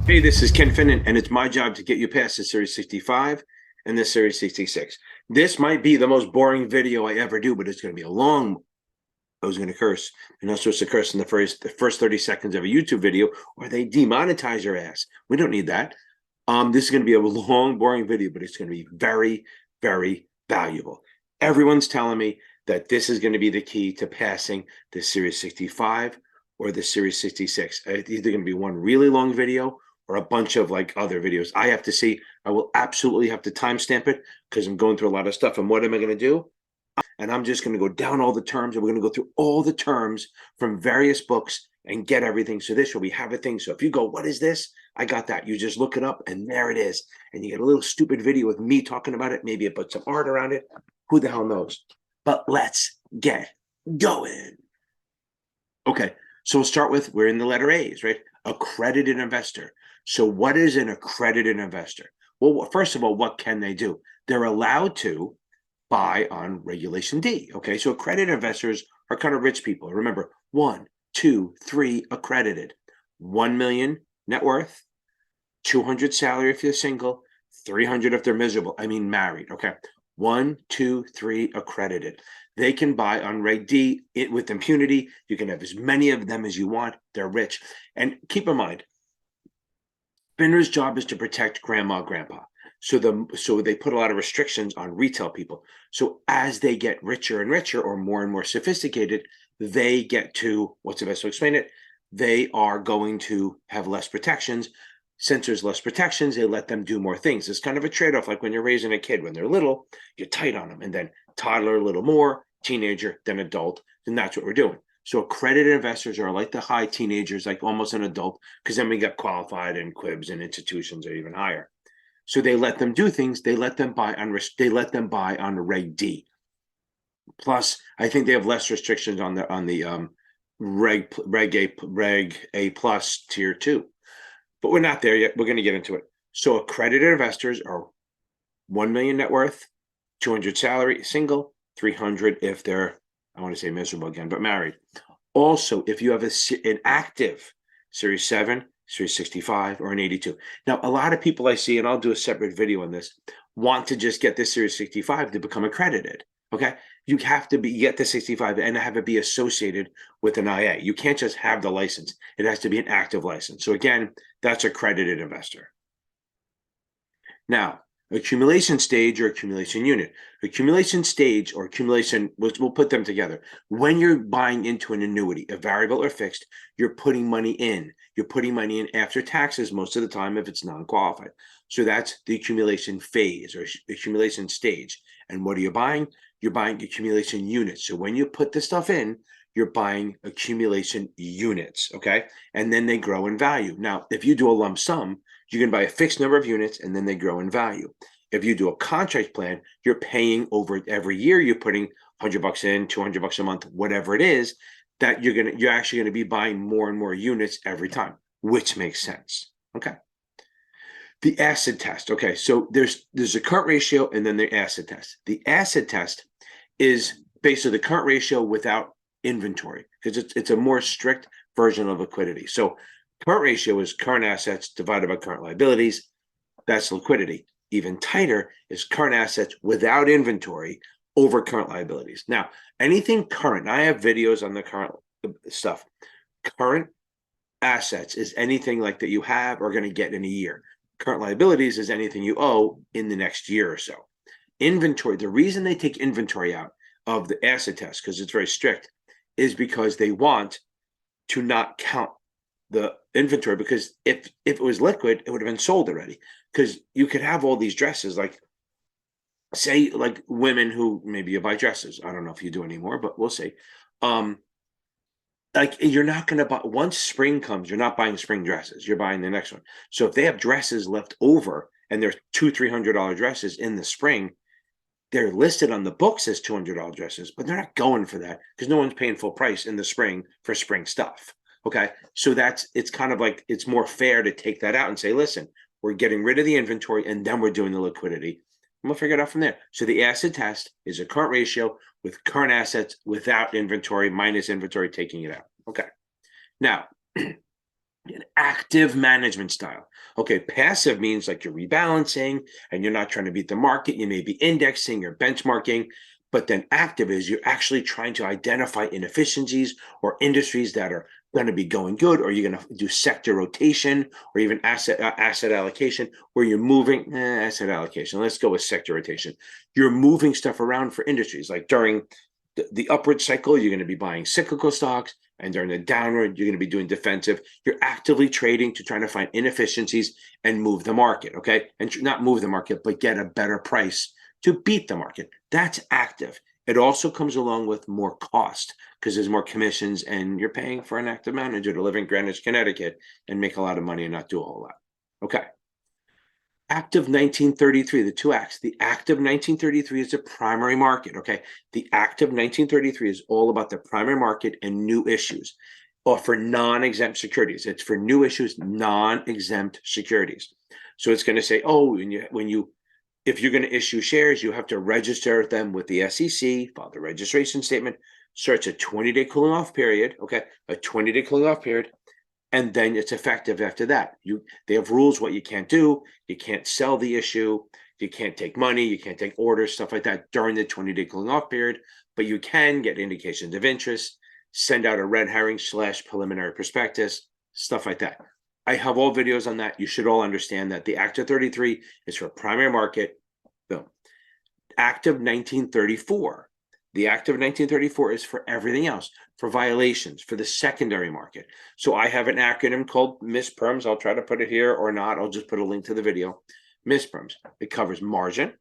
Hey, this is Ken Finnan, and it's my job to get you past the Series 65 and the Series 66. This might be the most boring video I ever do, but it's going to be a long. I was going to curse. You're not supposed to curse in the first 30 seconds of a YouTube video, or they demonetize your ass. We don't need that. This is going to be a long, boring video, but it's going to be very, very valuable. Everyone's telling me that this is going to be the key to passing the Series 65 or the Series 66. It's either going to be one really long video or a bunch of like other videos. I have to see. I will absolutely have to timestamp it because I'm going through a lot of stuff. And what am I going to do? And I'm just going to go down all the terms, and we're going to go through all the terms from various books and get everything. So this way we have a thing. So if you go, what is this? I got that. You just look it up, and there it is. And you get a little stupid video with me talking about it. Maybe I put some art around it. Who the hell knows? But let's get going. Okay, so we'll start with, we're in the letter A's, right? Accredited investor. So what is an accredited investor? Well, first of all, what can they do? They're allowed to buy on Regulation D. Okay, so accredited investors are kind of rich people. Remember, 1, 2, 3 accredited. 1 million net worth, 200 salary if you're single, 300 if they're miserable. I mean married. Okay, 1, 2, 3 accredited. They can buy on Reg D with impunity. You can have as many of them as you want. They're rich. And keep in mind, FINRA's job is to protect grandma, grandpa. So they put a lot of restrictions on retail people. So as they get richer and richer or more sophisticated, they get to, what's the best way to explain it? They are going to have less protections. Since there's less protections, they let them do more things. It's kind of a trade-off, like when you're raising a kid. When they're little, you're tight on them. And then toddler a little more, teenager, then adult. And that's what we're doing. So accredited investors are like the high teenagers, like almost an adult, because then we got qualified and quibs and institutions are even higher. So they let them do things. They let them buy on the Reg D. Plus, I think they have less restrictions on the Reg A plus tier 2. But we're not there yet. We're going to get into it. So accredited investors are 1 million net worth, 200 salary, single, 300 if they're, I want to say miserable again, but married. Also, if you have an active Series 7, Series 65, or an 82. Now, a lot of people I see, and I'll do a separate video on this, want to just get this Series 65 to become accredited. Okay, you have to get the 65 and have it be associated with an IA. You can't just have the license. It has to be an active license. So again, that's accredited investor. Now, accumulation stage or accumulation unit. Accumulation stage or accumulation, we'll put them together. When you're buying into an annuity, a variable or fixed, you're putting money in. You're putting money in after taxes most of the time if it's non-qualified. So that's the accumulation phase or accumulation stage. And what are you buying? You're buying accumulation units. So when you put the stuff in, you're buying accumulation units, okay? And then they grow in value. Now, if you do a lump sum, you can buy a fixed number of units and then they grow in value. If you do a contract plan, you're paying over every year. You're putting $100 in, $200 a month, whatever it is, that you're actually going to be buying more and more units every time, which makes sense. Okay. The acid test. Okay, so there's a current ratio and then the acid test. The acid test is basically the current ratio without inventory because it's a more strict version of liquidity. So current ratio is current assets divided by current liabilities. That's liquidity. Even tighter is current assets without inventory over current liabilities. Now, anything current, I have videos on the current stuff. Current assets is anything like that you have or going to get in a year. Current liabilities is anything you owe in the next year or so. Inventory, the reason they take inventory out of the acid test, because it's very strict, is because they want to not count the inventory, because if it was liquid, it would have been sold already. Because you could have all these dresses, like say like women who maybe you buy dresses. I don't know if you do anymore, but we'll see. Like you're not going to buy, once spring comes, you're not buying spring dresses. You're buying the next one. So if they have dresses left over and there's $200-300 dresses in the spring, they're listed on the books as $200 dresses, but they're not going for that because no one's paying full price in the spring for spring stuff. Okay, so it's kind of like it's more fair to take that out and say, listen, we're getting rid of the inventory and then we're doing the liquidity. And we'll figure it out from there. So the acid test is a current ratio with current assets without inventory minus inventory taking it out. Okay. Now, An active management style. Okay, passive means like you're rebalancing and you're not trying to beat the market. You may be indexing or benchmarking, but then active is you're actually trying to identify inefficiencies or industries that are going to be going good, or you're going to do sector rotation or even asset allocation, where you're moving asset allocation. Let's go with sector rotation. You're moving stuff around for industries. Like during the upward cycle, you're going to be buying cyclical stocks. And during the downward, you're going to be doing defensive. You're actively trading to try to find inefficiencies and move the market, okay? And not move the market, but get a better price to beat the market. That's active. It also comes along with more cost because there's more commissions and you're paying for an active manager to live in Greenwich, Connecticut and make a lot of money and not do a whole lot. Okay. Active 1933, the two acts. The active 1933 is the primary market, okay? The active 1933 is all about the primary market and new issues, or for non-exempt securities. It's for new issues, non-exempt securities. So it's going to say, oh, if you're going to issue shares, you have to register them with the SEC, file the registration statement. So it's a 20-day cooling off period, okay? A 20-day cooling off period. And then it's effective after that. They have rules what you can't do. You can't sell the issue. You can't take money. You can't take orders, stuff like that during the 20-day cooling off period. But you can get indications of interest, send out a red herring / preliminary prospectus, stuff like that. I have all videos on that. You should all understand that the Active 33 is for primary market. Boom. Active 1934. The Active 1934 is for everything else, for violations, for the secondary market. So I have an acronym called MISPERMS. I'll try to put it here or not. I'll just put a link to the video. MISPERMS. It covers margin,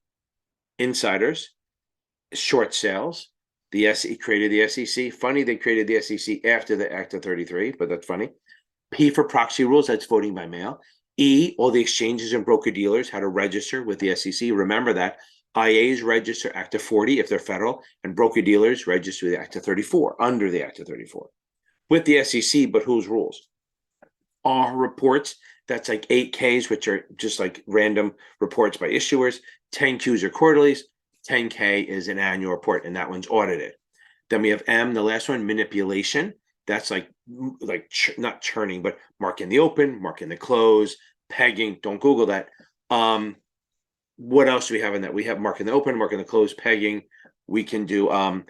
insiders, short sales. The SEC created the SEC. Funny they created the SEC after the Active 33, but that's funny. P for proxy rules. That's voting by mail. E, all the exchanges and broker dealers how to register with the SEC. Remember that. IAs register Active 40 if they're federal, and broker-dealers register the Active 34, under the Active 34. With the SEC, but whose rules? R reports, that's like 8Ks, which are just like random reports by issuers. 10Qs are quarterlies. 10K is an annual report, and that one's audited. Then we have M, the last one, manipulation. That's like not churning, but marking the open, marking the close, pegging. Don't Google that. What else do we have in that? We have marking the open, marking the close, pegging. We can do, I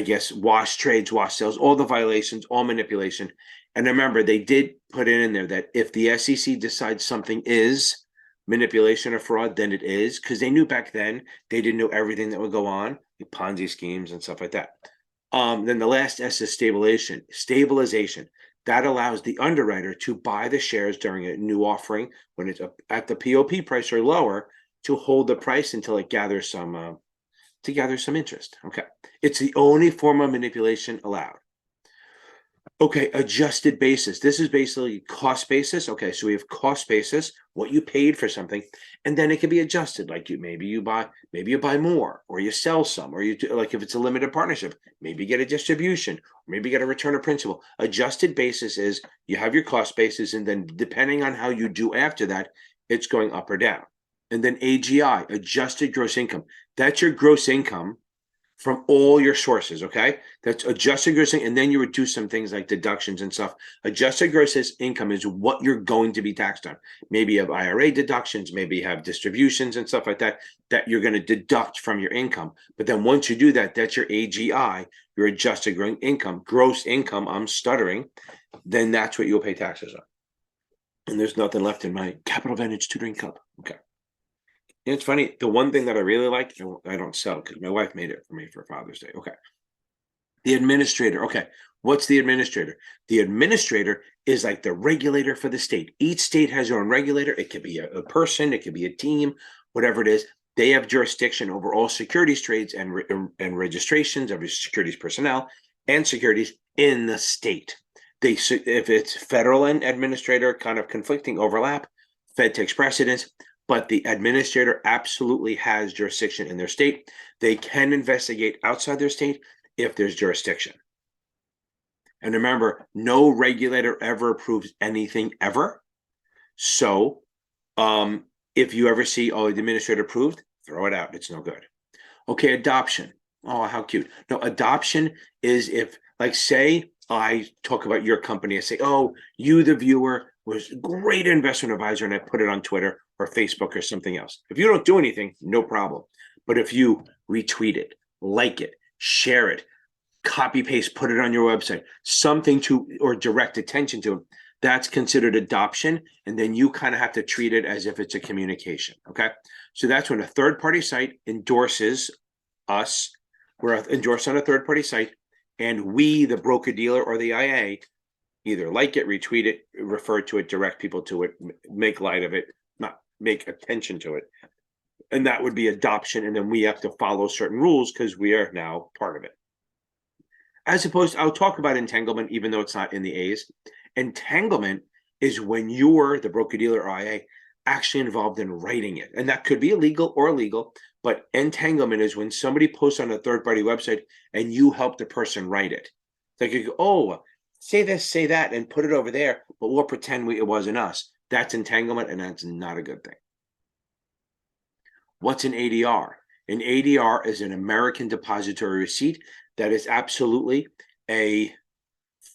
guess, wash trades, wash sales, all the violations, all manipulation. And remember, they did put it in there that if the SEC decides something is manipulation or fraud, then it is, because they knew back then they didn't know everything that would go on, like Ponzi schemes and stuff like that. Then the last S is stabilization. That allows the underwriter to buy the shares during a new offering when it's at the POP price or lower, to hold the price until it gathers some interest. Okay, it's the only form of manipulation allowed. Okay, adjusted basis. This is basically cost basis. Okay, so we have cost basis, what you paid for something, and then it can be adjusted. Like maybe you buy more, or you sell some, or you do, like if it's a limited partnership, maybe you get a distribution, or maybe you get a return of principal. Adjusted basis is you have your cost basis, and then depending on how you do after that, it's going up or down. And then AGI, adjusted gross income. That's your gross income from all your sources, okay? That's adjusted gross income, and then you reduce some things like deductions and stuff. Adjusted gross income is what you're going to be taxed on. Maybe you have IRA deductions, maybe you have distributions and stuff like that, that you're going to deduct from your income. But then once you do that, that's your AGI, your adjusted gross income, I'm stuttering, then that's what you'll pay taxes on. And there's nothing left in my Capital Advantage Tutoring Club, okay? And it's funny, the one thing that I really like, I don't sell because my wife made it for me for Father's Day. Okay. The administrator. Okay. What's the administrator? The administrator is like the regulator for the state. Each state has their own regulator. It could be a person, it could be a team, whatever it is. They have jurisdiction over all securities trades and registrations of securities personnel and securities in the state. If it's federal and administrator, kind of conflicting overlap, Fed takes precedence. But the administrator absolutely has jurisdiction in their state. They can investigate outside their state if there's jurisdiction. And remember, no regulator ever approves anything ever. So if you ever see, oh, the administrator approved, throw it out. It's no good. Okay, adoption. Oh, how cute. No, adoption is if, like, say I talk about your company. I say, oh, you, the viewer, was a great investment advisor, and I put it on Twitter or Facebook or something else. If you don't do anything, no problem. But if you retweet it, like it, share it, copy paste, put it on your website, something to, or direct attention to it, that's considered adoption. And then you kind of have to treat it as if it's a communication. Okay. So that's when a third party site endorses us. We're endorsed on a third party site, and we, the broker dealer or the IA, either like it, retweet it, refer to it, direct people to it, make light of it, not make attention to it. And that would be adoption. And then we have to follow certain rules because we are now part of it. As opposed, I'll talk about entanglement, even though it's not in the A's. Entanglement is when you're the broker dealer or IA actually involved in writing it. And that could be illegal or legal, but entanglement is when somebody posts on a third party website and you help the person write it. Like you go, oh, say this, say that, and put it over there, but we'll pretend it wasn't us. That's entanglement, and that's not a good thing. What's an ADR? An ADR is an American depository receipt that is absolutely a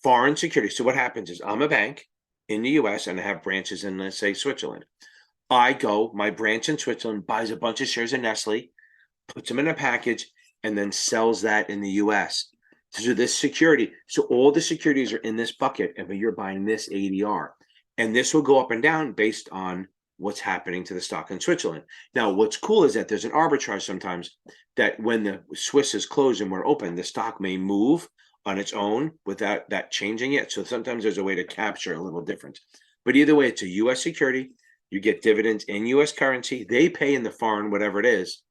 foreign security. So what happens is I'm a bank in the US and I have branches in, let's say, Switzerland. My branch in Switzerland buys a bunch of shares of Nestle, puts them in a package, and then sells that in the US. So this security, so all the securities are in this bucket, and you're buying this ADR. And this will go up and down based on what's happening to the stock in Switzerland. Now, what's cool is that there's an arbitrage sometimes that when the Swiss is closed and we're open, the stock may move on its own without that changing it. So sometimes there's a way to capture a little difference. But either way, it's a US security. You get dividends in US currency. They pay in the foreign, whatever it is,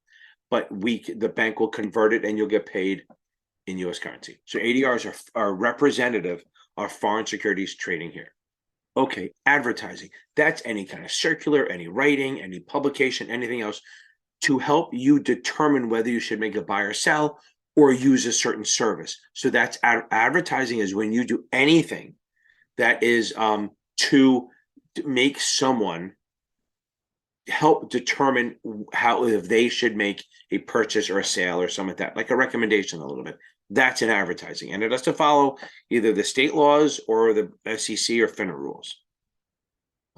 but the bank will convert it and you'll get paid in US currency. So ADRs are representative of foreign securities trading here. Okay, advertising. That's any kind of circular, any writing, any publication, anything else to help you determine whether you should make a buy or sell or use a certain service. So that's advertising is when you do anything that is to make someone help determine if they should make a purchase or a sale or something like that, like a recommendation a little bit. That's in advertising, and it has to follow either the state laws or the SEC or FINRA rules.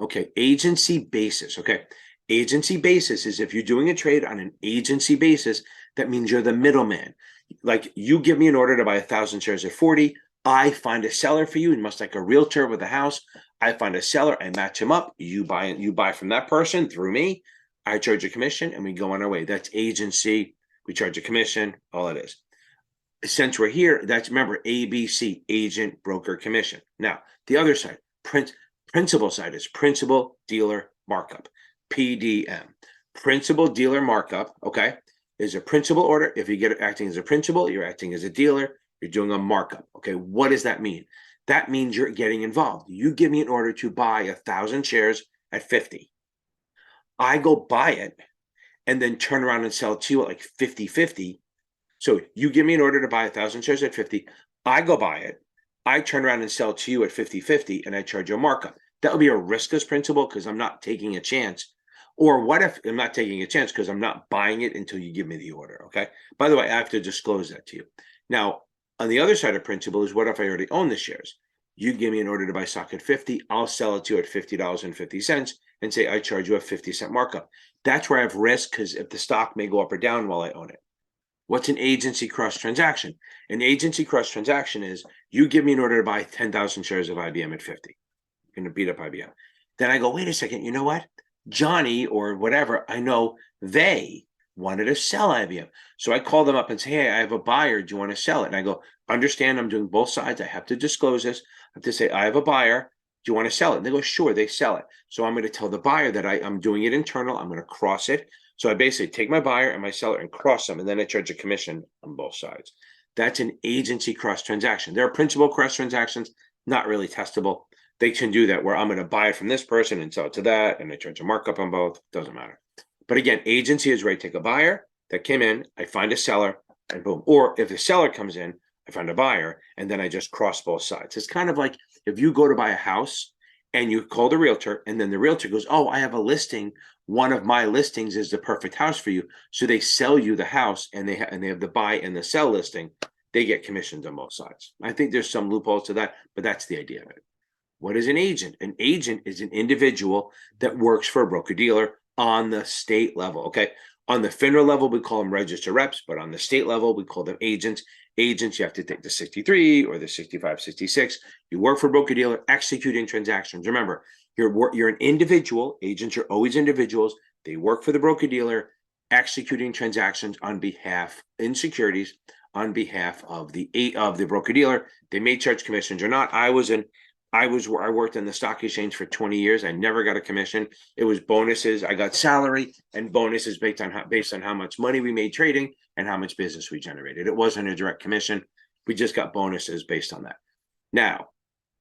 Okay, agency basis. Okay, agency basis is if you're doing a trade on an agency basis, that means you're the middleman. Like you give me an order to buy 1,000 shares at 40. I find a seller for you, much like a realtor with a house. I find a seller, I match him up. You buy from that person through me. I charge a commission, and we go on our way. That's agency. We charge a commission. All it is. Since we're here, that's, remember, ABC, agent, broker, commission. Now, the other side, principal side is principal dealer markup, PDM. Principal dealer markup, okay, is a principal order. If you get it acting as a principal, you're acting as a dealer, you're doing a markup. Okay, what does that mean? That means you're getting involved. You give me an order to buy 1,000 shares at 50. I go buy it and then turn around and sell it to you at like 50-50. So you give me an order to buy 1,000 shares at 50. I go buy it. I turn around and sell it to you at 50-50, and I charge you a markup. That would be a riskless principle because I'm not taking a chance. Or what if I'm not taking a chance because I'm not buying it until you give me the order, okay? By the way, I have to disclose that to you. Now, on the other side of principle is what if I already own the shares? You give me an order to buy stock at 50. I'll sell it to you at $50.50 and say I charge you a 50-cent markup. That's where I have risk because if the stock may go up or down while I own it. What's an agency cross transaction? An agency cross transaction is you give me an order to buy 10,000 shares of IBM at 50. You're going to beat up IBM. Then I go, wait a second, you know what? Johnny or whatever, I know they wanted to sell IBM. So I call them up and say, hey, I have a buyer. Do you want to sell it? And I go, understand, I'm doing both sides. I have to disclose this. I have to say, I have a buyer. Do you want to sell it? And they go, sure, they sell it. So I'm going to tell the buyer that I'm doing it internal. I'm going to cross it. So I basically take my buyer and my seller and cross them, and then I charge a commission on both sides. That's an agency cross transaction. There are principal cross transactions, not really testable. They can do that where I'm going to buy it from this person and sell it to that, and I charge a markup on both. Doesn't matter. But again, agency is where I take a buyer that came in, I find a seller, and boom. Or if the seller comes in, I find a buyer, and then I just cross both sides. It's kind of like if you go to buy a house and you call the realtor, and then the realtor goes, oh, I have a listing. One of my listings is the perfect house for you. So they sell you the house, and they have the buy and the sell listing. they get commissions on both sides. I think there's some loopholes to that, but that's the idea of it. What is an agent? An agent is an individual that works for a broker-dealer on the state level, okay? On the FINRA level, we call them registered reps, but on the state level, we call them agents. Agents, you have to take the 63 or the 65, 66. You work for a broker-dealer executing transactions. Remember, you're an individual. Agents are always individuals. They work for the broker-dealer executing transactions on behalf in securities on behalf of the broker-dealer. They may charge commissions or not. I worked in the stock exchange for 20 years. I never got a commission. It was bonuses. I got salary and bonuses based on how much money we made trading and how much business we generated. It wasn't a direct commission. We just got bonuses based on that. Now,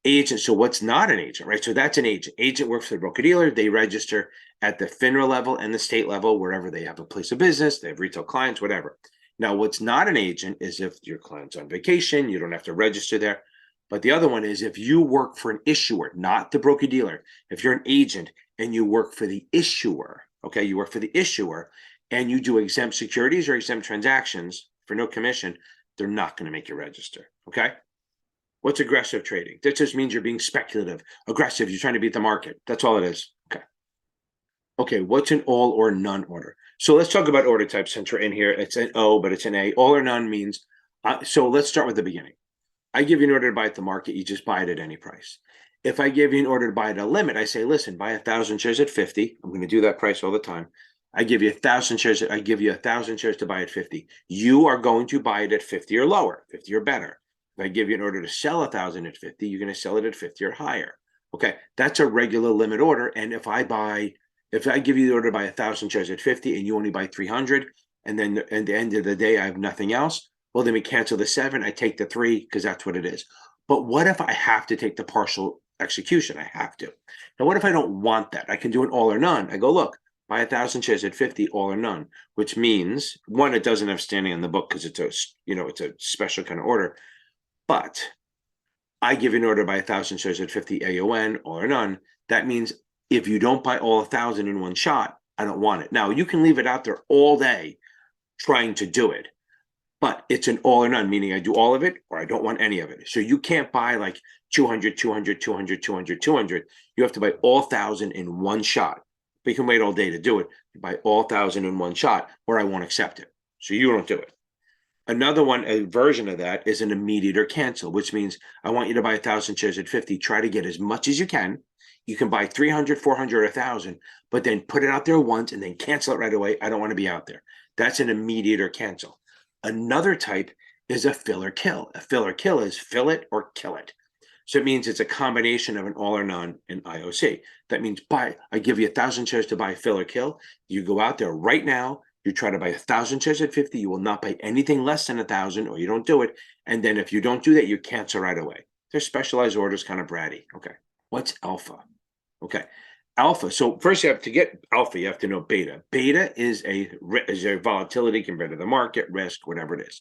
agent. So what's not an agent, right? So that's an agent. Agent works for the broker-dealer. They register at the FINRA level and the state level, wherever they have a place of business. They have retail clients, whatever. Now, what's not an agent is if your client's on vacation, you don't have to register there. But the other one is if you work for an issuer, not the broker-dealer. If you're an agent and you work for the issuer, okay, you work for the issuer and you do exempt securities or exempt transactions for no commission, they're not going to make you register, okay? What's aggressive trading? That just means you're being speculative. Aggressive, you're trying to beat the market. That's all it is, okay? Okay, what's an all or none order? So let's talk about order types since we're in here. It's an O, but it's an A. All or none means, so let's start with the beginning. I give you an order to buy at the market, you just buy it at any price. If I give you an order to buy at a limit, I say, listen, buy 1,000 shares at 50. I'm going to do that price all the time. I give you 1,000 shares. I give you 1,000 shares to buy at 50. You are going to buy it at 50 or lower, 50 or better. If I give you an order to sell 1,000 at 50, you're going to sell it at 50 or higher. Okay, that's a regular limit order. And if I give you the order to buy 1,000 shares at 50 and you only buy 300, and then at the end of the day, I have nothing else, well, then we cancel the 7, I take the 3 because that's what it is. But what if I have to take the partial execution? I have to. Now, what if I don't want that? I can do an all or none. I go, look, buy 1,000 shares at 50, all or none, which means, one, it doesn't have standing in the book because it's a special kind of order. But I give you an order to buy 1,000 shares at 50 AON, all or none. That means if you don't buy all 1,000 in one shot, I don't want it. Now, you can leave it out there all day trying to do it. But it's an all or none, meaning I do all of it or I don't want any of it. So you can't buy like 200, 200, 200, 200, 200. You have to buy all 1,000 in one shot. But you can wait all day to do it. You buy all 1,000 in one shot or I won't accept it. So you don't do it. Another one, a version of that is an immediate or cancel, which means I want you to buy 1,000 shares at 50. Try to get as much as you can. You can buy 300, 400, 1,000, but then put it out there once and then cancel it right away. I don't want to be out there. That's an immediate or cancel. Another type is a fill or kill. A fill or kill is fill it or kill it. So it means it's a combination of an all or none and IOC. That means I give you 1,000 shares to buy fill or kill. You go out there right now, you try to buy 1,000 shares at 50. You will not buy anything less than 1,000 or you don't do it. And then if you don't do that, you cancel right away. They're specialized orders, kind of bratty. Okay. What's alpha? Okay. Alpha. So first you have to get alpha, you have to know beta. Beta is a volatility compared to the market, risk, whatever it is.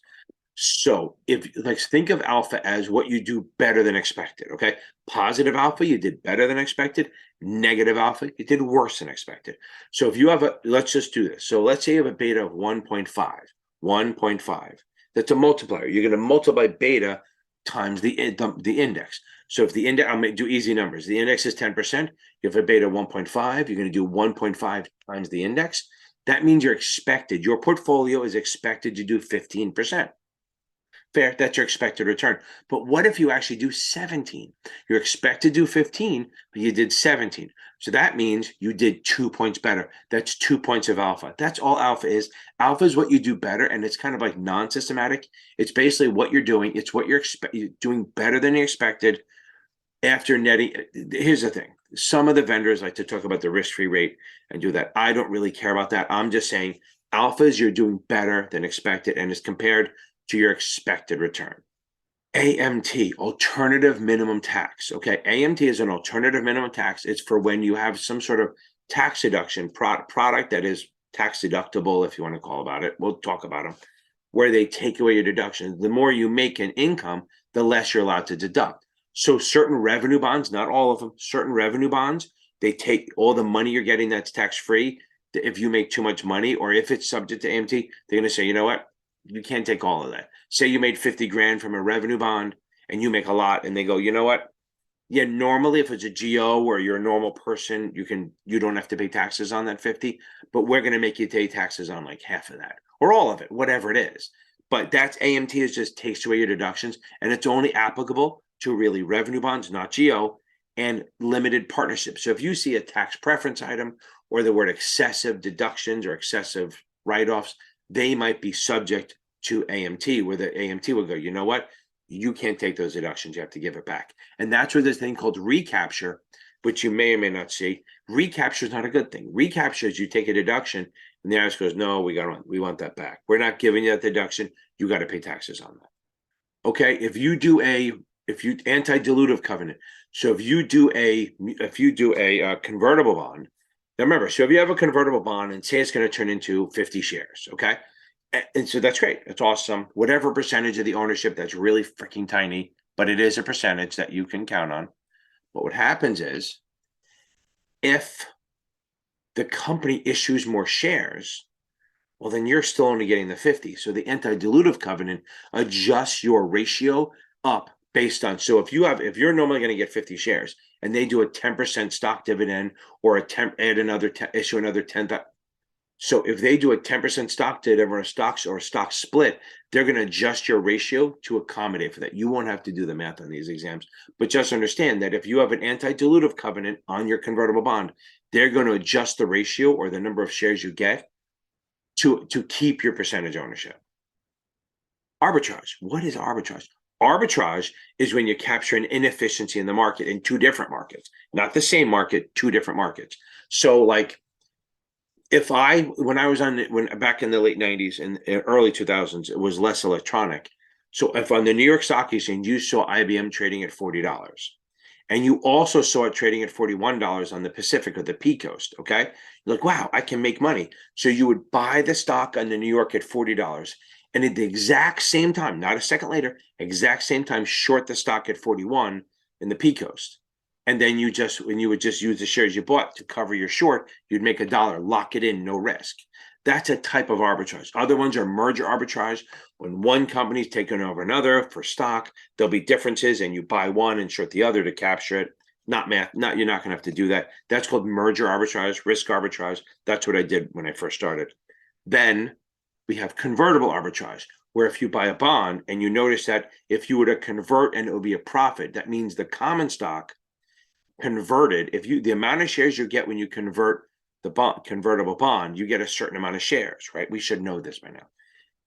So think of alpha as what you do better than expected. Okay. Positive alpha, you did better than expected. Negative alpha, you did worse than expected. So if you have let's just do this. So let's say you have a beta of 1.5. That's a multiplier. You're going to multiply beta times the index. So if the index, I'll do easy numbers. The index is 10%. You have a beta 1.5. You're going to do 1.5 times the index. That means your portfolio is expected to do 15%. Fair, that's your expected return. But what if you actually do 17? You're expected to do 15, but you did 17. So that means you did 2 points better. That's 2 points of alpha. That's all alpha is. Alpha is what you do better, and it's kind of like non-systematic. It's basically what you're doing. It's what you're doing better than you expected after netting. Here's the thing. Some of the vendors like to talk about the risk-free rate and do that. I don't really care about that. I'm just saying alpha is you're doing better than expected and is compared to your expected return. AMT, alternative minimum tax. Okay, AMT is an alternative minimum tax. It's for when you have some sort of tax deduction product that is tax deductible, if you want to call about it. We'll talk about them, where they take away your deduction. The more you make in income, the less you're allowed to deduct. So certain revenue bonds, not all of them, certain revenue bonds, they take all the money you're getting that's tax-free. If you make too much money or if it's subject to AMT, they're going to say, you know what? You can't take all of that. Say you made 50 grand from a revenue bond and you make a lot, and they go, you know what? Yeah, normally if it's a GO or you're a normal person, you don't have to pay taxes on that 50, but we're going to make you pay taxes on like half of that or all of it, whatever it is. But that's AMT is just takes away your deductions, and it's only applicable to really revenue bonds, not GO, and limited partnerships. So if you see a tax preference item or the word excessive deductions or excessive write-offs, they might be subject to AMT, where the AMT will go, you know what? You can't take those deductions. You have to give it back. And that's where this thing called recapture, which you may or may not see. Recapture is not a good thing. Recapture is you take a deduction and the IRS goes, no, we want that back. We're not giving you that deduction. You got to pay taxes on that. Okay. If you anti-dilutive covenant. So if you do a convertible bond, now remember, so if you have a convertible bond and say it's going to turn into 50 shares, okay? And so that's great. That's awesome. Whatever percentage of the ownership, that's really freaking tiny, but it is a percentage that you can count on. But what happens is if the company issues more shares, well, then you're still only getting the 50. So the anti-dilutive covenant adjusts your ratio up based on, so if you're normally going to get 50 shares and they do a 10% stock dividend or issue another 10. So if they do a 10% stock dividend or a stock split, they're going to adjust your ratio to accommodate for that. You won't have to do the math on these exams, but just understand that if you have an anti-dilutive covenant on your convertible bond, they're going to adjust the ratio or the number of shares you get to keep your percentage ownership. Arbitrage. What is arbitrage? Arbitrage is when you capture an inefficiency in the market in two different markets, not the same market, two different markets. So like, when I was back in the late 90s and early 2000s, it was less electronic. So if on the New York Stock Exchange, you saw IBM trading at $40 and you also saw it trading at $41 on the Pacific or the P Coast, okay? You're like, wow, I can make money. So you would buy the stock on the New York at $40 and at the exact same time, not a second later, exact same time, short the stock at 41 in the P Coast. And then when you would just use the shares you bought to cover your short, you'd make $1, lock it in, no risk. That's a type of arbitrage. Other ones are merger arbitrage. When one company's taken over another for stock, there'll be differences and you buy one and short the other to capture it. Not math, you're not gonna have to do that. That's called merger arbitrage, risk arbitrage. That's what I did when I first started. Then we have convertible arbitrage, where if you buy a bond and you notice that if you were to convert and it would be a profit, that means the common stock converted, the amount of shares you get when you convert the convertible bond, you get a certain amount of shares, right? We should know this by now.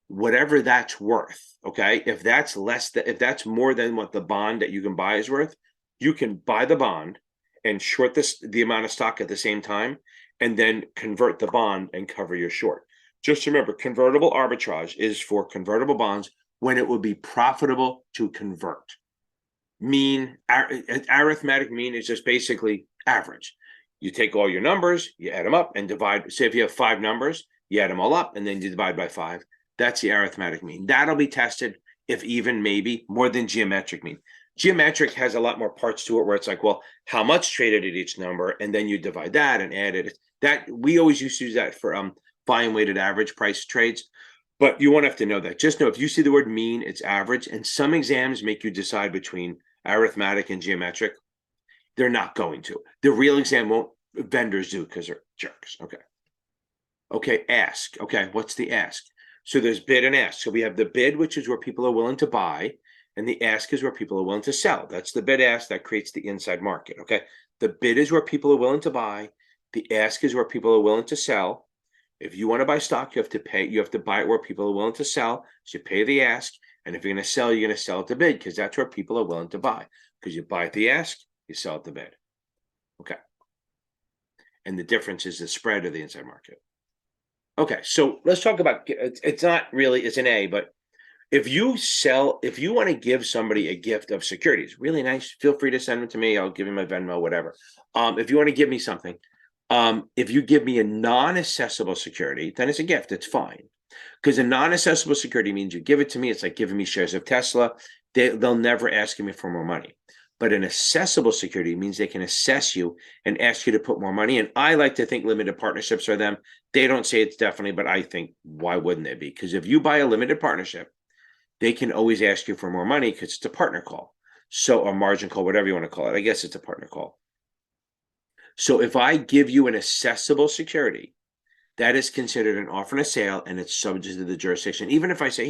Whatever that's worth, okay? If that's more than what the bond that you can buy is worth, you can buy the bond and short the amount of stock at the same time, and then convert the bond and cover your short. Just remember, convertible arbitrage is for convertible bonds when it will be profitable to convert. Arithmetic mean is just basically average. You take all your numbers, you add them up and divide. Say if you have 5 numbers, you add them all up and then you divide by 5. That's the arithmetic mean. That'll be tested if even maybe more than geometric mean. Geometric has a lot more parts to it where it's like, well, how much traded at each number, and then you divide that and add it. That we always used to use that for volume weighted average price trades. But you won't have to know that. Just know if you see the word mean, it's average. And some exams make you decide between arithmetic and geometric. They're not going to. The real exam won't. Vendors do because they're jerks. Okay, ask. Okay, what's the ask? So there's bid and ask. So we have the bid, which is where people are willing to buy, and the ask is where people are willing to sell. That's the bid ask that creates the inside market. Okay, the bid is where people are willing to buy. The ask is where people are willing to sell. If you want to buy stock, you have to pay. You have to buy it where people are willing to sell. So you pay the ask, and if you're going to sell, you're going to sell at the bid because that's where people are willing to buy. Because you buy at the ask, you sell at the bid. Okay. And the difference is the spread of the inside market. Okay, so let's talk about, it's not really, it's an A, but if you want to give somebody a gift of securities, really nice, feel free to send them to me. I'll give you my Venmo, whatever. If you want to give me something, if you give me a non-assessable security, then it's a gift. It's fine. Because a non-assessable security means you give it to me. It's like giving me shares of Tesla. They'll never ask me for more money. But an assessable security means they can assess you and ask you to put more money in. I like to think limited partnerships are them. They don't say it's definitely, but I think, why wouldn't they be? Because if you buy a limited partnership, they can always ask you for more money because it's a partner call. So a margin call, whatever you want to call it. I guess it's a partner call. So if I give you an assessable security, that is considered an offer and a sale, and it's subject to the jurisdiction. Even if I say,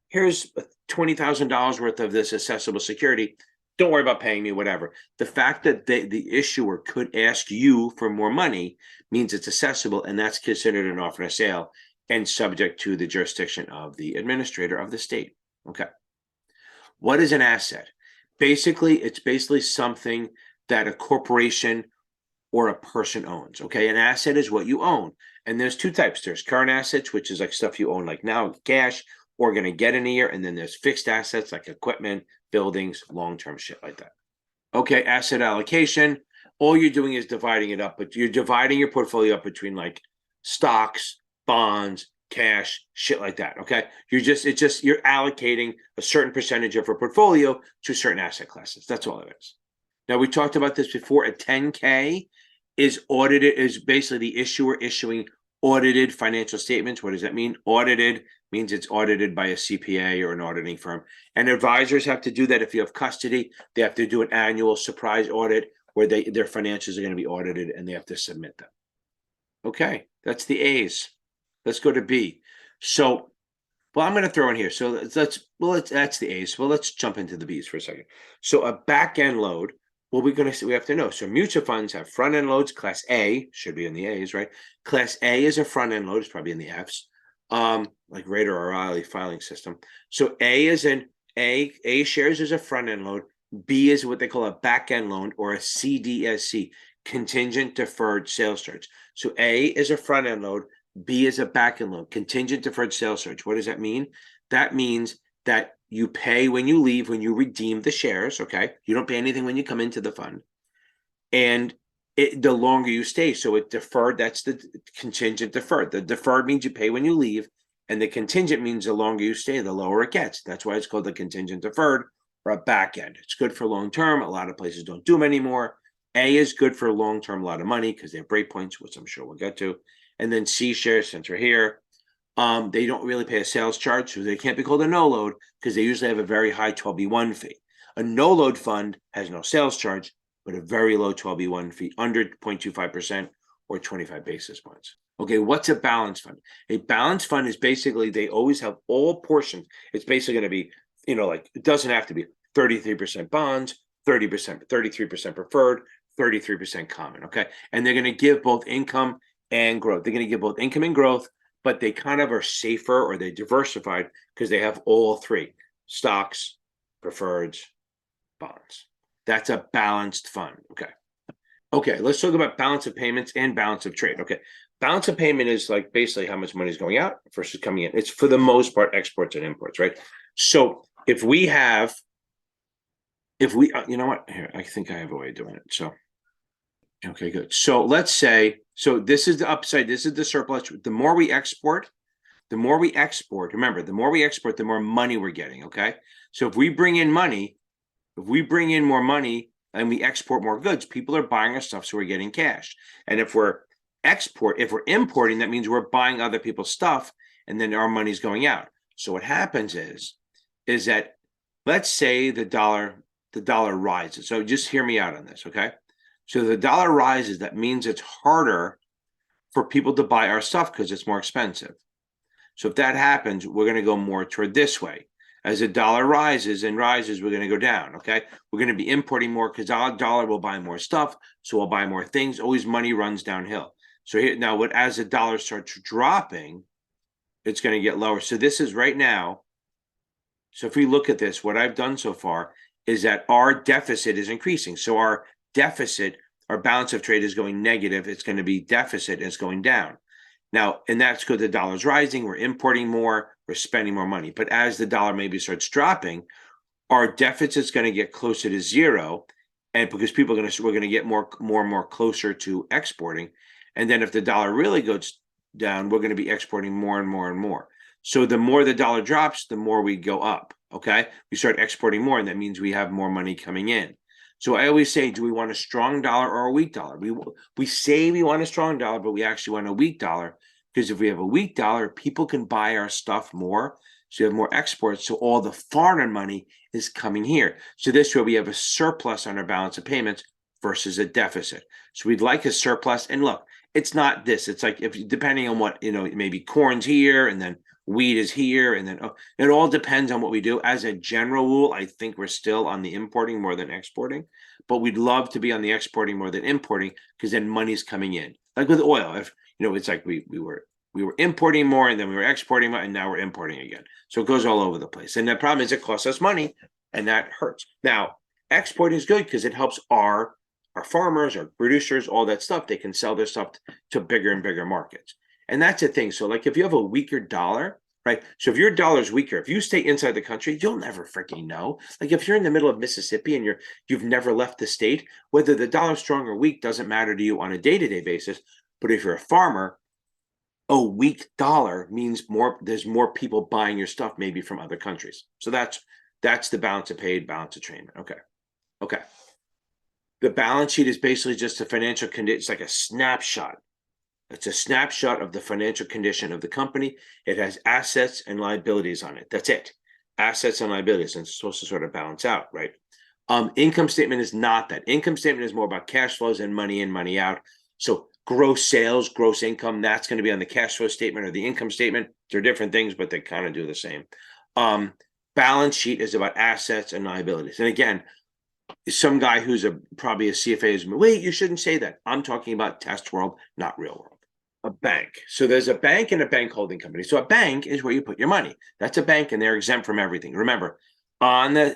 here's $20,000 worth of this assessable security, don't worry about paying me, whatever. The fact that the issuer could ask you for more money means it's assessable, and that's considered an offer and a sale and subject to the jurisdiction of the administrator of the state. Okay. What is an asset? It's basically something that a corporation or a person owns. Okay. An asset is what you own. And there's two types. There's current assets, which is like stuff you own like now, cash, or going to get in a year. And then there's fixed assets like equipment, buildings, long-term shit like that. Okay, asset allocation. All you're doing is dividing it up, but you're dividing your portfolio up between like stocks, bonds, cash, shit like that. Okay. You're allocating a certain percentage of your portfolio to certain asset classes. That's all it is. Now, we talked about this before. A 10K is audited, is basically the issuer issuing audited financial statements. What does that mean? Audited means it's audited by a CPA or an auditing firm. And advisors have to do that. If you have custody, they have to do an annual surprise audit where their financials are going to be audited and they have to submit them. Okay, that's the A's. Let's go to B. So, well, I'm going to throw in here. So that's the A's. Well, let's jump into the B's for a second. So a back end load. Well, we have to know. So mutual funds have front end loads. Class A should be in the A's, right? Class A is a front end load. It's probably in the F's. Like Rader or O'Reilly filing system. So A is in A shares is a front end load. B is what they call a back end loan, or a CDSC, contingent deferred sales charge. So A is a front end load. B is a back end load, contingent deferred sales charge. What does that mean? That means that you pay when you leave, when you redeem the shares. Okay, you don't pay anything when you come into the fund, and the longer you stay. So it deferred. That's the contingent deferred. The deferred means you pay when you leave, and the contingent means the longer you stay, the lower it gets. That's why it's called the contingent deferred or a back end. It's good for long term. A lot of places don't do them anymore. A is good for long term, a lot of money because they have break points, which I'm sure we'll get to. And then C shares, since we're here, they don't really pay a sales charge, so they can't be called a no load because they usually have a very high 12B1 fee. A no load fund has no sales charge, but a very low 12B1 fee, under 0.25% or 25 basis points. Okay, what's a balanced fund? A balanced fund is basically, they always have all portions. It's basically going to be, like, it doesn't have to be 33% bonds, 30%, 33% preferred, 33% common. Okay, and they're going to give both income and growth. They're going to give both income and growth, but they kind of are safer, or they're diversified because they have all three: stocks, preferreds, bonds. That's a balanced fund. Okay, let's talk about balance of payments and balance of trade. Okay, balance of payment is like basically how much money is going out versus coming in. It's for the most part exports and imports, right? So if we, you know what? Here, I think I have a way of doing it. So, okay, good. So let's say, so this is the upside. This is the surplus. The more we export, remember, the more we export, the more money we're getting. Okay. So if we bring in more money and we export more goods, people are buying our stuff. So we're getting cash. And if we're importing, that means we're buying other people's stuff, and then our money's going out. So what happens is that, let's say the dollar rises. So just hear me out on this. Okay. So the dollar rises. That means it's harder for people to buy our stuff because it's more expensive. So if that happens, we're going to go more toward this way. As the dollar rises, we're going to go down. Okay. We're going to be importing more because our dollar will buy more stuff. So we'll buy more things. Always money runs downhill. So here now, as the dollar starts dropping, it's going to get lower. So this is right now. So if we look at this, what I've done so far is that our deficit is increasing. So our deficit, our balance of trade is going negative. It's going to be deficit, and it's going down. Now, and that's because the dollar's rising. We're importing more. We're spending more money. But as the dollar maybe starts dropping, our deficit's going to get closer to zero, and because we're going to get more and more closer to exporting. And then if the dollar really goes down, we're going to be exporting more and more and more. So the more the dollar drops, the more we go up. Okay, we start exporting more, and that means we have more money coming in. So I always say, do we want a strong dollar or a weak dollar? We say we want a strong dollar, but we actually want a weak dollar, because if we have a weak dollar, people can buy our stuff more. So you have more exports. So all the foreign money is coming here. So this way we have a surplus on our balance of payments versus a deficit. So we'd like a surplus. And look, it's not this. It's like, if depending on what, maybe corn's here and then wheat is here, and then it all depends on what we do. As a general rule, I think we're still on the importing more than exporting, but we'd love to be on the exporting more than importing, because then money's coming in. Like with oil, if it's like we were importing more, and then we were exporting more, and now we're importing again. So it goes all over the place. And the problem is it costs us money, and that hurts. Now, exporting is good because it helps our farmers, our producers, all that stuff. They can sell their stuff to bigger and bigger markets. And that's the thing. So like if you have a weaker dollar, right? So if your dollar's weaker, if you stay inside the country, you'll never freaking know. Like if you're in the middle of Mississippi and you've never left the state, whether the dollar's strong or weak doesn't matter to you on a day-to-day basis. But if you're a farmer, a weak dollar means there's more people buying your stuff, maybe from other countries. So that's the balance of paid, balance of trade. Okay. The balance sheet is basically just a financial condition. It's like a snapshot. It's a snapshot of the financial condition of the company. It has assets and liabilities on it. That's it. Assets and liabilities, and it's supposed to sort of balance out, right? Income statement is not that. Income statement is more about cash flows and money in, money out. So gross sales, gross income, that's going to be on the cash flow statement or the income statement. They're different things, but they kind of do the same. Balance sheet is about assets and liabilities. And again, some guy who's probably a CFA is, wait, you shouldn't say that. I'm talking about test world, not real world. A bank. So there's a bank and a bank holding company. So a bank is where you put your money. That's a bank, and they're exempt from everything. Remember, under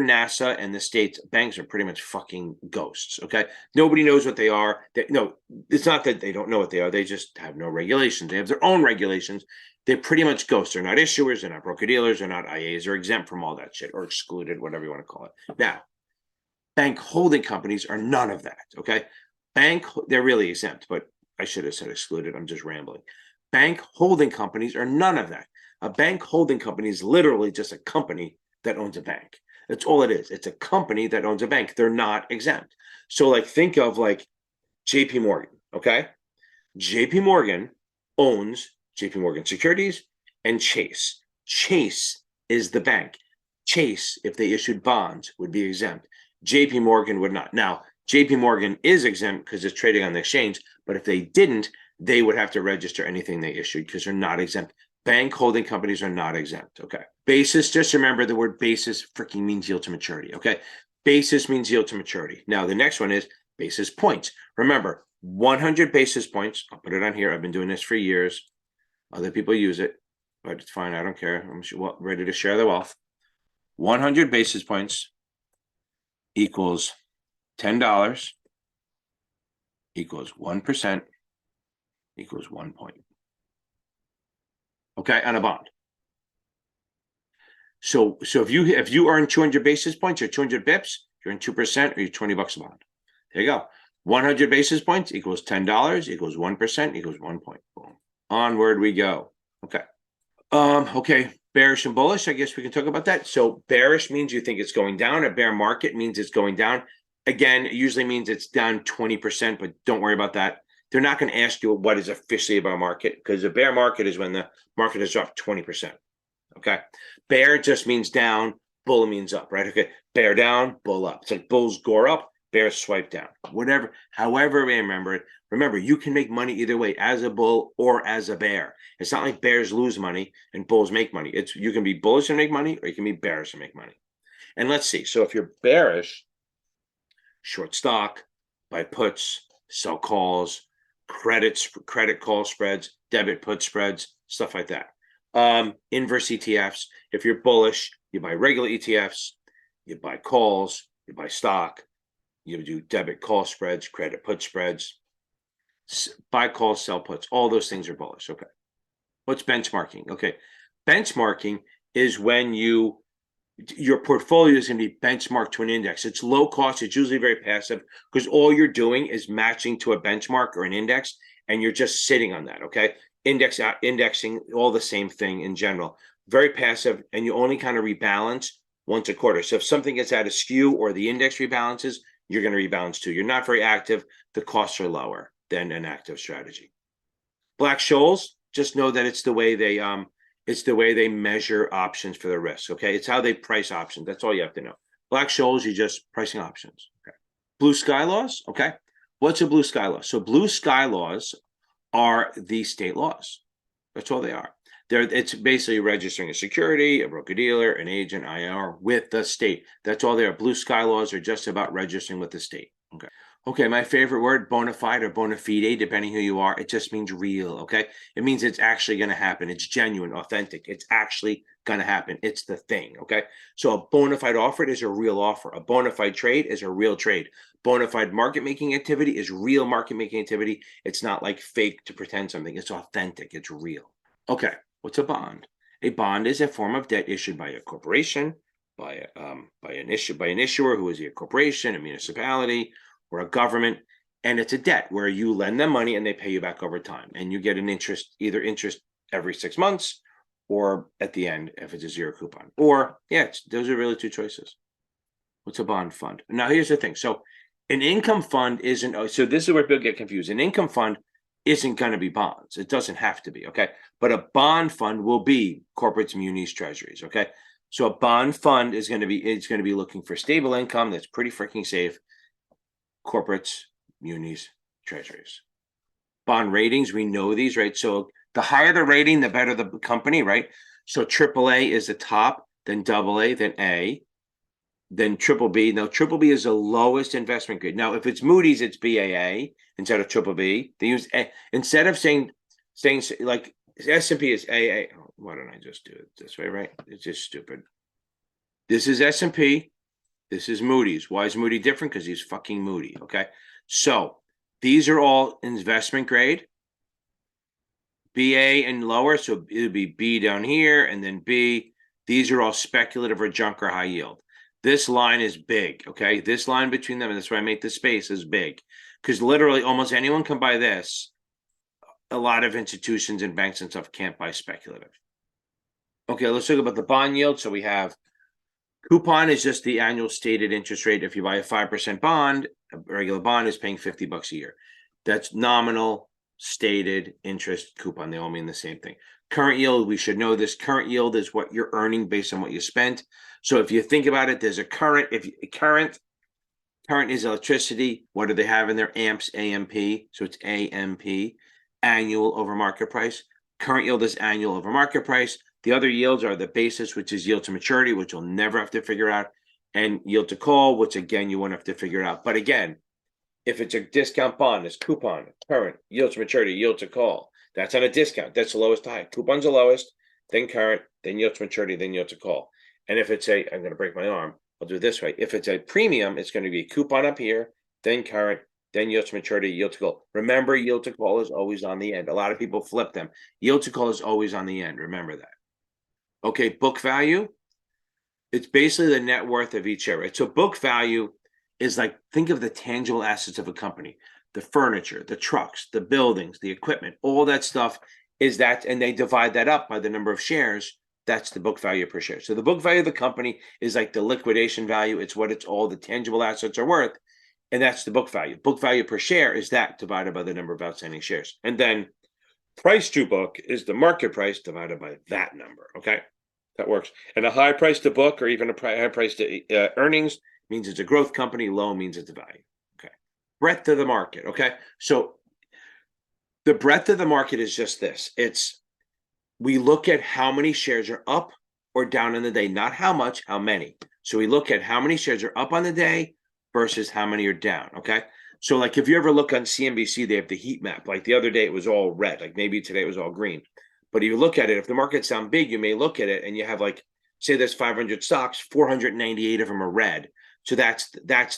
NASA and the states, banks are pretty much fucking ghosts. Okay, nobody knows what they are. No, it's not that they don't know what they are. They just have no regulations. They have their own regulations. They're pretty much ghosts. They're not issuers. They're not broker dealers. They're not IAs. They're exempt from all that shit, or excluded, whatever you want to call it. Now, bank holding companies are none of that. Okay, they're really exempt, but I should have said excluded. I'm just rambling. Bank holding companies are none of that. A bank holding company is literally just a company that owns a bank. That's all it is. It's a company that owns a bank. They're not exempt. So like think of like JP Morgan, okay? JP Morgan owns JP Morgan Securities and Chase. Chase is the bank. Chase, if they issued bonds, would be exempt. JP Morgan would not. Now, JP Morgan is exempt because it's trading on the exchange, but if they didn't, they would have to register anything they issued because they're not exempt. Bank holding companies are not exempt. Okay. Basis, just remember the word basis freaking means yield to maturity. Okay. Basis means yield to maturity. Now, the next one is basis points. Remember, 100 basis points. I'll put it on here. I've been doing this for years. Other people use it, but it's fine. I don't care. I'm ready to share the wealth. 100 basis points equals $10 equals 1% equals 1 point. Okay, on a bond. So if you earn 200 basis points or 200 bips, you're in 2% or you're $20 a bond. There you go. 100 basis points equals $10 equals 1% equals 1 point. Boom. Onward we go. Okay. Okay. Bearish and bullish. I guess we can talk about that. So bearish means you think it's going down. A bear market means it's going down. Again, it usually means it's down 20%, but don't worry about that. They're not going to ask you what is officially a bear market, because a bear market is when the market has dropped 20%. Okay. Bear just means down. Bull means up, right? Okay. Bear down, bull up. It's like bulls gore up, bears swipe down. Whatever, however we remember it. Remember, you can make money either way, as a bull or as a bear. It's not like bears lose money and bulls make money. You can be bullish and make money, or you can be bearish and make money. And let's see. So if you're bearish, short stock, buy puts, sell calls, credit call spreads, debit put spreads, stuff like that. Inverse ETFs. If you're bullish, you buy regular ETFs, you buy calls, you buy stock, you do debit call spreads, credit put spreads, buy calls, sell puts. All those things are bullish. Okay. What's benchmarking? Okay. Benchmarking is when your portfolio is going to be benchmarked to an index. It's low cost. It's usually very passive, because all you're doing is matching to a benchmark or an index, and you're just sitting on that. Okay. Indexing, all the same thing in general. Very passive, and you only kind of rebalance once a quarter. So if something gets out of skew or the index rebalances, you're going to rebalance too. You're not very active. The costs are lower than an active strategy. Black-Scholes, just know that it's the way they measure options for the risk. Okay, it's how they price options. That's all you have to know. Black-Scholes, you're just pricing options. Okay. Blue sky laws. Okay, what's a blue sky law? So blue sky laws are the state laws. That's all they are. It's basically registering a security, a broker-dealer, an agent, IR with the state. That's all they are. Blue sky laws are just about registering with the state. Okay. Okay, my favorite word, bona fide or bona fide, depending who you are, it just means real, okay? It means it's actually going to happen. It's genuine, authentic. It's actually going to happen. It's the thing, okay? So a bona fide offer is a real offer. A bona fide trade is a real trade. Bona fide market-making activity is real market-making activity. It's not like fake to pretend something. It's authentic. It's real. Okay, what's a bond? A bond is a form of debt issued by a corporation, by an issuer who is a corporation, a municipality, or a government, and it's a debt where you lend them money and they pay you back over time, and you get an interest, either interest every 6 months, or at the end if it's a zero coupon. Or those are really two choices. What's a bond fund? Now here's the thing. So an income fund isn't. So this is where people get confused. An income fund isn't going to be bonds. It doesn't have to be. Okay, but a bond fund will be corporates, munis, treasuries. Okay, so a bond fund is going to be looking for stable income that's pretty freaking safe. Corporates, munis, treasuries. Bond ratings, we know these, right? So the higher the rating, the better the company, right? So AAA is the top, then AA, then A, then BBB. Now triple B is the lowest investment grade. Now if it's Moody's, it's BAA instead of BBB. They use A. Instead of saying like S&P is AA. Why don't I just do it this way, right? It's just stupid. This is S&P. This is Moody's. Why is Moody different? Because he's fucking Moody, okay? So these are all investment grade, BA and lower, so it would be B down here, and then B. These are all speculative or junk or high yield. This line is big, okay? This line between them, and that's why I make the space, is big. Because literally almost anyone can buy this. A lot of institutions and banks and stuff can't buy speculative. Okay, let's talk about the bond yield. So we have coupon is just the annual stated interest rate. If you buy a 5% bond, a regular bond is paying $50 a year. That's nominal stated interest coupon. They all mean the same thing. Current yield, we should know this. Current yield is what you're earning based on what you spent. So if you think about it, there's a current. Current is electricity. What do they have in their amps? AMP. So it's AMP, annual over market price. Current yield is annual over market price. The other yields are the basis, which is yield to maturity, which you'll never have to figure out, and yield to call, which again, you won't have to figure out. But again, if it's a discount bond, it's coupon, current, yield to maturity, yield to call. That's on a discount. That's the lowest to high. Coupon's the lowest, then current, then yield to maturity, then yield to call. And if it's I'm going to break my arm, I'll do it this way. If it's a premium, it's going to be coupon up here, then current, then yield to maturity, yield to call. Remember, yield to call is always on the end. A lot of people flip them. Yield to call is always on the end. Remember that. Okay, book value, it's basically the net worth of each share, right? So book value is like, think of the tangible assets of a company, the furniture, the trucks, the buildings, the equipment, all that stuff is that, and they divide that up by the number of shares. That's the book value per share. So the book value of the company is like the liquidation value. It's what it's all the tangible assets are worth. And that's the book value. Book value per share is that divided by the number of outstanding shares. And then price to book is the market price divided by that number, okay? That works. And a high price to book or even a high price to earnings means it's a growth company. Low means it's a value, okay? Breadth of the market, okay? So the breadth of the market is just this. We look at how many shares are up or down in the day, not how much, how many. So we look at how many shares are up on the day versus how many are down, okay? So like if you ever look on CNBC, they have the heat map. Like the other day, it was all red. Like maybe today it was all green. But if you look at it, if the market's down big, you may look at it and you have like, say there's 500 stocks, 498 of them are red. So that's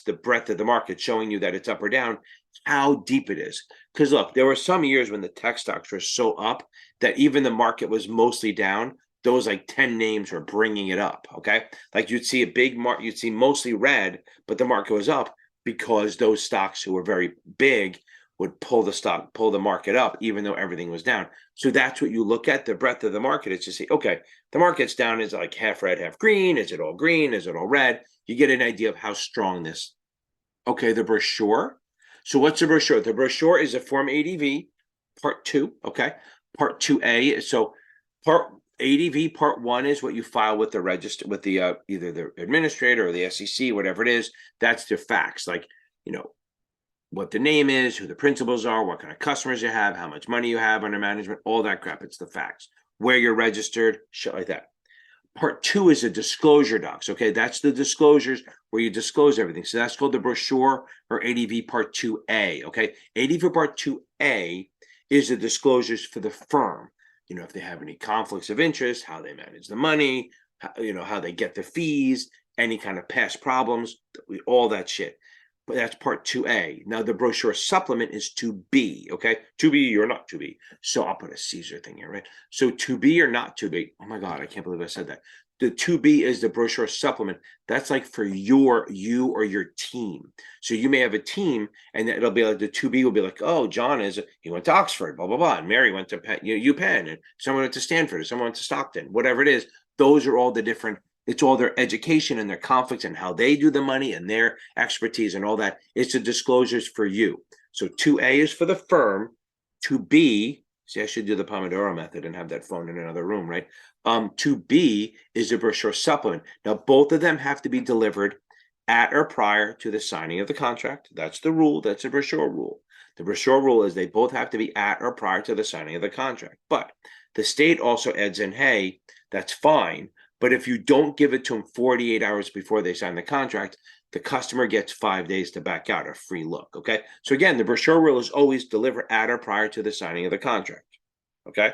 the breadth of the market showing you that it's up or down, how deep it is. Because look, there were some years when the tech stocks were so up that even the market was mostly down. Those like 10 names were bringing it up, okay? Like you'd see a big market, you'd see mostly red, but the market was up because those stocks who were very big would pull the market up, even though everything was down. So that's what you look at, the breadth of the market. It's to say, okay, the market's down. Is it like half red, half green? Is it all green? Is it all red? You get an idea of how strong this. Okay, the brochure. So what's a brochure? The brochure is a Form ADV, Part 2, okay? Part 2A. So Part ADV Part 1 is what you file with the register, with the either the administrator or the SEC, whatever it is. That's the facts, like, what the name is, who the principals are, what kind of customers you have, how much money you have under management, all that crap. It's the facts, where you're registered, shit like that. Part 2 is a disclosure docs. Okay, that's the disclosures where you disclose everything. So that's called the brochure or ADV Part 2A. Okay, ADV Part 2A is the disclosures for the firm. If they have any conflicts of interest, how they manage the money, how they get the fees, any kind of past problems, all that shit. But that's Part 2A. Now the brochure supplement is 2B. Okay, 2B or not 2B. So I'll put a Caesar thing here, right? So 2B or not 2B. Oh my God, I can't believe I said that. The 2B is the brochure supplement. That's like for you or your team. So you may have a team, and it'll be like the 2B will be like, oh, John he went to Oxford, blah blah blah, and Mary went to UPenn, and someone went to Stanford, or someone went to Stockton, whatever it is. Those are all the different. It's all their education and their conflicts and how they do the money and their expertise and all that. It's the disclosures for you. So 2A is for the firm. 2B, see, I should do the Pomodoro method and have that phone in another room, right? 2B is the brochure supplement. Now, both of them have to be delivered at or prior to the signing of the contract. That's the rule. That's the brochure rule. The brochure rule is they both have to be at or prior to the signing of the contract. But the state also adds in, hey, that's fine. But if you don't give it to them 48 hours before they sign the contract, the customer gets 5 days to back out, a free look, okay? So again, the brochure rule is always deliver at or prior to the signing of the contract, okay?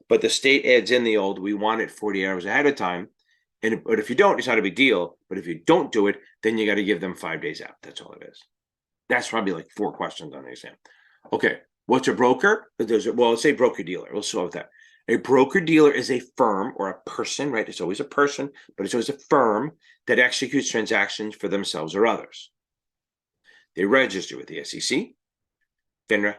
But the state adds in the old, we want it 48 hours ahead of time. But if you don't, it's not a big deal. But if you don't do it, then you got to give them 5 days out. That's all it is. That's probably like 4 questions on the exam. Okay, what's a broker? Well, let's say broker-dealer. We'll start with that. A broker-dealer is a firm or a person, right? It's always a person, but it's always a firm that executes transactions for themselves or others. They register with the SEC, FINRA,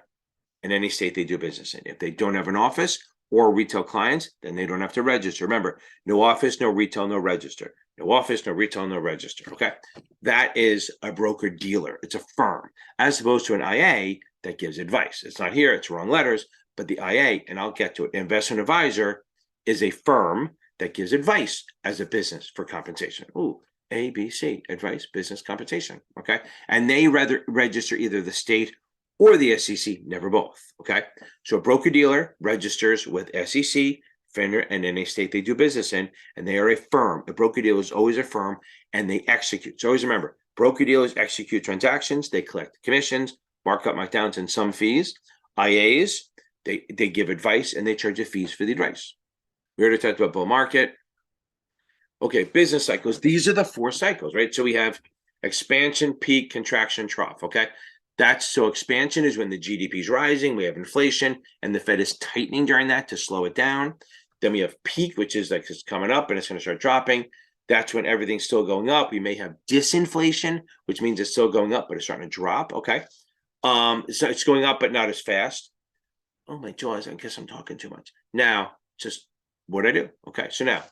and any state they do business in. If they don't have an office or retail clients, then they don't have to register. Remember, no office, no retail, no register. No office, no retail, no register, okay? That is a broker-dealer. It's a firm, as opposed to an IA that gives advice. It's not here, it's wrong letters. But the IA, and I'll get to it, investment advisor is a firm that gives advice as a business for compensation. Ooh, ABC, advice, business compensation, okay? And they rather register either the state or the SEC, never both, okay? So a broker-dealer registers with SEC, FINRA, and any state they do business in, and they are a firm. A broker-dealer is always a firm, and they execute. So always remember, broker-dealers execute transactions, they collect commissions, markup, markdowns, and some fees. IAs, they give advice and they charge you fees for the advice. We already talked about bull market. Okay, business cycles. These are the 4 cycles, right? So we have expansion, peak, contraction, trough, okay? So expansion is when the GDP is rising, we have inflation, and the Fed is tightening during that to slow it down. Then we have peak, which is like it's coming up and it's going to start dropping. That's when everything's still going up. We may have disinflation, which means it's still going up, but it's starting to drop, okay? It's going up, but not as fast. Oh, my jaws, I guess I'm talking too much. Now, just what I do. Okay, so now,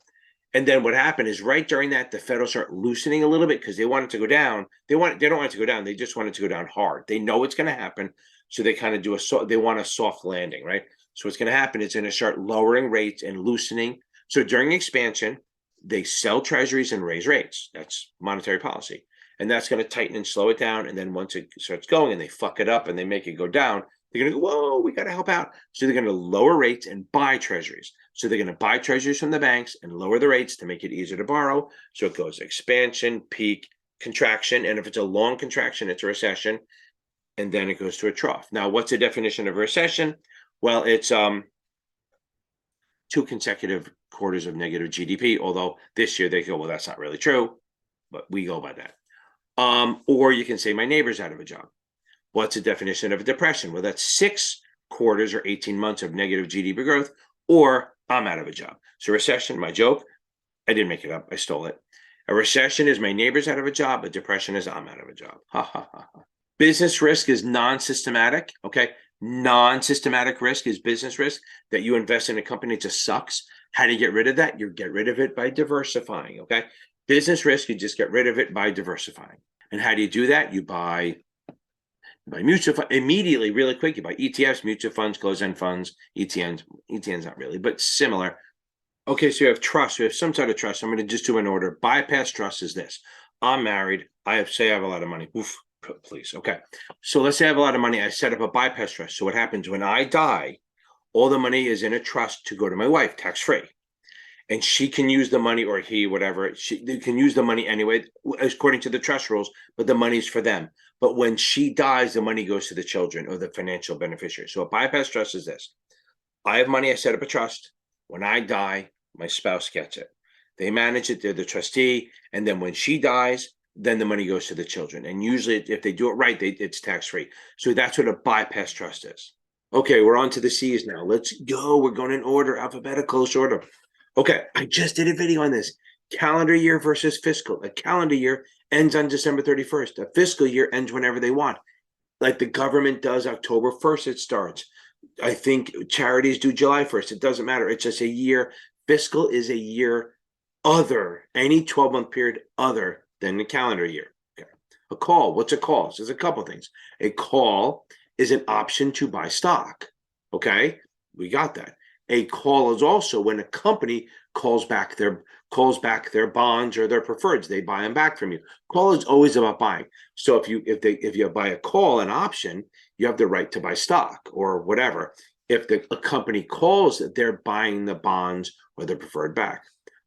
and then what happened is right during that, the Fed will start loosening a little bit because they want it to go down. They don't want it to go down. They just want it to go down hard. They know it's going to happen. So they kind of they want a soft landing, right? So what's going to happen is going to start lowering rates and loosening. So during expansion, they sell treasuries and raise rates. That's monetary policy. And that's going to tighten and slow it down. And then once it starts going and they fuck it up and they make it go down, they're going to go, whoa, we got to help out. So they're going to lower rates and buy treasuries. So they're going to buy treasuries from the banks and lower the rates to make it easier to borrow. So it goes expansion, peak, contraction. And if it's a long contraction, it's a recession. And then it goes to a trough. Now, what's the definition of a recession? Well, it's 2 consecutive quarters of negative GDP. Although this year they go, well, that's not really true. But we go by that. Or you can say my neighbor's out of a job. What's the definition of a depression? Well, that's 6 quarters or 18 months of negative GDP growth, or I'm out of a job. So recession, my joke, I didn't make it up. I stole it. A recession is my neighbor's out of a job. A depression is I'm out of a job. Ha, ha, ha, ha. Business risk is non-systematic. Okay. Non-systematic risk is business risk that you invest in a company, it just sucks. How do you get rid of that? You get rid of it by diversifying, okay? Business risk, you just get rid of it by diversifying. And how do you do that? You buy mutual fund immediately, really quick. You buy ETFs, mutual funds, closed-end funds, ETNs not really, but similar. Okay, so you have trust. You have some sort of trust. I'm going to just do an order. Bypass trust is this. I'm married. I have a lot of money. Oof, please. Okay. So let's say I have a lot of money. I set up a bypass trust. So what happens when I die, all the money is in a trust to go to my wife, tax-free. And she can use the money, or he, whatever, they can use the money anyway, according to the trust rules, but the money's for them. But when she dies, the money goes to the children or the financial beneficiary. So a bypass trust is this. I have money. I set up a trust. When I die, my spouse gets it. They manage it. They're the trustee. And then when she dies, then the money goes to the children. And usually if they do it right, it's tax-free. So that's what a bypass trust is. Okay, we're on to the C's now. Let's go. We're going in order, alphabetical order. Okay, I just did a video on this. Calendar year versus fiscal. A calendar year ends on December 31st. A fiscal year ends whenever they want. Like the government does, October 1st it starts. I think charities do July 1st. It doesn't matter. It's just a year. Fiscal is a year other, any 12-month period other than the calendar year. Okay. A call. What's a call? So there's a couple of things. A call is an option to buy stock. Okay, we got that. A call is also when a company calls back their bonds or their preferreds. They buy them back from you. Call is always about buying. So if you buy a call, an option, you have the right to buy stock or whatever. If a company calls that they're buying the bonds or the preferred back.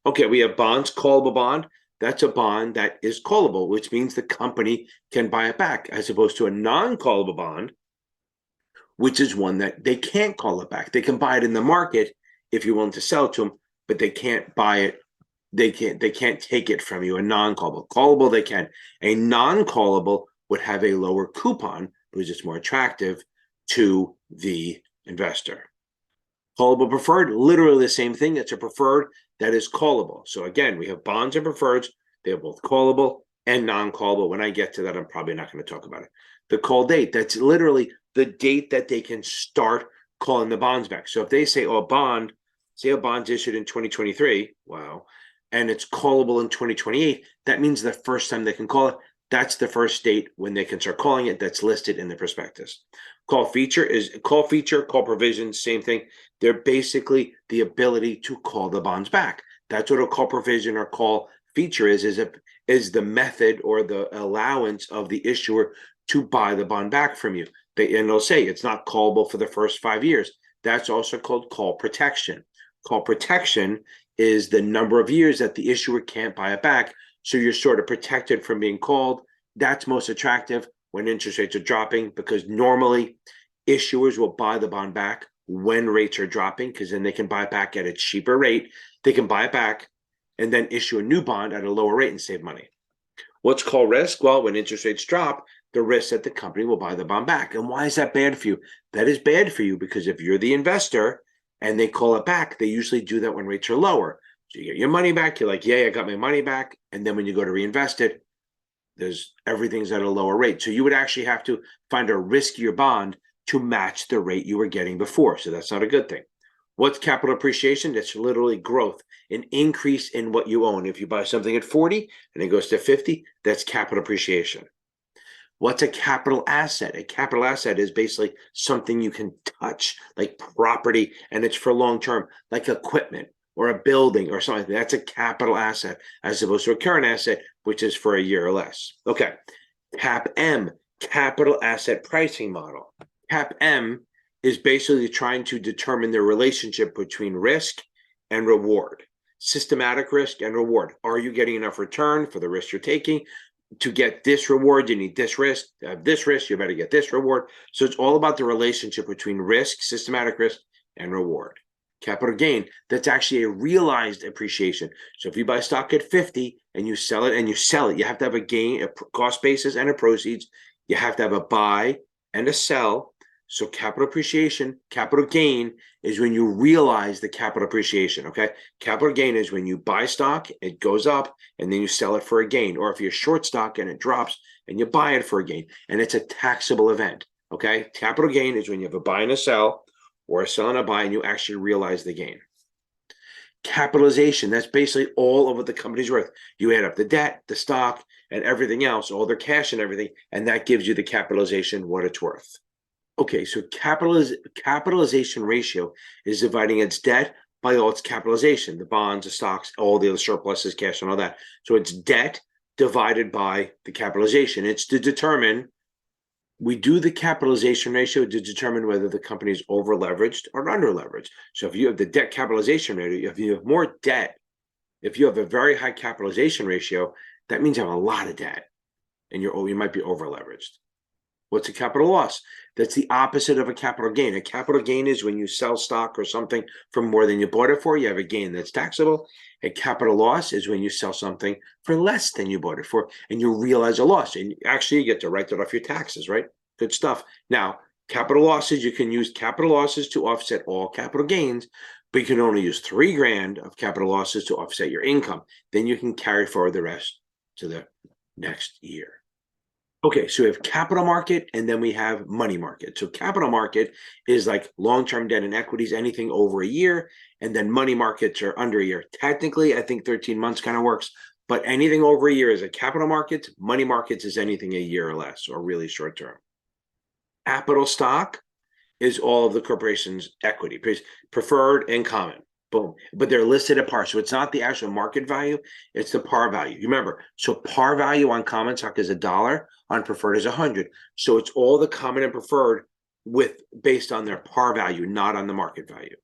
Okay, we have bonds, callable bond. That's a bond that is callable, which means the company can buy it back, as opposed to a non-callable bond, which is one that they can't call it back. They can buy it in the market if you're willing to sell it to them, but they can't buy it. They can't take it from you. A non-callable. Callable, they can. A non-callable would have a lower coupon because it's more attractive to the investor. Callable preferred, literally the same thing. It's a preferred that is callable. So again, we have bonds and preferreds. They're both callable and non-callable. When I get to that, I'm probably not going to talk about it. The call date, that's literally the date that they can start calling the bonds back. So if they say, oh, say a bond's issued in 2023, wow, and it's callable in 2028, that means the first time they can call it, that's the first date when they can start calling it. That's listed in the prospectus. Call feature, call provision, same thing. They're basically the ability to call the bonds back. That's what a call provision or call feature is the method or the allowance of the issuer to buy the bond back from you. And they'll say it's not callable for the first 5 years. That's also called call protection. Call protection is the number of years that the issuer can't buy it back. So you're sort of protected from being called. That's most attractive when interest rates are dropping, because normally issuers will buy the bond back when rates are dropping, because then they can buy it back at a cheaper rate. They can buy it back and then issue a new bond at a lower rate and save money. What's call risk? Well, when interest rates drop, the risk that the company will buy the bond back. And why is that bad for you? That is bad for you because if you're the investor and they call it back, they usually do that when rates are lower. So you get your money back. You're like, yeah, I got my money back. And then when you go to reinvest it, everything's at a lower rate. So you would actually have to find a riskier bond to match the rate you were getting before. So that's not a good thing. What's capital appreciation? That's literally growth, an increase in what you own. If you buy something at 40 and it goes to 50, that's capital appreciation. What's a capital asset? A capital asset is basically something you can touch, like property, and it's for long term, like equipment or a building or something. That's a capital asset as opposed to a current asset, which is for a year or less. Okay. CAPM, capital asset pricing model. CAPM is basically trying to determine the relationship between risk and reward. Systematic risk and reward. Are you getting enough return for the risk you're taking? To get this reward, you need this risk. To have this risk, you better get this reward. So it's all about the relationship between risk, systematic risk, and reward. Capital gain, that's actually a realized appreciation. So if you buy stock at 50 and you sell it, you have to have a gain, a cost basis, and a proceeds. You have to have a buy and a sell. So capital appreciation, capital gain is when you realize the capital appreciation, okay? Capital gain is when you buy stock, it goes up, and then you sell it for a gain. Or if you're short stock and it drops, and you buy it for a gain. And it's a taxable event. Okay, capital gain is when you have a buy and a sell, or a sell and a buy, and you actually realize the gain. Capitalization, that's basically all of what the company's worth. You add up the debt, the stock, and everything else, all their cash and everything, and that gives you the capitalization, what it's worth. Okay, so capitalization ratio is dividing its debt by all its capitalization, the bonds, the stocks, all the other surpluses, cash, and all that. So it's debt divided by the capitalization. It's to determine, we do the capitalization ratio to determine whether the company is over leveraged or under leveraged. So if you have the debt capitalization ratio, if you have more debt, if you have a very high capitalization ratio, that means you have a lot of debt and you might be over leveraged. What's a capital loss? That's the opposite of a capital gain. A capital gain is when you sell stock or something for more than you bought it for, you have a gain that's taxable. A capital loss is when you sell something for less than you bought it for and you realize a loss. And actually, you get to write that off your taxes, right? Good stuff. Now, capital losses, you can use capital losses to offset all capital gains, but you can only use $3,000 of capital losses to offset your income. Then you can carry forward the rest to the next year. Okay, so we have capital market and then we have money market. So capital market is like long-term debt and equities, anything over a year, and then money markets are under a year. Technically, I think 13 months kind of works, but anything over a year is a capital market. Money markets is anything a year or less, or really short term. Capital stock is all of the corporation's equity, preferred and common. Boom. But they're listed at par. So it's not the actual market value, it's the par value. You remember, so par value on common stock is $1, on preferred is 100. So it's all the common and preferred based on their par value, not on the market value.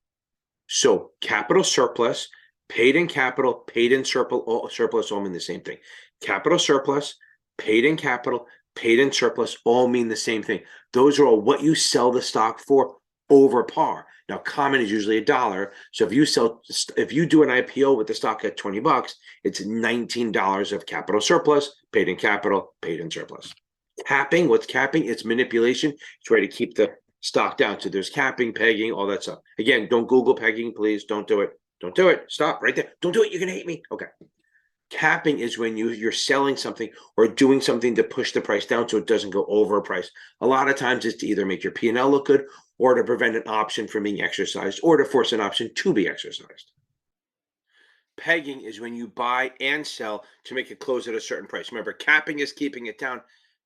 So capital surplus, paid in capital, paid in surplus all mean the same thing. Capital surplus, paid in capital, paid in surplus all mean the same thing. Those are all what you sell the stock for over par. Now, common is usually $1. So if you do an IPO with the stock at $20, it's $19 of capital surplus, paid in capital, paid in surplus. Capping, what's capping? It's manipulation. It's way to keep the stock down. So there's capping, pegging, all that stuff. Again, don't Google pegging, please. Don't do it. Don't do it. Stop right there. Don't do it. You're going to hate me. Okay. Capping is when you're selling something or doing something to push the price down so it doesn't go over a price. A lot of times it's to either make your P&L look good or to prevent an option from being exercised or to force an option to be exercised. Pegging is when you buy and sell to make it close at a certain price. Remember, capping is keeping it down.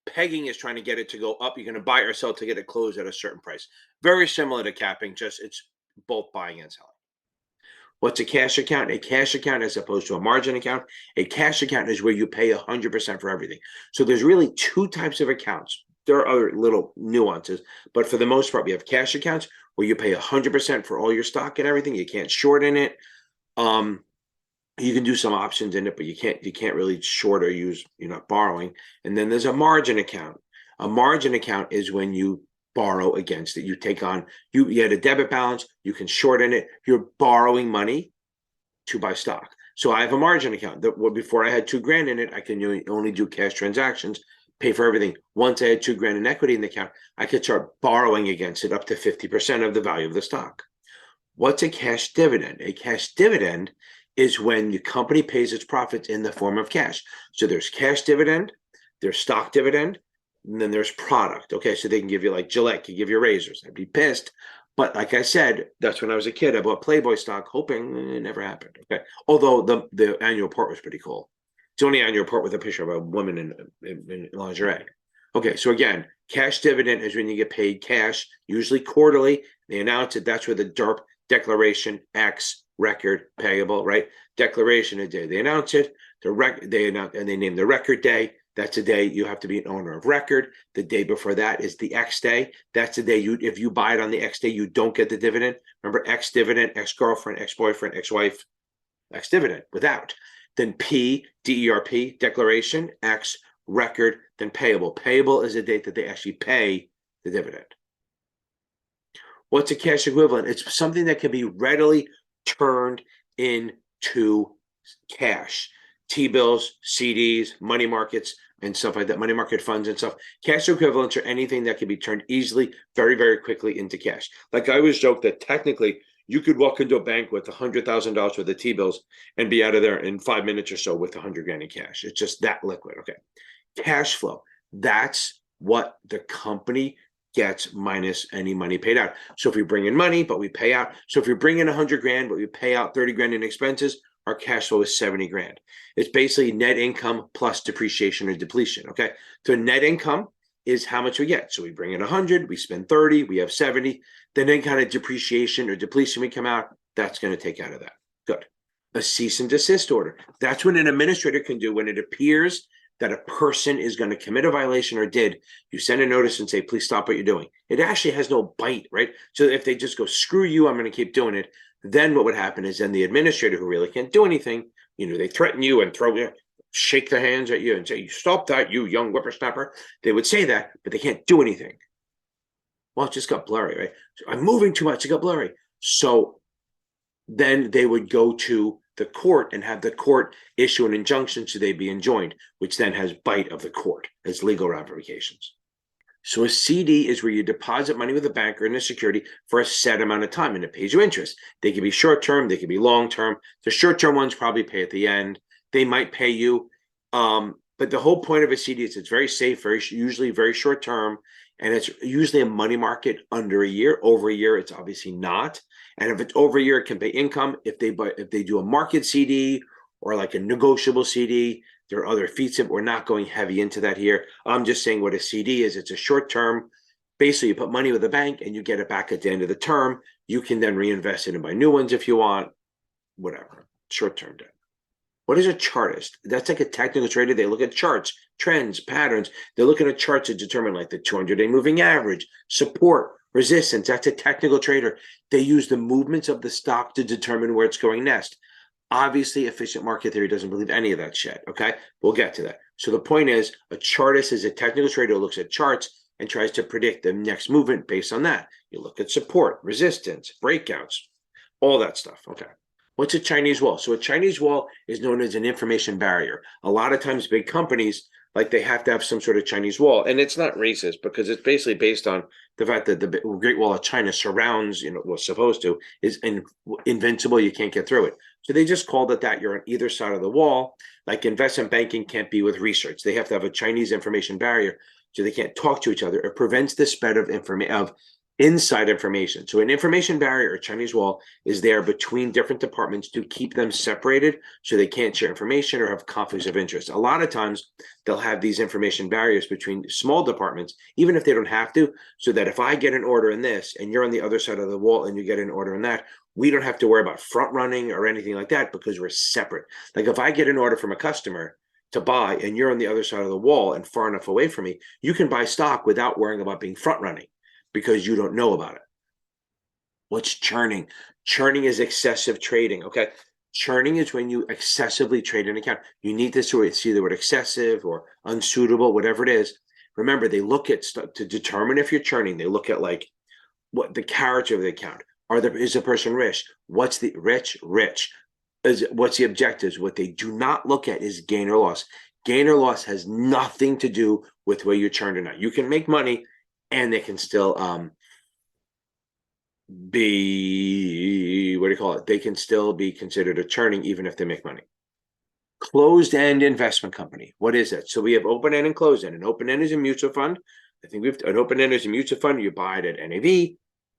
Pegging is trying to get it to go up. You're going to buy or sell to get it closed at a certain price. Very similar to capping, just it's both buying and selling. What's a cash account? A cash account, as opposed to a margin account, a cash account is where you pay 100% for everything. So there's really two types of accounts. There are other little nuances, but for the most part, we have cash accounts where you pay 100% for all your stock and everything. You can't short in it. You can do some options in it, but you can't really short or use, you're not borrowing. And then there's a margin account. A margin account is when you borrow against it. You take on, you had a debit balance, you can short in it. You're borrowing money to buy stock. So I have a margin account that before I had $2,000 in it, I can only do cash transactions, pay for everything. Once I had $2,000 in equity in the account, I could start borrowing against it up to 50% of the value of the stock. What's a cash dividend? A cash dividend is when the company pays its profits in the form of cash. So there's cash dividend, there's stock dividend, and then there's product. Okay, so they can give you, like Gillette can give you razors. I'd be pissed. But like I said, that's when I was a kid. I bought Playboy stock, hoping it never happened. Okay, although the annual report was pretty cool. It's only annual report with a picture of a woman in lingerie. Okay, so again, cash dividend is when you get paid cash, usually quarterly. They announce it. That's where the DERP, declaration, X, record, payable, right? Declaration a day. They announce it. They announce, and they name the record day. That's the day you have to be an owner of record. The day before that is the X day. That's the day if you buy it on the X day, you don't get the dividend. Remember, X dividend, ex-girlfriend, ex-boyfriend, ex-wife, X dividend without. Then P, DERP, declaration, X, record, then payable. Payable is the date that they actually pay the dividend. What's a cash equivalent? It's something that can be readily turned into cash. T-bills, CDs, money markets, and stuff like that, money market funds and stuff. Cash equivalents are anything that can be turned easily, very, very quickly into cash. Like I always joke that technically you could walk into a bank with $100,000 worth of T-bills and be out of there in 5 minutes or so with $100,000 in cash. It's just that liquid. Okay. Cash flow. That's what the company gets minus any money paid out. So if we bring in money, but we pay out. So if we bring in 100 grand, but we pay out 30 grand in expenses, our cash flow is 70 grand. It's basically net income plus depreciation or depletion. Okay. So net income is how much we get. So we bring in 100, we spend 30, we have 70. Then any kind of depreciation or depletion we come out, that's going to take out of that. Good. A cease and desist order. That's what an administrator can do when it appears that a person is going to commit a violation or did. You send a notice and say, please stop what you're doing. It actually has no bite, right? So if they just go, screw you, I'm going to keep doing it. Then what would happen is then the administrator, who really can't do anything, they threaten you and shake their hands at you and say, you stop that, you young whippersnapper. They would say that, but they can't do anything. Well, it just got blurry, right? So I'm moving too much, it got blurry. So then they would go to the court and have the court issue an injunction so they'd be enjoined, which then has bite of the court as legal ramifications. So a CD is where you deposit money with a bank or in a security for a set amount of time, and it pays you interest. They can be short-term, they can be long-term. The short-term ones probably pay at the end. They might pay you, but the whole point of a CD is it's very safe, usually very short-term, and it's usually a money market under a year. Over a year, it's obviously not. And if it's over a year, it can pay income. If they do a market CD or like a negotiable CD, there are other fees. We're not going heavy into that here. I'm just saying what a CD is. It's a short term. Basically, you put money with a bank and you get it back at the end of the term. You can then reinvest it and buy new ones if you want, whatever. Short term debt. What is a chartist? That's like a technical trader. They look at charts, trends, patterns. They're looking at charts to determine like the 200-day moving average, support, resistance. That's a technical trader. They use the movements of the stock to determine where it's going next. Obviously, efficient market theory doesn't believe any of that shit, okay? We'll get to that. So the point is, a chartist is a technical trader who looks at charts and tries to predict the next movement based on that. You look at support, resistance, breakouts, all that stuff, okay? What's a Chinese wall? So a Chinese wall is known as an information barrier. A lot of times big companies, like they have to have some sort of Chinese wall. And it's not racist because it's basically based on the fact that the Great Wall of China surrounds, what's supposed to, is invincible. You can't get through it. So they just called it that. You're on either side of the wall. Like investment banking can't be with research. They have to have a Chinese information barrier so they can't talk to each other. It prevents the spread of inside information. So an information barrier or Chinese wall is there between different departments to keep them separated so they can't share information or have conflicts of interest. A lot of times they'll have these information barriers between small departments, even if they don't have to, so that if I get an order in this and you're on the other side of the wall and you get an order in that, we don't have to worry about front running or anything like that because we're separate. Like if I get an order from a customer to buy and you're on the other side of the wall and far enough away from me, you can buy stock without worrying about being front running, because you don't know about it. What's churning? Churning is excessive trading, okay? Churning is when you excessively trade an account. You need this word, it's either the word excessive or unsuitable, whatever it is. Remember, they look at stuff to determine if you're churning. They look at like what the character of the account. Is the person rich? What's the rich? What's the objectives? What they do not look at is gain or loss. Gain or loss has nothing to do with whether you're churned or not. You can make money and they can still be, they can still be considered a churning even if they make money. Closed-end investment company. What is it? So we have open-end and closed-end. An open-end is a mutual fund. I think an open-end is a mutual fund. You buy it at NAV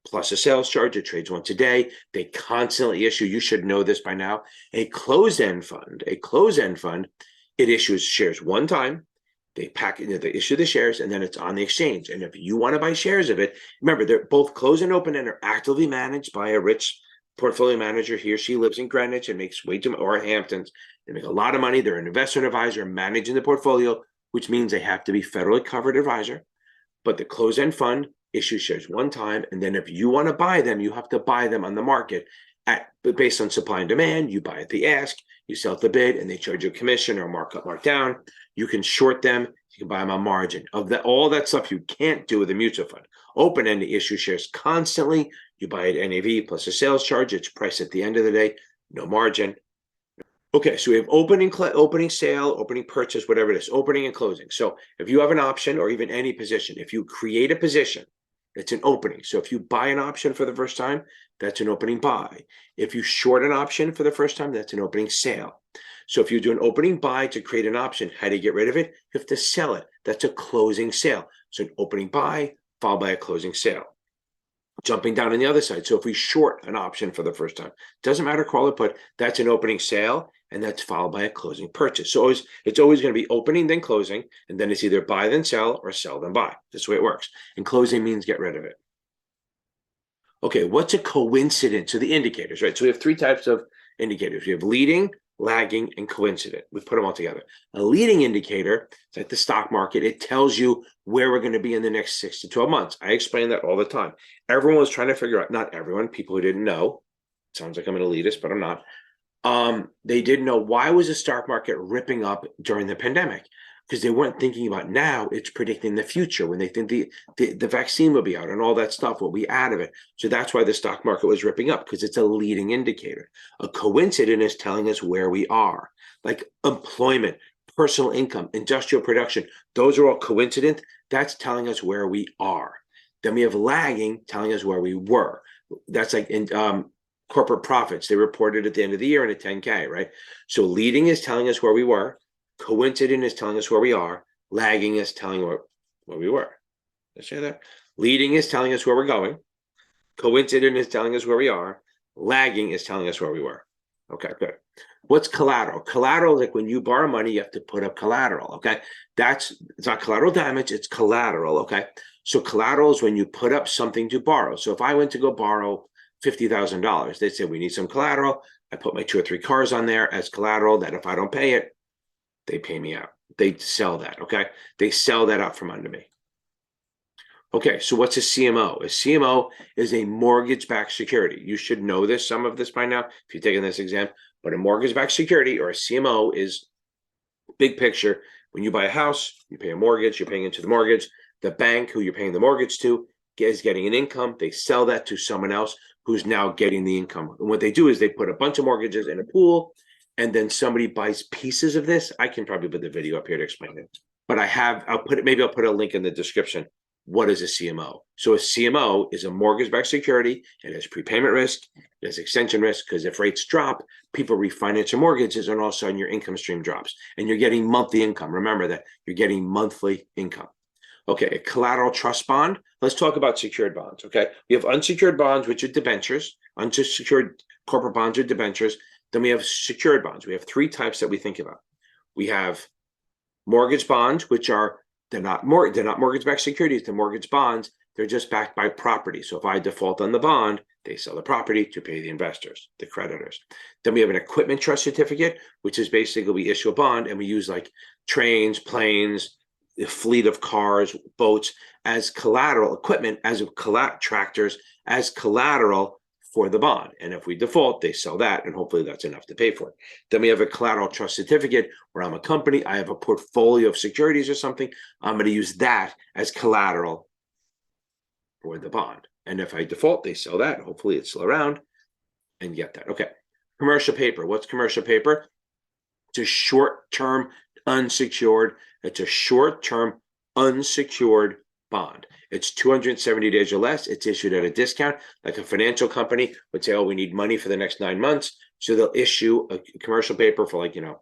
plus a sales charge. It trades once a day. They constantly issue, you should know this by now, a closed-end fund. It issues shares one time. They issue the shares and then it's on the exchange. And if you want to buy shares of it, remember, they're both closed and open and are actively managed by a rich portfolio manager. He or she lives in Greenwich and makes way too much, or Hamptons. They make a lot of money. They're an investment advisor managing the portfolio, which means they have to be federally covered advisor. But the closed-end fund issues shares one time. And then if you want to buy them, you have to buy them on the market based on supply and demand. You buy at the ask, you sell at the bid, and they charge you a commission or markup, markdown. You can short them. You can buy them on margin. All that stuff you can't do with a mutual fund. Open-end issue shares constantly. You buy at NAV plus a sales charge. It's priced at the end of the day. No margin. Okay, so we have opening sale, opening purchase, whatever it is, opening and closing. So if you have an option or even any position, if you create a position, it's an opening. So if you buy an option for the first time, that's an opening buy. If you short an option for the first time, that's an opening sale. So if you do an opening buy to create an option, how do you get rid of it? You have to sell it. That's a closing sale. So an opening buy, followed by a closing sale. Jumping down on the other side. So if we short an option for the first time, doesn't matter call or put, that's an opening sale, and that's followed by a closing purchase. So it's always going to be opening, then closing, and then it's either buy, then sell, or sell, then buy. That's the way it works. And closing means get rid of it. Okay, what's a coincidence? So the indicators, right? So we have three types of indicators. We have leading, lagging, and coincident. We put them all together. A leading indicator, it's like the stock market. It tells you where we're going to be in the next 6 to 12 months. I explain that all the time. Everyone was trying to figure out, not everyone, people who didn't know. Sounds like I'm an elitist, but I'm not. They didn't know why was the stock market ripping up during the pandemic, because they weren't thinking about now. It's predicting the future when they think the vaccine will be out and all that stuff will be out of it. So that's why the stock market was ripping up, because it's a leading indicator. A coincidence is telling us where we are, like employment, personal income, industrial production. Those are all coincident. That's telling us where we are. Then we have lagging, telling us where we were. That's like in corporate profits. They reported at the end of the year in a 10K, right? So leading is telling us where we were. Coincident is telling us where we are. Lagging is telling where we were. Let's say that. Leading is telling us where we're going. Coincident is telling us where we are. Lagging is telling us where we were. Okay, good. What's collateral? Collateral, like when you borrow money, you have to put up collateral, okay? It's not collateral damage, it's collateral, okay? So collateral is when you put up something to borrow. So if I went to go borrow $50,000, they'd say, we need some collateral. I put my 2 or 3 cars on there as collateral that if I don't pay it, they pay me out. They sell that, okay? They sell that out from under me. Okay, so what's a CMO? A CMO is a mortgage-backed security. You should know this, some of this by now, if you've taken this exam. But a mortgage-backed security, or a CMO, is big picture. When you buy a house, you pay a mortgage, you're paying into the mortgage. The bank who you're paying the mortgage to is getting an income. They sell that to someone else who's now getting the income. And what they do is they put a bunch of mortgages in a pool, and then somebody buys pieces of this. I can probably put the video up here to explain it. But I'll put a link in the description. What is a CMO? So a CMO is a mortgage-backed security. It has prepayment risk, it has extension risk, because if rates drop, people refinance their mortgages, and all of a sudden your income stream drops, and you're getting monthly income. Remember that you're getting monthly income. Okay, a collateral trust bond. Let's talk about secured bonds, okay? We have unsecured bonds, which are debentures. Unsecured corporate bonds are debentures. Then we have secured bonds. We have 3 types that we think about. We have mortgage bonds, which are they're not mortgage-backed securities. They're mortgage bonds. They're just backed by property. So if I default on the bond, they sell the property to pay the investors, the creditors. Then we have an equipment trust certificate, which is basically we issue a bond and we use like trains, planes, a fleet of cars, boats as collateral, equipment as tractors as collateral for the bond. And if we default, they sell that, and hopefully that's enough to pay for it. Then we have a collateral trust certificate where I'm a company, I have a portfolio of securities or something. I'm going to use that as collateral for the bond. And if I default, they sell that. Hopefully it's still around and get that. Okay. Commercial paper. What's commercial paper? It's a short-term unsecured. It's a short-term unsecured bond. It's 270 days or less. It's issued at a discount, like a financial company would say, oh, we need money for the next 9 months. So they'll issue a commercial paper for like, $1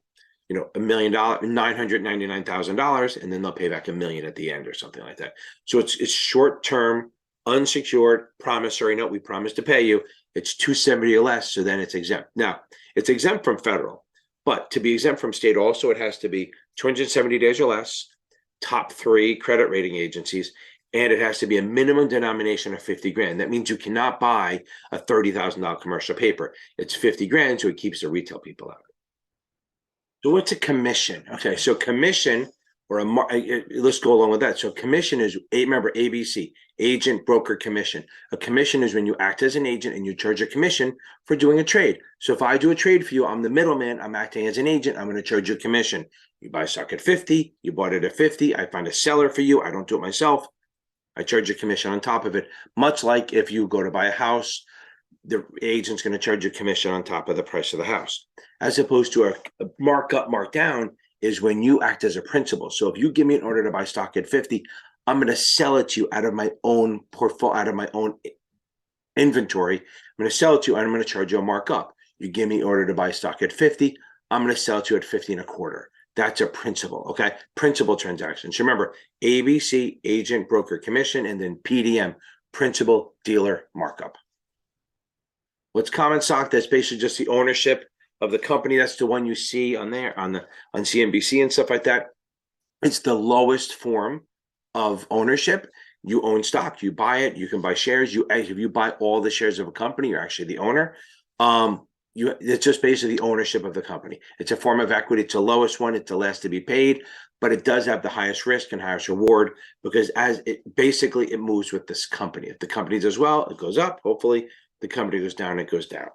million, $999,000, and then they'll pay back $1 million at the end or something like that. So it's short-term, unsecured, promissory note. We promise to pay you. It's 270 or less, so then it's exempt. Now, it's exempt from federal, but to be exempt from state also, it has to be 270 days or less, top 3 credit rating agencies, and it has to be a minimum denomination of 50 grand. That means you cannot buy a $30,000 commercial paper. It's 50 grand, so it keeps the retail people out. So what's a commission? Okay, so commission, or let's go along with that. So commission is, remember, ABC, agent, broker, commission. A commission is when you act as an agent and you charge a commission for doing a trade. So if I do a trade for you, I'm the middleman, I'm acting as an agent, I'm going to charge you a commission. You buy stock at 50, you bought it at 50, I find a seller for you, I don't do it myself, I charge a commission on top of it. Much like if you go to buy a house, the agent's going to charge you a commission on top of the price of the house. As opposed to a markup, markdown is when you act as a principal. So if you give me an order to buy stock at 50, I'm going to sell it to you out of my own portfolio, out of my own inventory. I'm going to sell it to you, and I'm going to charge you a markup. You give me an order to buy stock at 50, I'm going to sell it to you at 50 1/4. That's a principal, okay? Principal transactions. Remember, ABC, agent, broker, commission, and then PDM, principal, dealer, markup. What's common stock? That's basically just the ownership of the company. That's the one you see on there on CNBC and stuff like that. It's the lowest form of ownership. You own stock, you buy it, you can buy shares. If you buy all the shares of a company, you're actually the owner. It's just basically the ownership of the company. It's a form of equity. It's the lowest one. It's the last to be paid, but it does have the highest risk and highest reward because it moves with this company. If the company does well, it goes up. Hopefully, the company goes down, it goes down.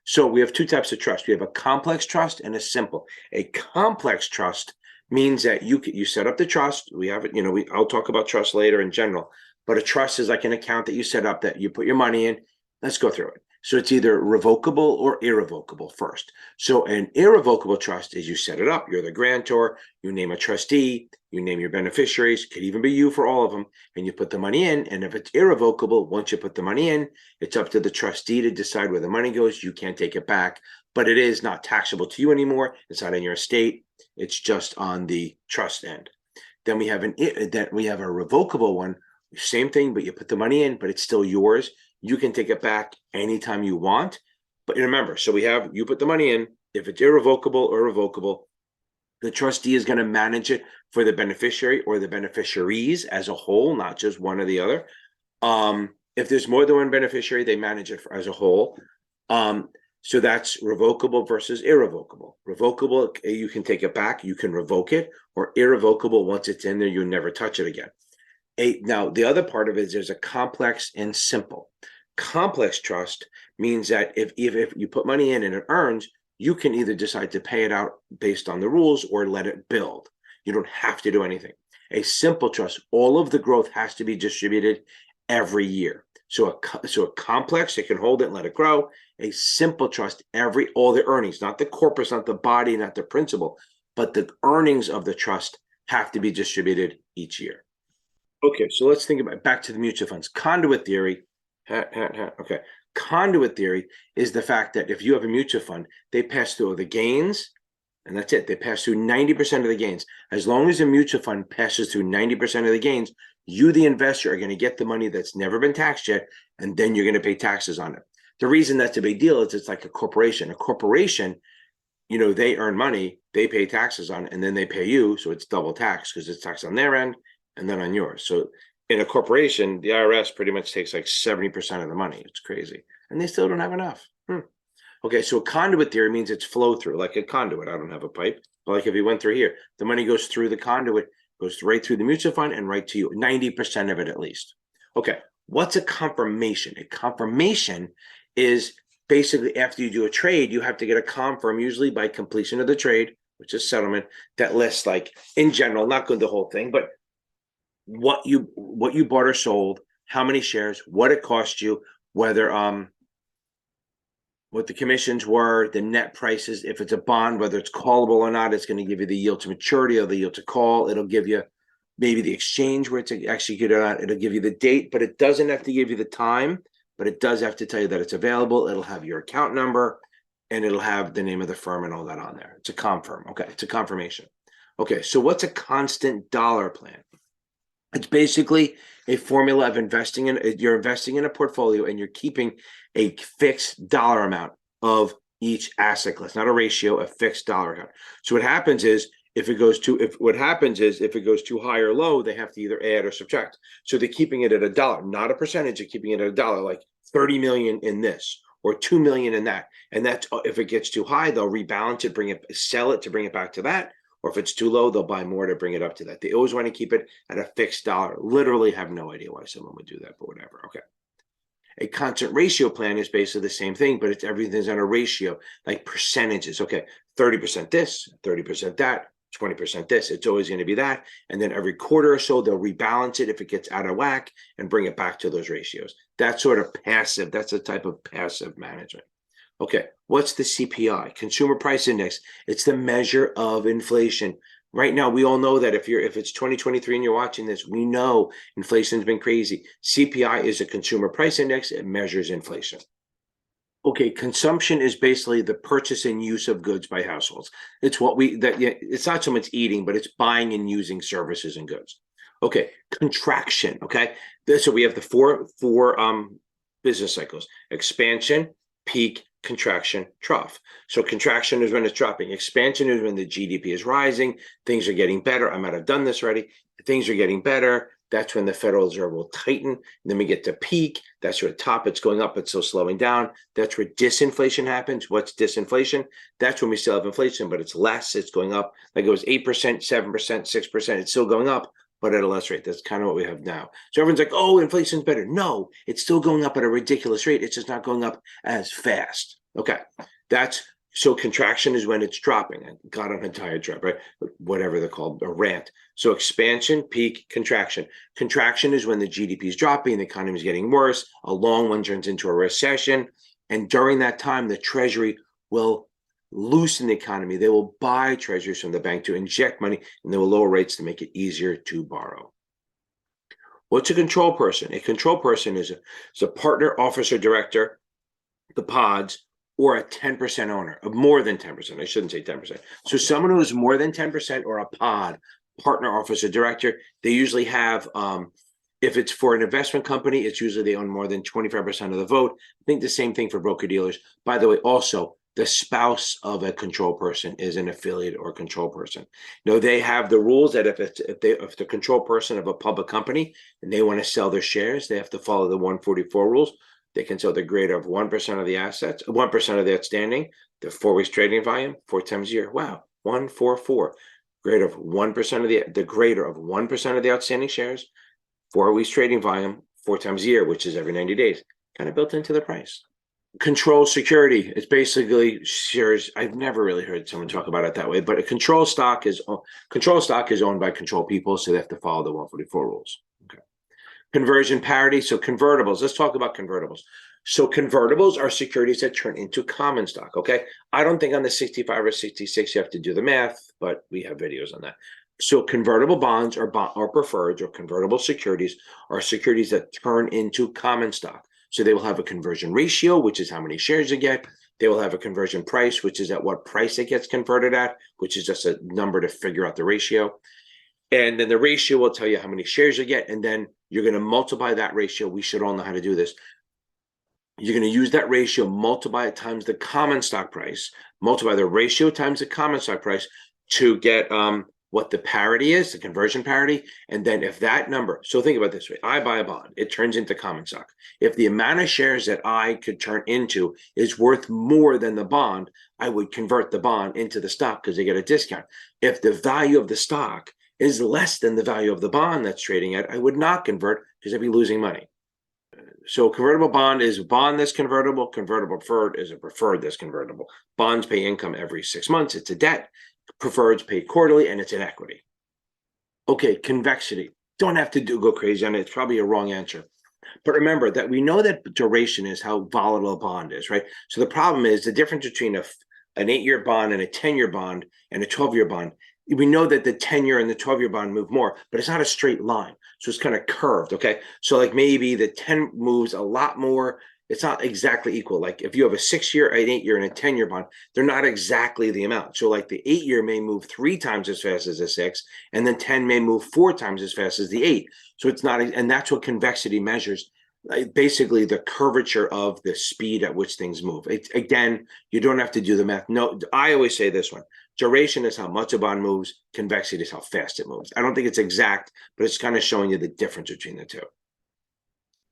So we have two types of trust. We have a complex trust and a simple. A complex trust means that you set up the trust. We have it, I'll talk about trust later in general, but a trust is like an account that you set up that you put your money in. Let's go through it. So it's either revocable or irrevocable first. So an irrevocable trust is you set it up, you're the grantor, you name a trustee, you name your beneficiaries, could even be you for all of them, and you put the money in. And if it's irrevocable, once you put the money in, it's up to the trustee to decide where the money goes. You can't take it back, but it is not taxable to you anymore. It's not in your estate. It's just on the trust end. Then we have a revocable one, same thing, but you put the money in, but it's still yours. You can take it back anytime you want. But remember, so you put the money in. If it's irrevocable or revocable, the trustee is going to manage it for the beneficiary or the beneficiaries as a whole, not just one or the other. If there's more than one beneficiary, they manage it as a whole. So that's revocable versus irrevocable. Revocable, you can take it back, you can revoke it, or irrevocable, once it's in there, you never touch it again. Now, the other part of it is there's a complex and simple. Complex trust means that if you put money in and it earns, you can either decide to pay it out based on the rules or let it build. You don't have to do anything. A simple trust, all of the growth has to be distributed every year. So a complex, it can hold it and let it grow. A simple trust, all the earnings, not the corpus, not the body, not the principal, but the earnings of the trust have to be distributed each year. Okay, so let's think about back to the mutual funds. Conduit theory. Okay. Conduit theory is the fact that if you have a mutual fund, they pass through the gains, and that's it. They pass through 90% of the gains. As long as a mutual fund passes through 90% of the gains, you, the investor, are going to get the money that's never been taxed yet, and then you're going to pay taxes on it. The reason that's a big deal is it's like a corporation. A corporation, they earn money, they pay taxes on it, and then they pay you, so it's double tax because it's taxed on their end and then on yours. So in a corporation, the IRS pretty much takes like 70% of the money. It's crazy. And they still don't have enough. Okay, so a conduit theory means it's flow through, like a conduit. I don't have a pipe, but like if you went through here, the money goes through the conduit, goes right through the mutual fund and right to you, 90% of it at least. Okay, what's a confirmation? A confirmation is basically after you do a trade, you have to get a confirm, usually by completion of the trade, which is settlement, that lists, like, in general, not good the whole thing, but what you bought or sold, how many shares, what it cost you, whether what the commissions were, the net prices, if it's a bond, whether it's callable or not, it's going to give you the yield to maturity or the yield to call. It'll give you maybe the exchange where it's executed on. It'll give you the date, but it doesn't have to give you the time, but it does have to tell you that it's available. It'll have your account number and it'll have the name of the firm and all that on there. It's a confirm. Okay, it's a confirmation. Okay, so what's a constant dollar plan? It's basically a formula of you're investing in a portfolio and you're keeping a fixed dollar amount of each asset class, not a ratio, a fixed dollar amount. So what happens is if it goes too high or low, they have to either add or subtract. So they're keeping it at $1, not a percentage, they're keeping it at $1, like 30 million in this or 2 million in that. And that's, if it gets too high, they'll rebalance it, sell it to bring it back to that. Or if it's too low, they'll buy more to bring it up to that. They always want to keep it at a fixed dollar. Literally have no idea why someone would do that, but whatever. Okay. A constant ratio plan is basically the same thing, but everything's on a ratio, like percentages. Okay, 30% this, 30% that, 20% this. It's always going to be that. And then every quarter or so, they'll rebalance it if it gets out of whack and bring it back to those ratios. That's sort of passive. That's a type of passive management. Okay, what's the CPI? Consumer Price Index. It's the measure of inflation. Right now, we all know that if it's 2023 and you're watching this, we know inflation's been crazy. CPI is a consumer price index. It measures inflation. Okay, consumption is basically the purchase and use of goods by households. It's it's not so much eating, but it's buying and using services and goods. Okay, contraction. Okay, so we have the four business cycles: expansion, peak, contraction, trough. So contraction is when it's dropping. Expansion is when the GDP is rising. Things are getting better. I might have done this already. Things are getting better. That's when the Federal Reserve will tighten. And then we get to peak. That's where top, it's going up, it's still slowing down. That's where disinflation happens. What's disinflation? That's when we still have inflation, but it's less. It's going up. Like it was 8%, 7%, 6%. It's still going up, but at a less rate. That's kind of what we have now. So everyone's like, oh, inflation's better. No, it's still going up at a ridiculous rate. It's just not going up as fast. Okay, so contraction is when it's dropping. I got on a diatribe, right? Whatever they're called, a rant. So expansion, peak, contraction. Contraction is when the GDP is dropping, the economy is getting worse. A long one turns into a recession. And during that time, the Treasury will loosen the economy. They will buy treasuries from the bank to inject money, and they will lower rates to make it easier to borrow. What's a control person? A control person is a partner, officer, director, the pods, or a 10% owner, of more than 10%. I shouldn't say 10%. So someone who is more than 10% or a pod, partner, officer, director, they usually have, if it's for an investment company, it's usually they own more than 25% of the vote. I think the same thing for broker-dealers. By the way, also, the spouse of a control person is an affiliate or control person. No, they have the rules that if the control person of a public company and they want to sell their shares, they have to follow the 144 rules. They can sell the greater of 1% of the assets, 1% of the outstanding, the 4 weeks trading volume, 4 times a year. Wow, 144. Greater of 1% of the greater of 1% of the outstanding shares, 4 weeks trading volume, 4 times a year, which is every 90 days, kind of built into the price. Control security. It's basically shares. I've never really heard someone talk about it that way, but a control stock is owned by control people, so they have to follow the 144 rules. Okay. Conversion parity. So convertibles. Let's talk about convertibles. So convertibles are securities that turn into common stock. Okay. I don't think on the 65 or 66 you have to do the math, but we have videos on that. So convertible bonds or preferreds or convertible securities are securities that turn into common stock. So they will have a conversion ratio, which is how many shares you get. They will have a conversion price, which is at what price it gets converted at, which is just a number to figure out the ratio. And then the ratio will tell you how many shares you get. And then you're going to multiply that ratio. We should all know how to do this. You're going to use that ratio, multiply it times the common stock price, multiply the ratio times the common stock price to get what the parity is, the conversion parity. And then if that number, so think about it this way, I buy a bond, it turns into common stock. If the amount of shares that I could turn into is worth more than the bond, I would convert the bond into the stock because they get a discount. If the value of the stock is less than the value of the bond that's trading at, I would not convert because I'd be losing money. So convertible bond is a bond that's convertible. Convertible preferred is a preferred that's convertible. Bonds pay income every 6 months. It's a debt. Preferreds paid quarterly, and it's an equity. Okay, convexity. Don't have to go crazy on it. It's probably a wrong answer. But remember that we know that duration is how volatile a bond is, right? So the problem is the difference between an 8-year bond and a 10-year bond and a 12-year bond. We know that the 10-year and the 12-year bond move more, but it's not a straight line. So it's kind of curved, okay? So like maybe the 10 moves a lot more. It's not exactly equal. Like if you have a 6-year, an 8-year, and a 10-year bond, they're not exactly the amount. So like the 8-year may move 3 times as fast as a 6, and then 10 may move 4 times as fast as the 8. So it's not, and that's what convexity measures. Basically the curvature of the speed at which things move. Again, you don't have to do the math. No, I always say this one. Duration is how much a bond moves. Convexity is how fast it moves. I don't think it's exact, but it's kind of showing you the difference between the two.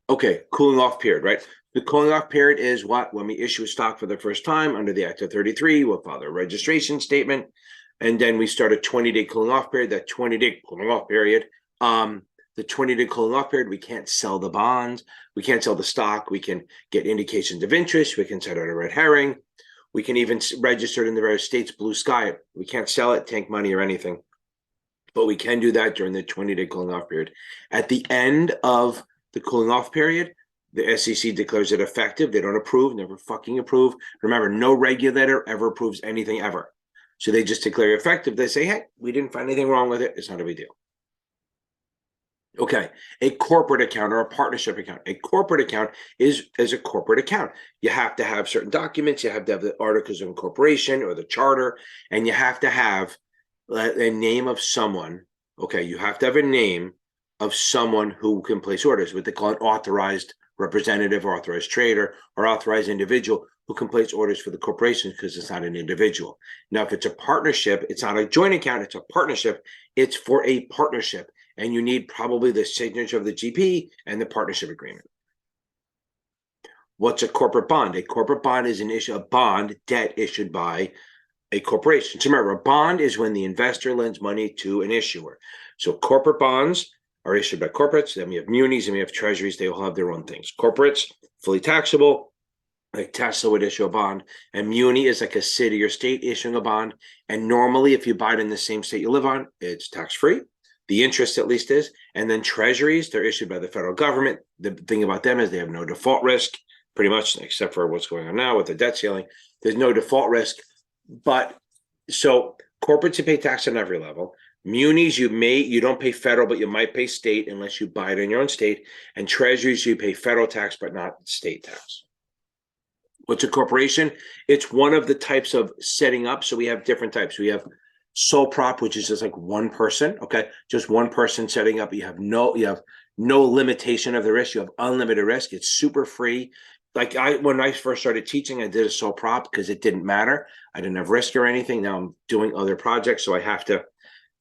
Okay, cooling off period, right? The cooling off period is what? When we issue a stock for the first time under the Act of 33, we'll file a registration statement, and then we start a 20-day cooling off period. That 20-day cooling off period, the 20-day cooling off period, we can't sell the bonds, we can't sell the stock, we can get indications of interest, we can set out a red herring, we can even register it in the various states, blue sky it. We can't sell it, take money or anything, but we can do that during the 20-day cooling off period. At the end of the cooling off period, the SEC declares it effective. They don't approve, never fucking approve. Remember, no regulator ever approves anything ever. So they just declare it effective. They say, hey, we didn't find anything wrong with it. It's not a big deal. Okay, a corporate account or a partnership account. A corporate account is a corporate account. You have to have certain documents. You have to have the articles of incorporation or the charter, and you have to have a name of someone. Okay, you have to have a name of someone who can place orders, what they call an authorized representative, authorized trader, or authorized individual who can place orders for the corporation because it's not an individual. Now, if it's a partnership, it's not a joint account, it's a partnership. It's for a partnership. And you need probably the signature of the GP and the partnership agreement. What's a corporate bond? A corporate bond is a bond, debt issued by a corporation. So remember, a bond is when the investor lends money to an issuer. So corporate bonds are issued by corporates. Then we have munis and we have treasuries. They all have their own things. Corporates, fully taxable. Like Tesla would issue a bond, and muni is like a city or state issuing a bond. And normally, if you buy it in the same state you live on, it's tax-free. The interest at least is. And then treasuries, they're issued by the federal government. The thing about them is they have no default risk, pretty much, except for what's going on now with the debt ceiling. There's no default risk. But so corporates, you pay tax on every level. Munis, you don't pay federal, but you might pay state unless you buy it in your own state. And treasuries, you pay federal tax, but not state tax. What's a corporation? It's one of the types of setting up. So we have different types. We have sole prop, which is just like one person. Okay, just one person setting up. You have no limitation of the risk. You have unlimited risk. It's super free. Like when I first started teaching, I did a sole prop because it didn't matter. I didn't have risk or anything. Now I'm doing other projects, so I have to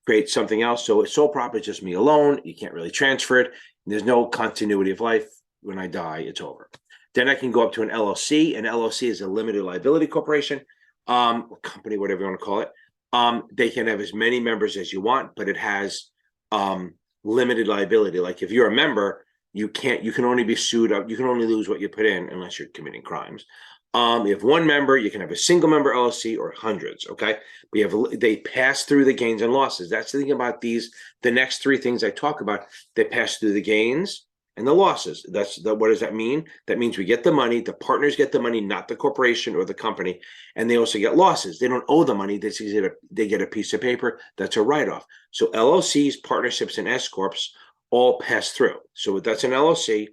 create something else. So a sole prop is just me alone. You can't really transfer it. There's no continuity of life. When I die, it's over. Then I can go up to an LLC. An LLC is a limited liability corporation, company, whatever you want to call it. They can have as many members as you want, but it has limited liability. Like if you're a member, you can only be sued up. You can only lose what you put in unless you're committing crimes. You have one member, you can have a single member LLC or hundreds. Okay. They pass through the gains and losses. That's the thing about the next three things I talk about. They pass through the gains and the losses. What does that mean? That means we get the money, the partners get the money, not the corporation or the company, and they also get losses. They don't owe the money, they get a piece of paper that's a write-off. So LLCs, partnerships, and S corps all pass through. So that's an LLC.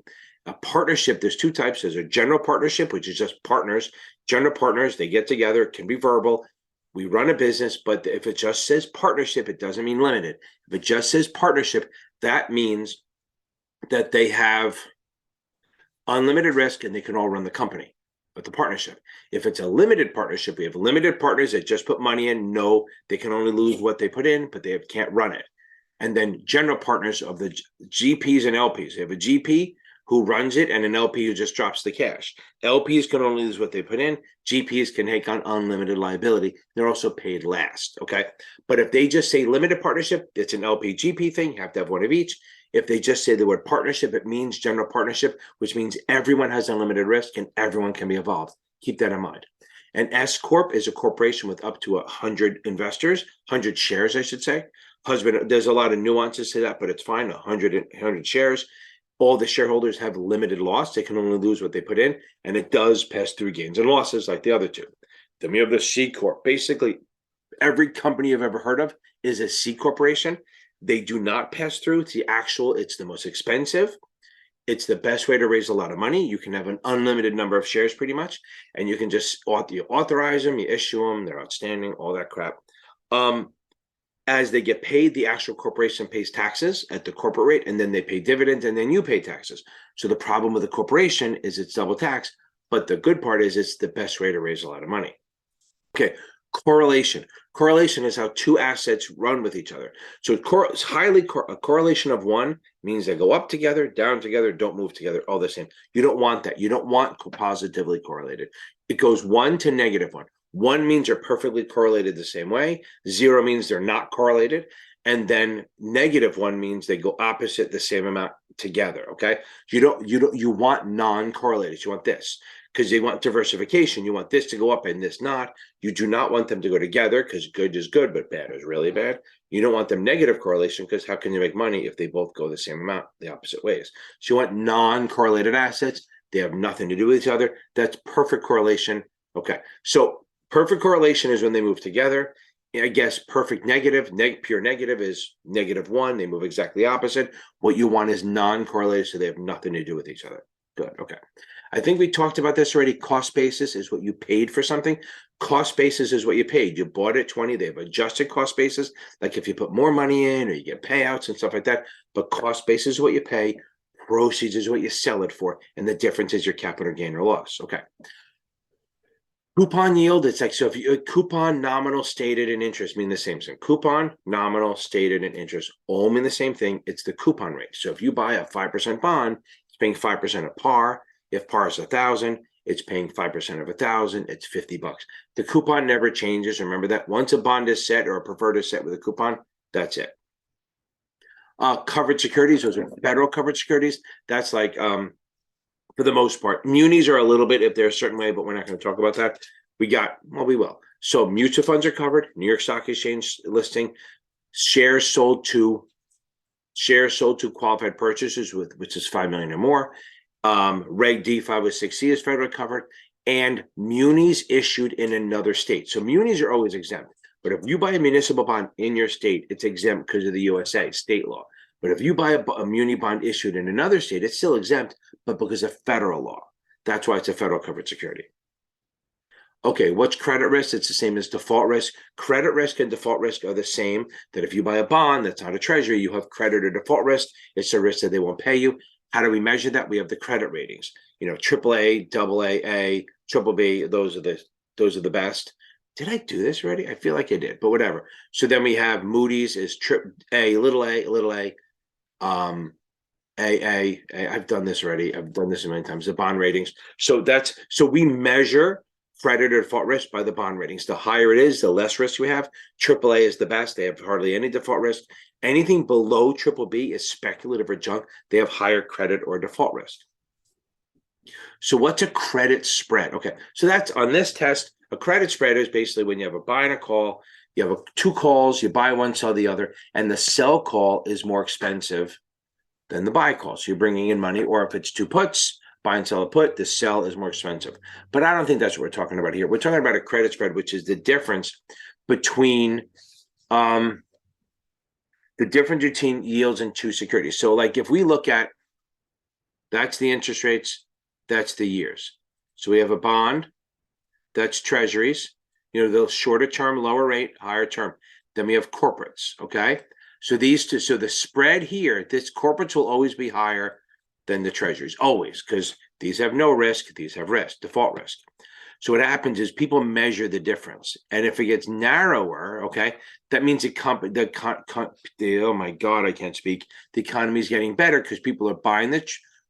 A partnership, there's two types. There's a general partnership, which is just partners. General partners, they get together, it can be verbal. We run a business, but if it just says partnership, it doesn't mean limited. If it just says partnership, that means that they have unlimited risk and they can all run the company, but the partnership. If it's a limited partnership, we have limited partners that just put money in. No, they can only lose what they put in, but they can't run it. And then general partners of the GPs and LPs. They have a GP who runs it and an LP who just drops the cash. LPs can only lose what they put in. GPs can take on unlimited liability. They're also paid last, okay? But if they just say limited partnership, it's an LP GP thing. You have to have one of each. If they just say the word partnership, it means general partnership, which means everyone has unlimited risk and everyone can be involved. Keep that in mind. An S Corp is a corporation with up to 100 investors, 100 shares, I should say. There's a lot of nuances to that, but it's fine, 100 shares. All the shareholders have limited loss. They can only lose what they put in, and it does pass through gains and losses like the other two. Then we have the C Corp. Basically, every company you've ever heard of is a C Corporation. They do not pass through. It's the most expensive. It's the best way to raise a lot of money. You can have an unlimited number of shares pretty much, and you can just authorize them, you issue them, they're outstanding, all that crap. As they get paid, the actual corporation pays taxes at the corporate rate, and then they pay dividends, and then you pay taxes. So the problem with the corporation is it's double tax, but the good part is it's the best way to raise a lot of money. Okay. Correlation. Correlation is how two assets run with each other. So a correlation of one means they go up together, down together, don't move together, all the same. You don't want that. You don't want positively correlated. It goes 1 to -1. 1 means they're perfectly correlated the same way. 0 means they're not correlated. And then -1 means they go opposite the same amount together. Okay. You want non-correlated. You want this. Because they want diversification. You want this to go up and this not. You do not want them to go together because good is good, but bad is really bad. You don't want them negative correlation because how can you make money if they both go the same amount the opposite ways? So you want non-correlated assets. They have nothing to do with each other. That's perfect correlation. Okay. So perfect correlation is when they move together. I guess perfect negative, pure negative is -1. They move exactly opposite. What you want is non-correlated, so they have nothing to do with each other. Good, okay. I think we talked about this already. Cost basis is what you paid for something. Cost basis is what you paid. You bought it 20, they have adjusted cost basis, like if you put more money in or you get payouts and stuff like that. But cost basis is what you pay. Proceeds is what you sell it for. And the difference is your capital gain or loss, okay. Coupon yield, it's like, so if you coupon, nominal, stated, and interest mean the same thing. Coupon, nominal, stated, and interest all mean the same thing. It's the coupon rate. So if you buy a 5% bond, it's paying 5% of par. If par is 1,000, it's paying 5% of 1,000. It's $50. The coupon never changes. Remember that. Once a bond is set or a preferred is set with a coupon, that's it. Covered securities, those are federal covered securities. That's like for the most part. Munis are a little bit if they're a certain way, but we're not going to talk about that. We will. So mutual funds are covered. New York Stock Exchange listing. Shares sold to qualified purchasers which is 5 million or more. Reg D 506C is federally covered, and munis issued in another state. So munis are always exempt. But if you buy a municipal bond in your state, it's exempt because of the USA state law. But if you buy a muni bond issued in another state, it's still exempt, but because of federal law. That's why it's a federal covered security. Okay, what's credit risk? It's the same as default risk. Credit risk and default risk are the same. That if you buy a bond that's not a treasury, you have credit or default risk. It's a risk that they won't pay you. How do we measure that? We have the credit ratings. You know, AAA, AA, BBB. Those are the best. Did I do this already? I feel like I did, but whatever. So then we have Moody's is little a. AA. I've done this already. I've done this many times. The bond ratings. So we measure credit or default risk by the bond ratings. The higher it is, the less risk we have. AAA is the best. They have hardly any default risk. Anything below BBB is speculative or junk. They have higher credit or default risk. So what's a credit spread? Okay, so that's on this test. A credit spread is basically when you have a buy and a call. You have two calls. You buy one, sell the other, and the sell call is more expensive than the buy call. So you're bringing in money, or if it's two puts, buy and sell a put, the sell is more expensive. But I don't think that's what we're talking about here. We're talking about a credit spread, which is the difference between yields in two securities. So like if we look at, that's the interest rates, that's the years. So we have a bond, that's treasuries, you know, the shorter term, lower rate, higher term. Then we have corporates, okay? So these two, so the spread here, this corporates will always be higher than the treasuries, always, because these have no risk, these have risk, default risk. So what happens is people measure the difference, and if it gets narrower, okay, that means oh my God, I can't speak. The economy is getting better because people are buying the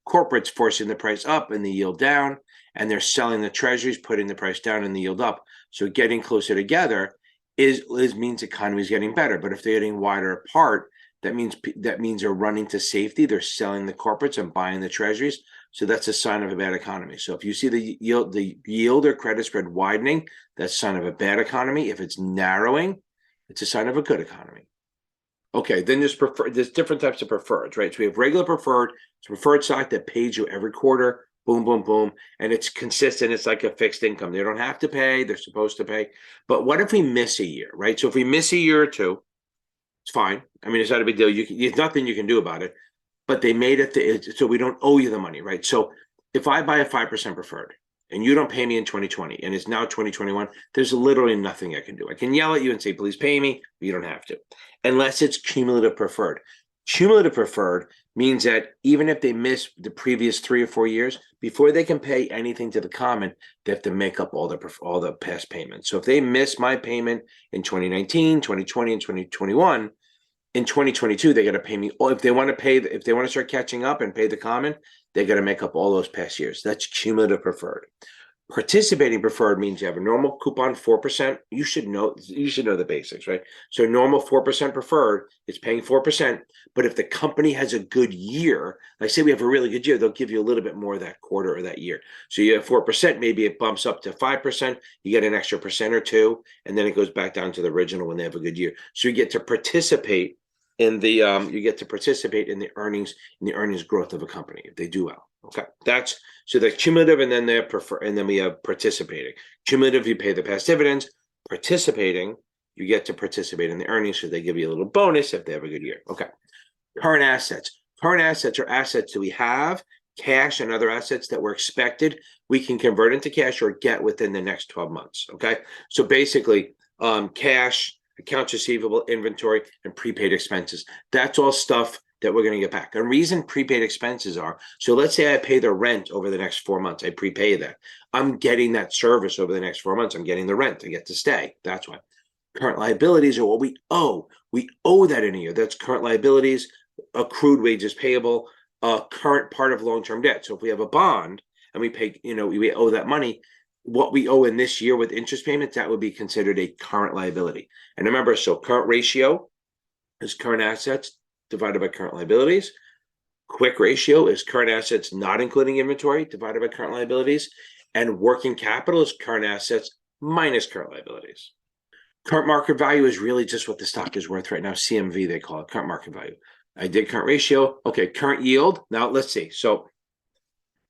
corporates, forcing the price up and the yield down, and they're selling the treasuries, putting the price down and the yield up. So getting closer together means economy is getting better. But if they're getting wider apart, that means they're running to safety. They're selling the corporates and buying the treasuries. So that's a sign of a bad economy. So if you see the yield or credit spread widening, that's a sign of a bad economy. If it's narrowing, it's a sign of a good economy. Okay, then there's different types of preferreds, right? So we have regular preferred. It's preferred stock that pays you every quarter. Boom, boom, boom. And it's consistent. It's like a fixed income. They don't have to pay. They're supposed to pay. But what if we miss a year, right? So if we miss a year or two, it's fine. I mean, it's not a big deal. There's nothing you can do about it. But they made it so we don't owe you the money, right? So if I buy a 5% preferred and you don't pay me in 2020 and it's now 2021, there's literally nothing I can do. I can yell at you and say, please pay me, but you don't have to. Unless it's cumulative preferred. Cumulative preferred means that even if they miss the previous 3 or 4 years, before they can pay anything to the common, they have to make up all the past payments. So if they miss my payment in 2019, 2020, and 2021, in 2022, they got to pay me. If they want to start catching up and pay the common, they got to make up all those past years. That's cumulative preferred. Participating preferred means you have a normal coupon 4%. You should know the basics, right? So normal 4% preferred is paying 4%. But if the company has a good year, like say we have a really good year, they'll give you a little bit more that quarter or that year. So you have 4%, maybe it bumps up to 5%. You get an extra % or 2%, and then it goes back down to the original when they have a good year. So you get to participate in the earnings growth of a company if they do well. Okay, so the cumulative, and then we have participating. Cumulative, you pay the past dividends. Participating you get to participate in the earnings, so they give you a little bonus if they have a good year. Okay. Current assets. Current assets are assets that we have, cash and other assets that we're expected we can convert into cash or get within the next 12 months. Okay. So basically, cash, accounts receivable, inventory, and prepaid expenses. That's all stuff that we're going to get back. The reason prepaid expenses are, so let's say I pay the rent over the next 4 months. I prepay that. I'm getting that service over the next 4 months. I'm getting the rent. I get to stay. That's why. Current liabilities are what we owe. We owe that in a year. That's current liabilities, accrued wages payable, current part of long-term debt. So if we have a bond and we pay, we owe that money, what we owe in this year with interest payments, that would be considered a current liability. And remember, so current ratio is current assets divided by current liabilities. Quick ratio is current assets not including inventory divided by current liabilities. And working capital is current assets minus current liabilities. Current market value is really just what the stock is worth right now. CMV, they call it, current market value. I did current ratio. Okay, current yield. Now let's see. So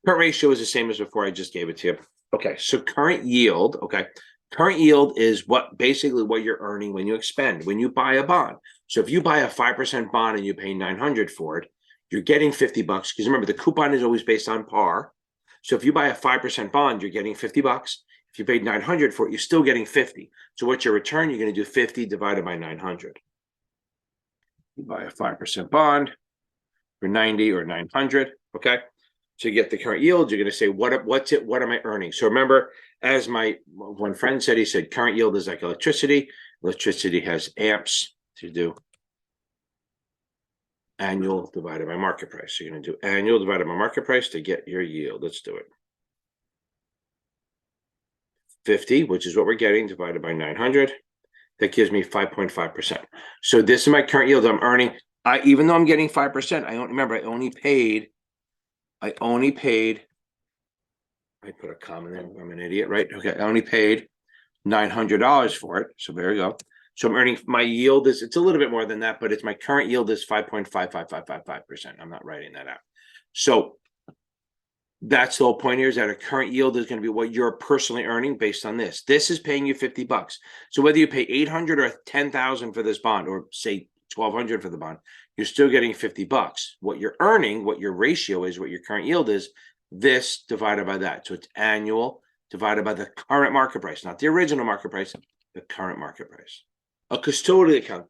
current ratio is the same as before. I just gave it to you. Okay, so current yield. Okay, current yield is basically what you're earning when you expend, when you buy a bond. So if you buy a 5% bond and you pay $900 for it, you're getting $50 because remember the coupon is always based on par. So if you buy a 5% bond, you're getting $50. If you paid $900 for it, you're still getting $50. So what's your return? You're going to do 50 divided by 900. You buy a 5% bond for 90 or 900. Okay. So you get the current yield. You're going to say, what's it? What am I earning? So remember, as my one friend said, he said, current yield is like electricity. Electricity has amps to do annual divided by market price. So you're going to do annual divided by market price to get your yield. Let's do it. 50, which is what we're getting, divided by 900. That gives me 5.5%. So this is my current yield I'm earning. Even though I'm getting 5%, I only paid, I put a comma there. I'm an idiot, right? Okay, I only paid $900 for it. So there you go. So I'm earning, my yield is, it's a little bit more than that, but it's my current yield is 5.55555%. I'm not writing that out. So that's the whole point here, is that a current yield is going to be what you're personally earning based on this. This is paying you $50. So whether you pay $800 or $10,000 for this bond, or say $1,200 for the bond, you're still getting $50. What you're earning, what your ratio is, what your current yield is, this divided by that. So it's annual divided by the current market price, not the original market price, the current market price. A custodial account,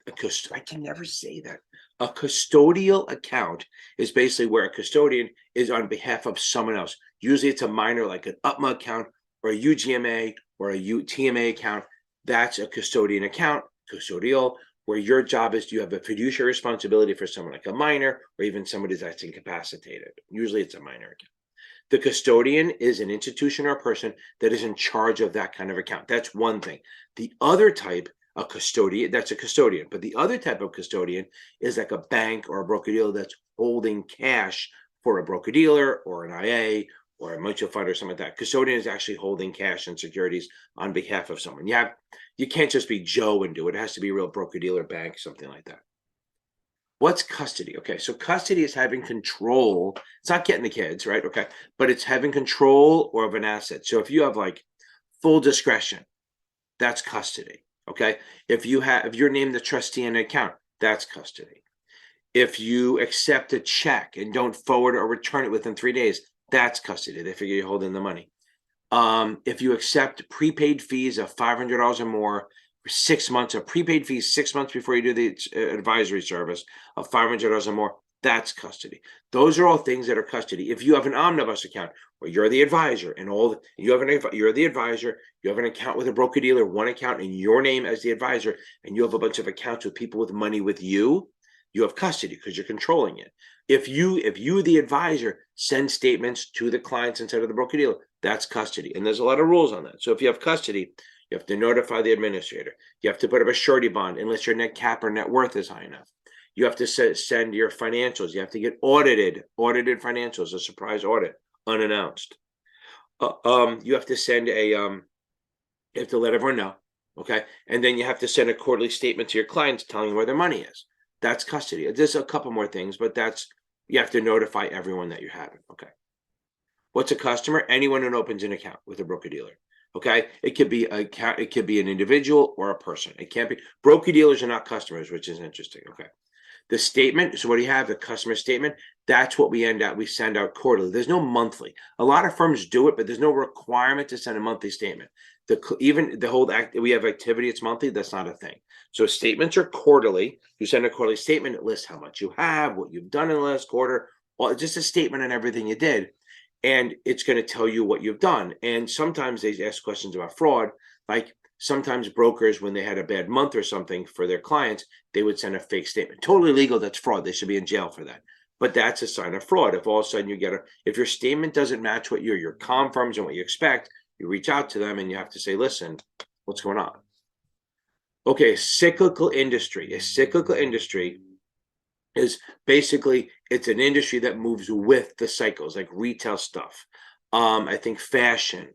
I can never say that. A custodial account is basically where a custodian is on behalf of someone else. Usually it's a minor, like an UTMA account or a UGMA or a TMA account. That's a custodian account, custodial, where your job is, you have a fiduciary responsibility for someone like a minor or even somebody that's incapacitated. Usually it's a minor account. The custodian is an institution or a person that is in charge of that kind of account. That's one thing. The other type, a custodian, that's a custodian. But the other type of custodian is like a bank or a broker-dealer that's holding cash for a broker-dealer or an IA or a mutual fund or something like that. Custodian is actually holding cash and securities on behalf of someone. You can't just be Joe and do it. It has to be a real broker-dealer, bank, something like that. What's custody? Okay, so custody is having control. It's not getting the kids, right? Okay, but it's having control or of an asset. So if you have like full discretion, that's custody. Okay, if you're named the trustee in an account, that's custody. If you accept a check and don't forward or return it within 3 days, that's custody. They figure you're holding the money. If you accept prepaid fees of $500 or more for 6 months, of prepaid fees 6 months before you do the advisory service of $500 or more, that's custody. Those are all things that are custody. If you have an omnibus account where you're the advisor and you're the advisor, you have an account with a broker dealer, one account in your name as the advisor, and you have a bunch of accounts with people with money with you, you have custody because you're controlling it. If you, the advisor, send statements to the clients instead of the broker dealer, that's custody. And there's a lot of rules on that. So if you have custody, you have to notify the administrator. You have to put up a surety bond unless your net cap or net worth is high enough. You have to send your financials. You have to get audited financials, a surprise audit, unannounced. You have to send you have to let everyone know, okay? And then you have to send a quarterly statement to your clients telling them where their money is. That's custody. There's a couple more things, but you have to notify everyone that you have it, okay? What's a customer? Anyone who opens an account with a broker-dealer. Okay, it could be an individual or a person. It can't be broker dealers are not customers, which is interesting. Okay, the statement. So what do you have? The customer statement. That's what we send out quarterly. There's no monthly. A lot of firms do it, but there's no requirement to send a monthly statement. Even the whole we have activity, it's monthly. That's not a thing. So statements are quarterly. You send a quarterly statement. It lists how much you have, what you've done in the last quarter, just a statement on everything you did. And it's going to tell you what you've done. And sometimes they ask questions about fraud. Like sometimes brokers, when they had a bad month or something for their clients, they would send a fake statement. Totally legal. That's fraud. They should be in jail for that. But that's a sign of fraud. If all of a sudden if your statement doesn't match what your confirms and what you expect, you reach out to them and you have to say, listen, what's going on? Okay, cyclical industry. A cyclical industry is basically, it's an industry that moves with the cycles, like retail stuff. I think fashion,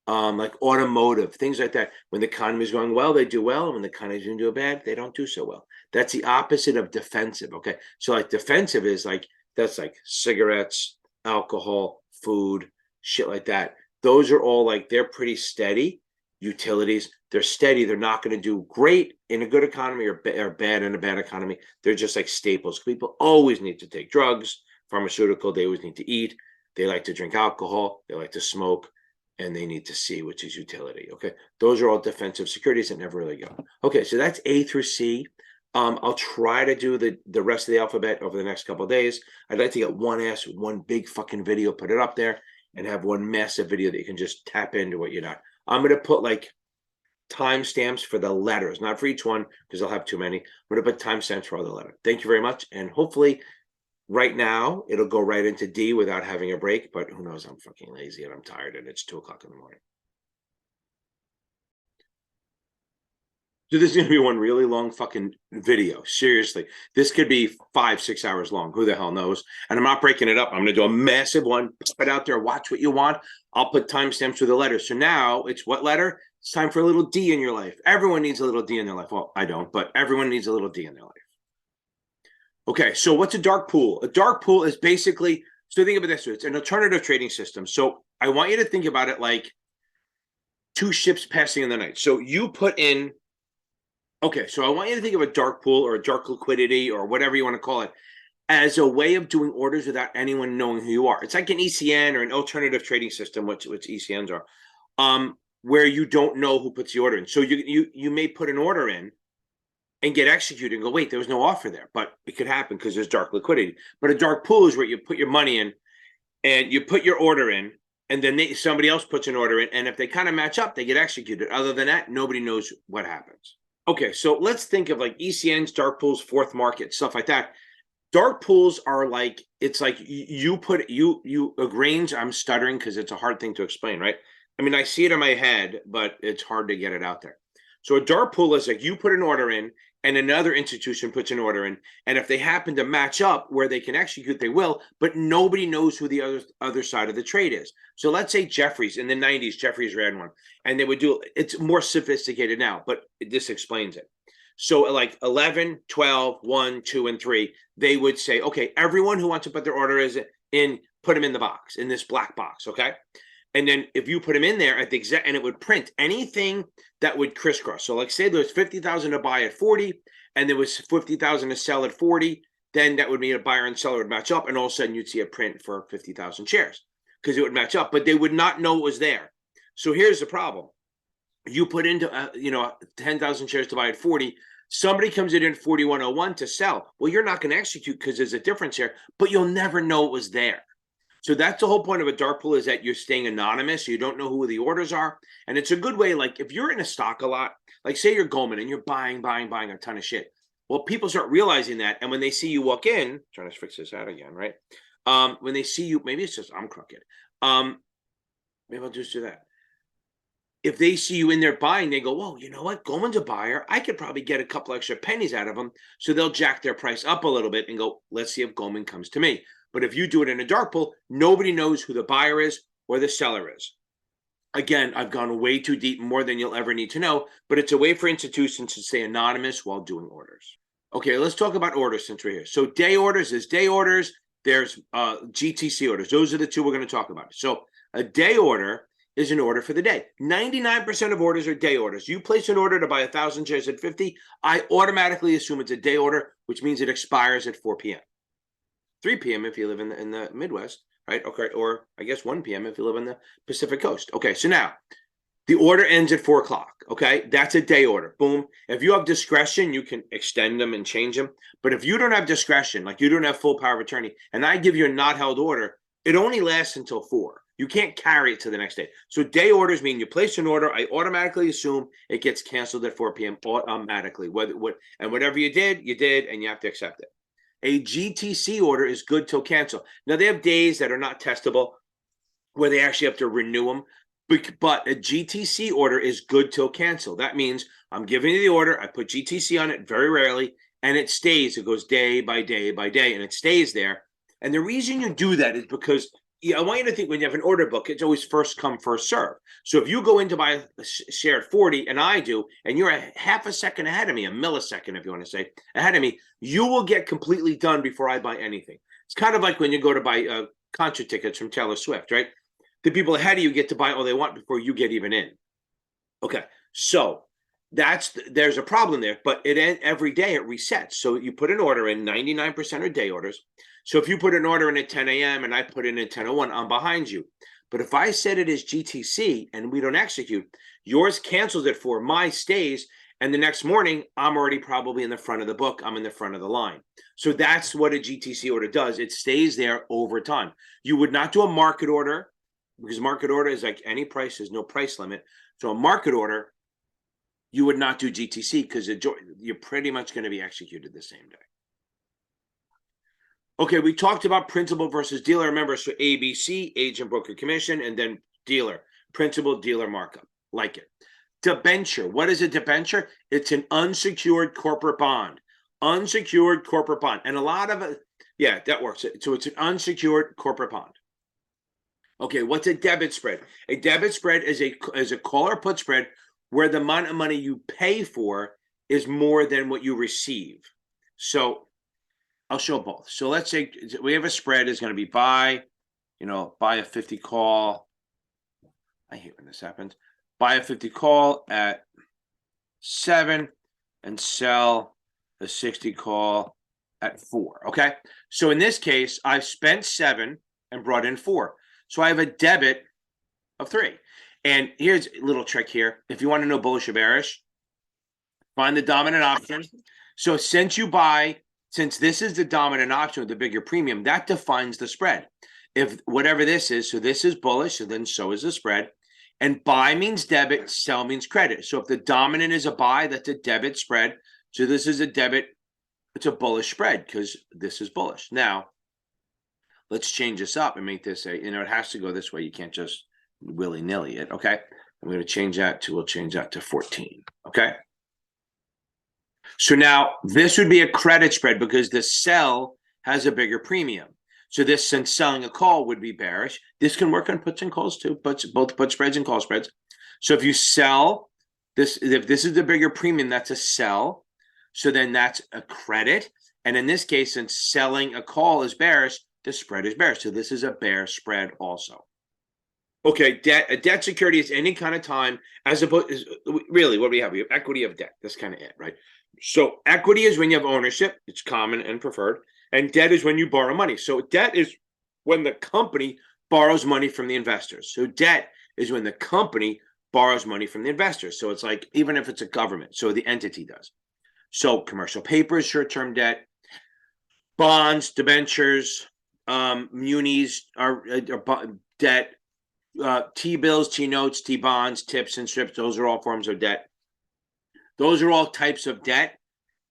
like automotive, things like that. When the economy is going well, they do well. And when the economy is doing bad, they don't do so well. That's the opposite of defensive. Okay, so like defensive is that's like cigarettes, alcohol, food, shit like that. Those are all they're pretty steady. Utilities, they're steady. They're not going to do great in a good economy or bad in a bad economy. They're just like staples. People always need to take drugs, pharmaceutical. They always need to eat. They like to drink alcohol. They like to smoke, and they need to see, which is utility. Okay, those are all defensive securities that never really go. Okay, so that's A through C. I'll try to do the rest of the alphabet over the next couple of days. I'd like to get one big fucking video, put it up there, and have one massive video that you can just tap into what you're not. I'm going to put timestamps for the letters, not for each one, because I'll have too many. I'm going to put timestamps for all the letters. Thank you very much. And hopefully right now it'll go right into D without having a break, but who knows? I'm fucking lazy and I'm tired and it's 2:00 in the morning. So this is going to be one really long fucking video. Seriously, this could be 5-6 hours long. Who the hell knows? And I'm not breaking it up. I'm going to do a massive one. Put it out there. Watch what you want. I'll put timestamps for the letters. So now it's what letter? It's time for a little D in your life. Everyone needs a little D in their life. Well, I don't, but everyone needs a little D in their life. Okay, so what's a dark pool? A dark pool is basically, so think about this. It's an alternative trading system. So I want you to think about it like two ships passing in the night. So you put in, okay, so I want you to think of a dark pool or a dark liquidity or whatever you want to call it as a way of doing orders without anyone knowing who you are. It's like an ECN or an alternative trading system, which ECNs are, where you don't know who puts the order in. So you may put an order in and get executed and go, wait, there was no offer there, but it could happen because there's dark liquidity. But a dark pool is where you put your money in and you put your order in, and then somebody else puts an order in, and if they kind of match up, they get executed. Other than that, nobody knows what happens. Okay, so let's think of ECNs, dark pools, fourth market, stuff like that. Dark pools are it's like you put a range. I'm stuttering because it's a hard thing to explain, right? I mean, I see it in my head, but it's hard to get it out there. So a dark pool is like you put an order in and another institution puts an order in. And if they happen to match up where they can execute, they will, but nobody knows who the other side of the trade is. So let's say Jeffries in the 90s, Jeffries ran one and they would do, it's more sophisticated now, but this explains it. So 11, 12, 1, 2, and 3, they would say, okay, everyone who wants to put their order in, put them in the box, in this black box, okay? And then if you put them in there at the exact, and it would print anything that would crisscross. So say there was 50,000 to buy at 40, and there was 50,000 to sell at 40, then that would mean a buyer and seller would match up, and all of a sudden you'd see a print for 50,000 shares because it would match up, but they would not know it was there. So here's the problem. You put into, 10,000 shares to buy at 40, somebody comes in at 41.01 to sell. Well, you're not going to execute because there's a difference here, but you'll never know it was there. So that's the whole point of a dark pool, is that you're staying anonymous. So you don't know who the orders are. And it's a good way, if you're in a stock a lot, say you're Goldman and you're buying a ton of shit. Well, people start realizing that. And when they see you walk in, trying to fix this out again, right? When they see you, maybe it's just I'm crooked. Maybe I'll just do that. If they see you in there buying, they go, whoa, you know what? Goldman's a buyer. I could probably get a couple extra pennies out of them. So they'll jack their price up a little bit and go, let's see if Goldman comes to me. But if you do it in a dark pool, nobody knows who the buyer is or the seller is. Again, I've gone way too deep, more than you'll ever need to know, but it's a way for institutions to stay anonymous while doing orders. Okay, let's talk about orders since we're here. So day orders is day orders. There's GTC orders. Those are the two we're going to talk about. So a day order is an order for the day. 99% of orders are day orders. You place an order to buy 1,000 shares at 50, I automatically assume it's a day order, which means it expires at 4 p.m. 3 p.m. if you live in the Midwest, right? Okay, or I guess 1 p.m. if you live on the Pacific Coast. Okay, so now the order ends at 4 o'clock. Okay, that's a day order. Boom. If you have discretion, you can extend them and change them. But if you don't have discretion, like you don't have full power of attorney, and I give you a not held order, it only lasts until 4. You can't carry it to the next day. So day orders mean you place an order, I automatically assume it gets canceled at 4 p.m. automatically. Whatever you did, and you have to accept it. A GTC order is good till cancel. Now, they have days that are not testable where they actually have to renew them. But a GTC order is good till cancel. That means I'm giving you the order. I put GTC on it very rarely, and it stays. It goes day by day by day, and it stays there. And the reason you do that is because I want you to think when you have an order book, it's always first come, first serve. So if you go in to buy a share at 40, and I do, and you're a half a second ahead of me, a millisecond, if you want to say, ahead of me, you will get completely done before I buy anything. It's kind of like when you go to buy concert tickets from Taylor Swift, right? The people ahead of you get to buy all they want before you get even in. Okay, so there's a problem there, but every day it resets. So you put an order in, 99% are day orders. So if you put an order in at 10 a.m. and I put in at 10:01, I'm behind you. But if I set it as GTC and we don't execute, yours cancels it for my stays, and the next morning I'm already probably in the front of the book. I'm in the front of the line. So that's what a GTC order does. It stays there over time. You would not do a market order, because market order is like any price, there's no price limit. So a market order, you would not do GTC because you're pretty much going to be executed the same day. Okay, we talked about principal versus dealer. Remember, so ABC, agent, broker, commission, and then dealer, principal, dealer, markup. Like it. Debenture. What is a debenture? It's an unsecured corporate bond. Unsecured corporate bond. And a lot of it, yeah, that works. So it's an unsecured corporate bond. Okay, what's a debit spread? A debit spread is a call or put spread where the amount of money you pay for is more than what you receive. So I'll show both. So let's say we have a spread is going to be buy a 50 call. I hate when this happens. Buy a 50 call at 7 and sell a 60 call at 4. Okay. So in this case, I've spent 7 and brought in 4. So I have a debit of 3. And here's a little trick here. If you want to know bullish or bearish, find the dominant option. So since this is the dominant option with the bigger premium, that defines the spread. If whatever this is, so this is bullish, so then so is the spread. And buy means debit, sell means credit. So if the dominant is a buy, that's a debit spread. So this is a debit, it's a bullish spread because this is bullish. Now, let's change this up and make this it has to go this way. You can't just willy-nilly it, okay? I'm going to change that we'll change that to 14, okay? So now this would be a credit spread because the sell has a bigger premium. So this, since selling a call would be bearish, this can work on puts and calls too, both put spreads and call spreads. So if you sell this, if this is the bigger premium, that's a sell. So then that's a credit. And in this case, since selling a call is bearish, the spread is bearish. So this is a bear spread also. Okay, a debt security is any kind of time as opposed really what do we have? We have equity of debt. That's kind of it, right? So equity is when you have ownership, it's common and preferred, and debt is when you borrow money. So debt is when the company borrows money from the investors. So debt is when the company borrows money from the investors. So it's like even if it's a government, so the entity does. So commercial papers, short-term debt, bonds, debentures, munis are debt. T-bills, T-notes, T-bonds, tips, and strips, those are all forms of debt. Those are all types of debt,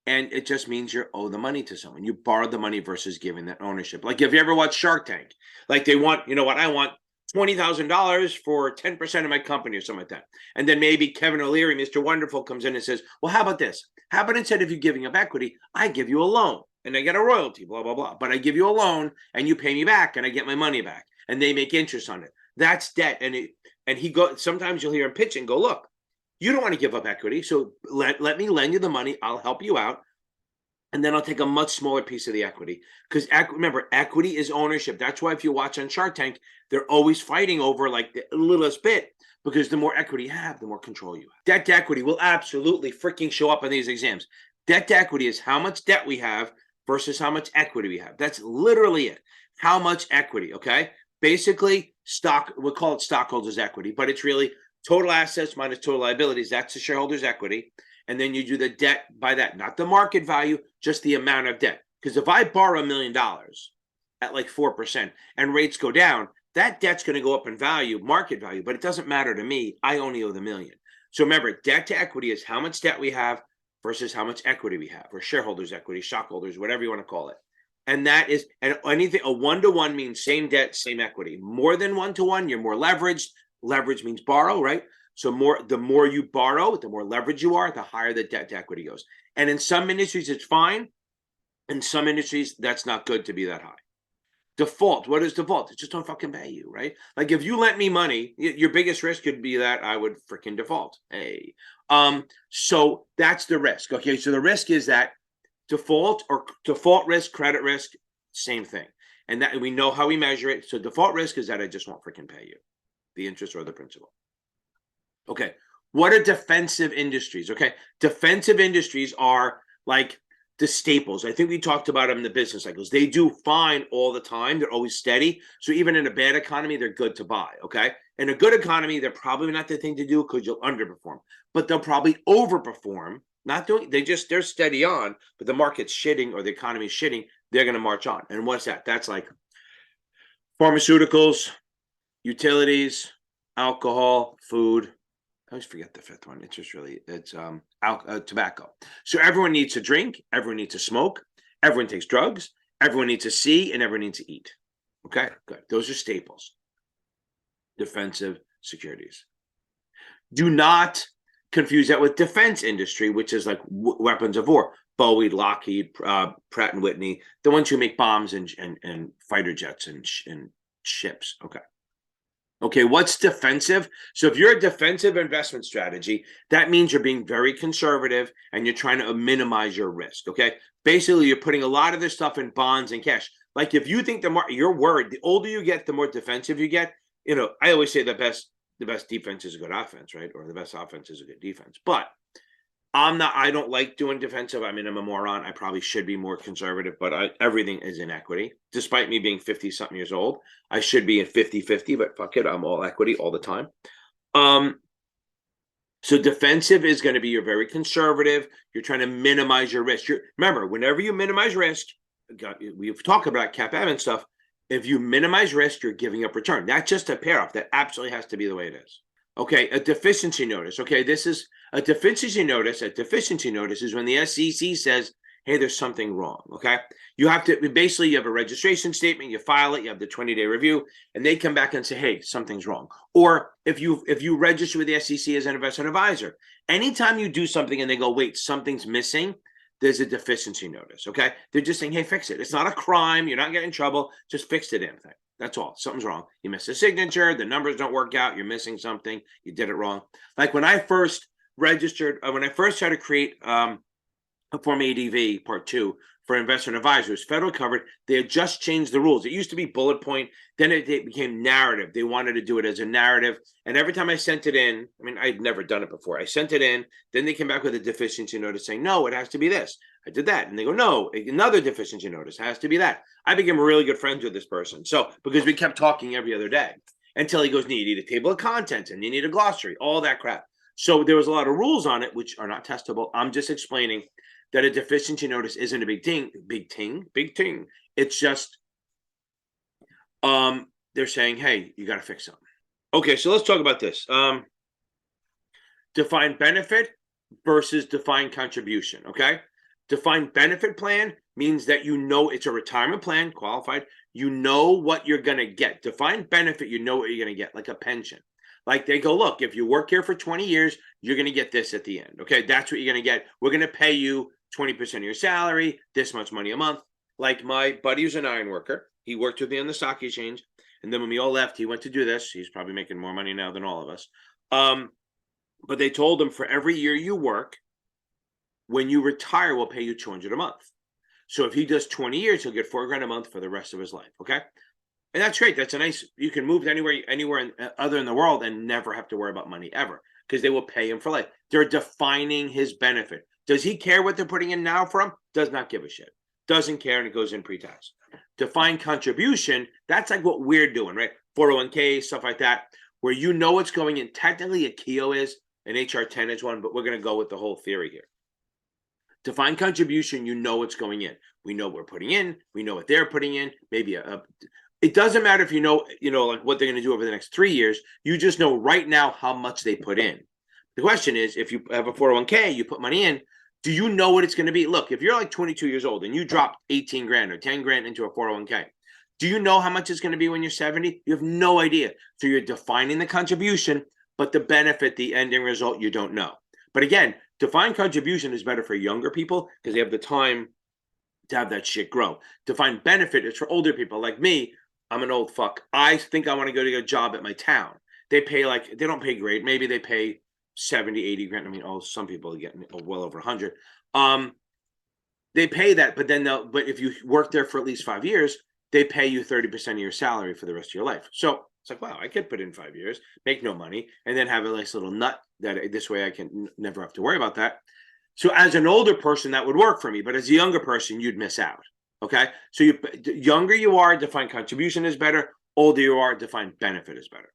and it just means you owe the money to someone. You borrowed the money versus giving that ownership. Like if you ever watch Shark Tank, like they want, I want $20,000 for 10% of my company or something like that. And then maybe Kevin O'Leary, Mr. Wonderful, comes in and says, well, how about this? How about instead of you giving up equity, I give you a loan and I get a royalty, blah, blah, blah. But I give you a loan and you pay me back and I get my money back and they make interest on it. That's debt. And he goes, sometimes you'll hear him pitch and go, look, you don't want to give up equity. So let me lend you the money. I'll help you out. And then I'll take a much smaller piece of the equity. Because remember, equity is ownership. That's why if you watch on Shark Tank, they're always fighting over like the littlest bit, because the more equity you have, the more control you have. Debt to equity will absolutely freaking show up in these exams. Debt to equity is how much debt we have versus how much equity we have. That's literally it. How much equity, okay? Basically, stock, we'll call it stockholders' equity, but it's really total assets minus total liabilities. That's the shareholders' equity. And then you do the debt by that, not the market value, just the amount of debt. Because if I borrow $1 million at like 4% and rates go down, that debt's going to go up in value, market value, but it doesn't matter to me. I only owe the $1 million. So remember, debt to equity is how much debt we have versus how much equity we have, or shareholders' equity, stockholders, whatever you want to call it. And that is, and anything, a 1-to-1 means same debt, same equity. More than 1-to-1, you're more leveraged. Leverage means borrow, right? So the more you borrow, the more leverage you are, the higher the debt to equity goes. And in some industries, it's fine. In some industries, that's not good to be that high. Default. What is default? It just don't fucking pay you, right? Like if you lent me money, your biggest risk could be that I would freaking default. Hey, so that's the risk. Okay, so the risk is that default risk, credit risk, same thing. And that we know how we measure it. So default risk is that I just won't freaking pay you the interest or the principal. Okay, what are defensive industries? Okay, defensive industries are like the staples. I think we talked about them in the business cycles. They do fine all the time. They're always steady. So even in a bad economy, they're good to buy, okay? In a good economy, they're probably not the thing to do because you'll underperform. But they'll probably overperform. They're steady on, but the market's shitting or the economy's shitting, they're going to march on. And what's that? That's like pharmaceuticals, utilities, alcohol, food. I always forget the fifth one. It's just really, it's tobacco. So everyone needs to drink. Everyone needs to smoke. Everyone takes drugs. Everyone needs to see, and everyone needs to eat. Okay, good. Those are staples. Defensive securities. Do not confuse that with defense industry, which is like weapons of war. Boeing, Lockheed, Pratt and Whitney, the ones who make bombs and fighter jets and ships. Okay. Okay, what's defensive? So if you're a defensive investment strategy, that means you're being very conservative and you're trying to minimize your risk, okay? Basically, you're putting a lot of this stuff in bonds and cash. Like if you think you're worried, the older you get, the more defensive you get. You know, I always say the best defense is a good offense, right? Or the best offense is a good defense. But I don't like doing defensive. I mean, I'm a moron. I probably should be more conservative, but everything is in equity. Despite me being 50-something years old, I should be in 50-50, but fuck it, I'm all equity all the time. So defensive is going to be you're very conservative. You're trying to minimize your risk. Remember, whenever you minimize risk, we've talked about CapEv and stuff. If you minimize risk, you're giving up return. That's just a pair off. That absolutely has to be the way it is. Okay, a deficiency notice. Okay, this is a deficiency notice. A deficiency notice is when the SEC says, hey, there's something wrong. Okay, you have to basically, you have a registration statement, you file it, you have the 20-day review, and they come back and say, hey, something's wrong. Or if you register with the SEC as an investment advisor, anytime you do something and they go, wait, something's missing, there's a deficiency notice. Okay, they're just saying, hey, fix it. It's not a crime. You're not getting in trouble. Just fix the damn thing. That's all. Something's wrong. You missed a signature. The numbers don't work out. You're missing something. You did it wrong. Like when I first registered, when I first tried to create a Form ADV Part 2 for investment advisors, federal covered, they had just changed the rules. It used to be bullet point. Then it became narrative. They wanted to do it as a narrative. And every time I sent it in, I mean, I'd never done it before. I sent it in. Then they came back with a deficiency notice saying, no, it has to be this. I did that. And they go, no, another deficiency notice has to be that. I became really good friends with this person. So, because we kept talking every other day until he goes, you need a table of contents and you need a glossary, all that crap. So there was a lot of rules on it, which are not testable. I'm just explaining that a deficiency notice isn't a big thing. It's just, they're saying, hey, you got to fix something. Okay, so let's talk about this. Defined benefit versus defined contribution, okay? Defined benefit plan means that you know it's a retirement plan, qualified. You know what you're going to get. Defined benefit, you know what you're going to get, like a pension. Like they go, look, if you work here for 20 years, you're going to get this at the end, okay? That's what you're going to get. We're going to pay you 20% of your salary, this much money a month. Like my buddy who's an iron worker, he worked with me on the stock exchange. And then when we all left, he went to do this. He's probably making more money now than all of us. But they told him for every year you work, when you retire, we'll pay you $200 a month. So if he does 20 years, he'll get $4 grand a month for the rest of his life. Okay. And that's great. That's a nice, you can move anywhere other in the world and never have to worry about money ever, because they will pay him for life. They're defining his benefit. Does he care what they're putting in now for him? Does not give a shit. Doesn't care, and it goes in pre-tax. Defined contribution, that's like what we're doing, right? 401k, stuff like that, where you know what's going in. Technically, a KEO is, an HR 10 is one, but we're going to go with the whole theory here. Defined contribution, you know what's going in. We know what we're putting in. We know what they're putting in. Maybe it doesn't matter if you know, like what they're going to do over the next 3 years. You just know right now how much they put in. The question is, if you have a 401k, you put money in, do you know what it's going to be? Look, if you're like 22 years old and you drop 18 grand or 10 grand into a 401k, do you know how much it's going to be when you're 70? You have no idea. So you're defining the contribution, but the benefit, the ending result, you don't know. But again, defined contribution is better for younger people because they have the time to have that shit grow. Defined benefit is for older people like me. I'm an old fuck. I think I want to go to a job at my town. They pay they don't pay great. Maybe they pay 70, 80 grand. I mean, some people are getting well over 100. They pay that, but if you work there for at least 5 years, they pay you 30% of your salary for the rest of your life. So it's like, wow, I could put in 5 years, make no money, and then have a nice little nut that this way I can never have to worry about that. So as an older person, that would work for me, but as a younger person, you'd miss out. Okay. So the younger you are, defined contribution is better. Older you are, defined benefit is better.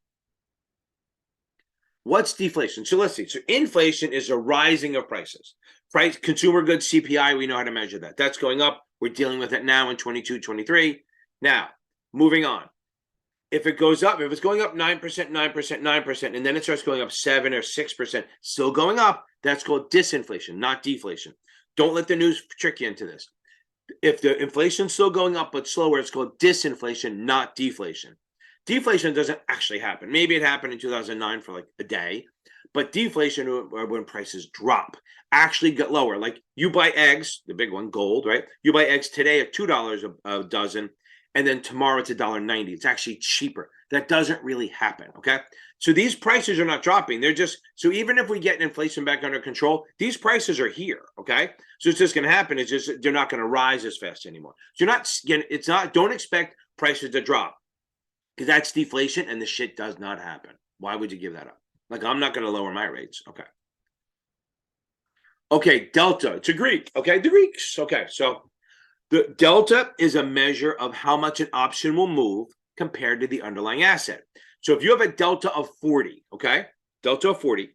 What's deflation? So let's see. So inflation is a rising of prices. Price, consumer goods, CPI, we know how to measure that. That's going up. We're dealing with it now in 22, 23. Now, moving on. If it goes up, if it's going up 9%, 9%, 9%, and then it starts going up 7 or 6%, still going up, that's called disinflation, not deflation. Don't let the news trick you into this. If the inflation's still going up but slower, it's called disinflation, not deflation. Deflation doesn't actually happen. Maybe it happened in 2009 for like a day, but deflation, when prices drop, actually get lower. Like you buy eggs, the big one, gold, right? You buy eggs today at $2 a dozen, and then tomorrow it's $1.90. It's actually cheaper. That doesn't really happen, okay? So these prices are not dropping. They're just, so even if we get inflation back under control, these prices are here, okay? So it's just going to happen. It's just, they're not going to rise as fast anymore. So don't expect prices to drop, because that's deflation and the shit does not happen. Why would you give that up? Like, I'm not going to lower my rates. Okay. Okay, delta. It's a Greek. Okay, the Greeks. Okay, so the delta is a measure of how much an option will move compared to the underlying asset. So if you have a delta of 40, okay, delta of 40,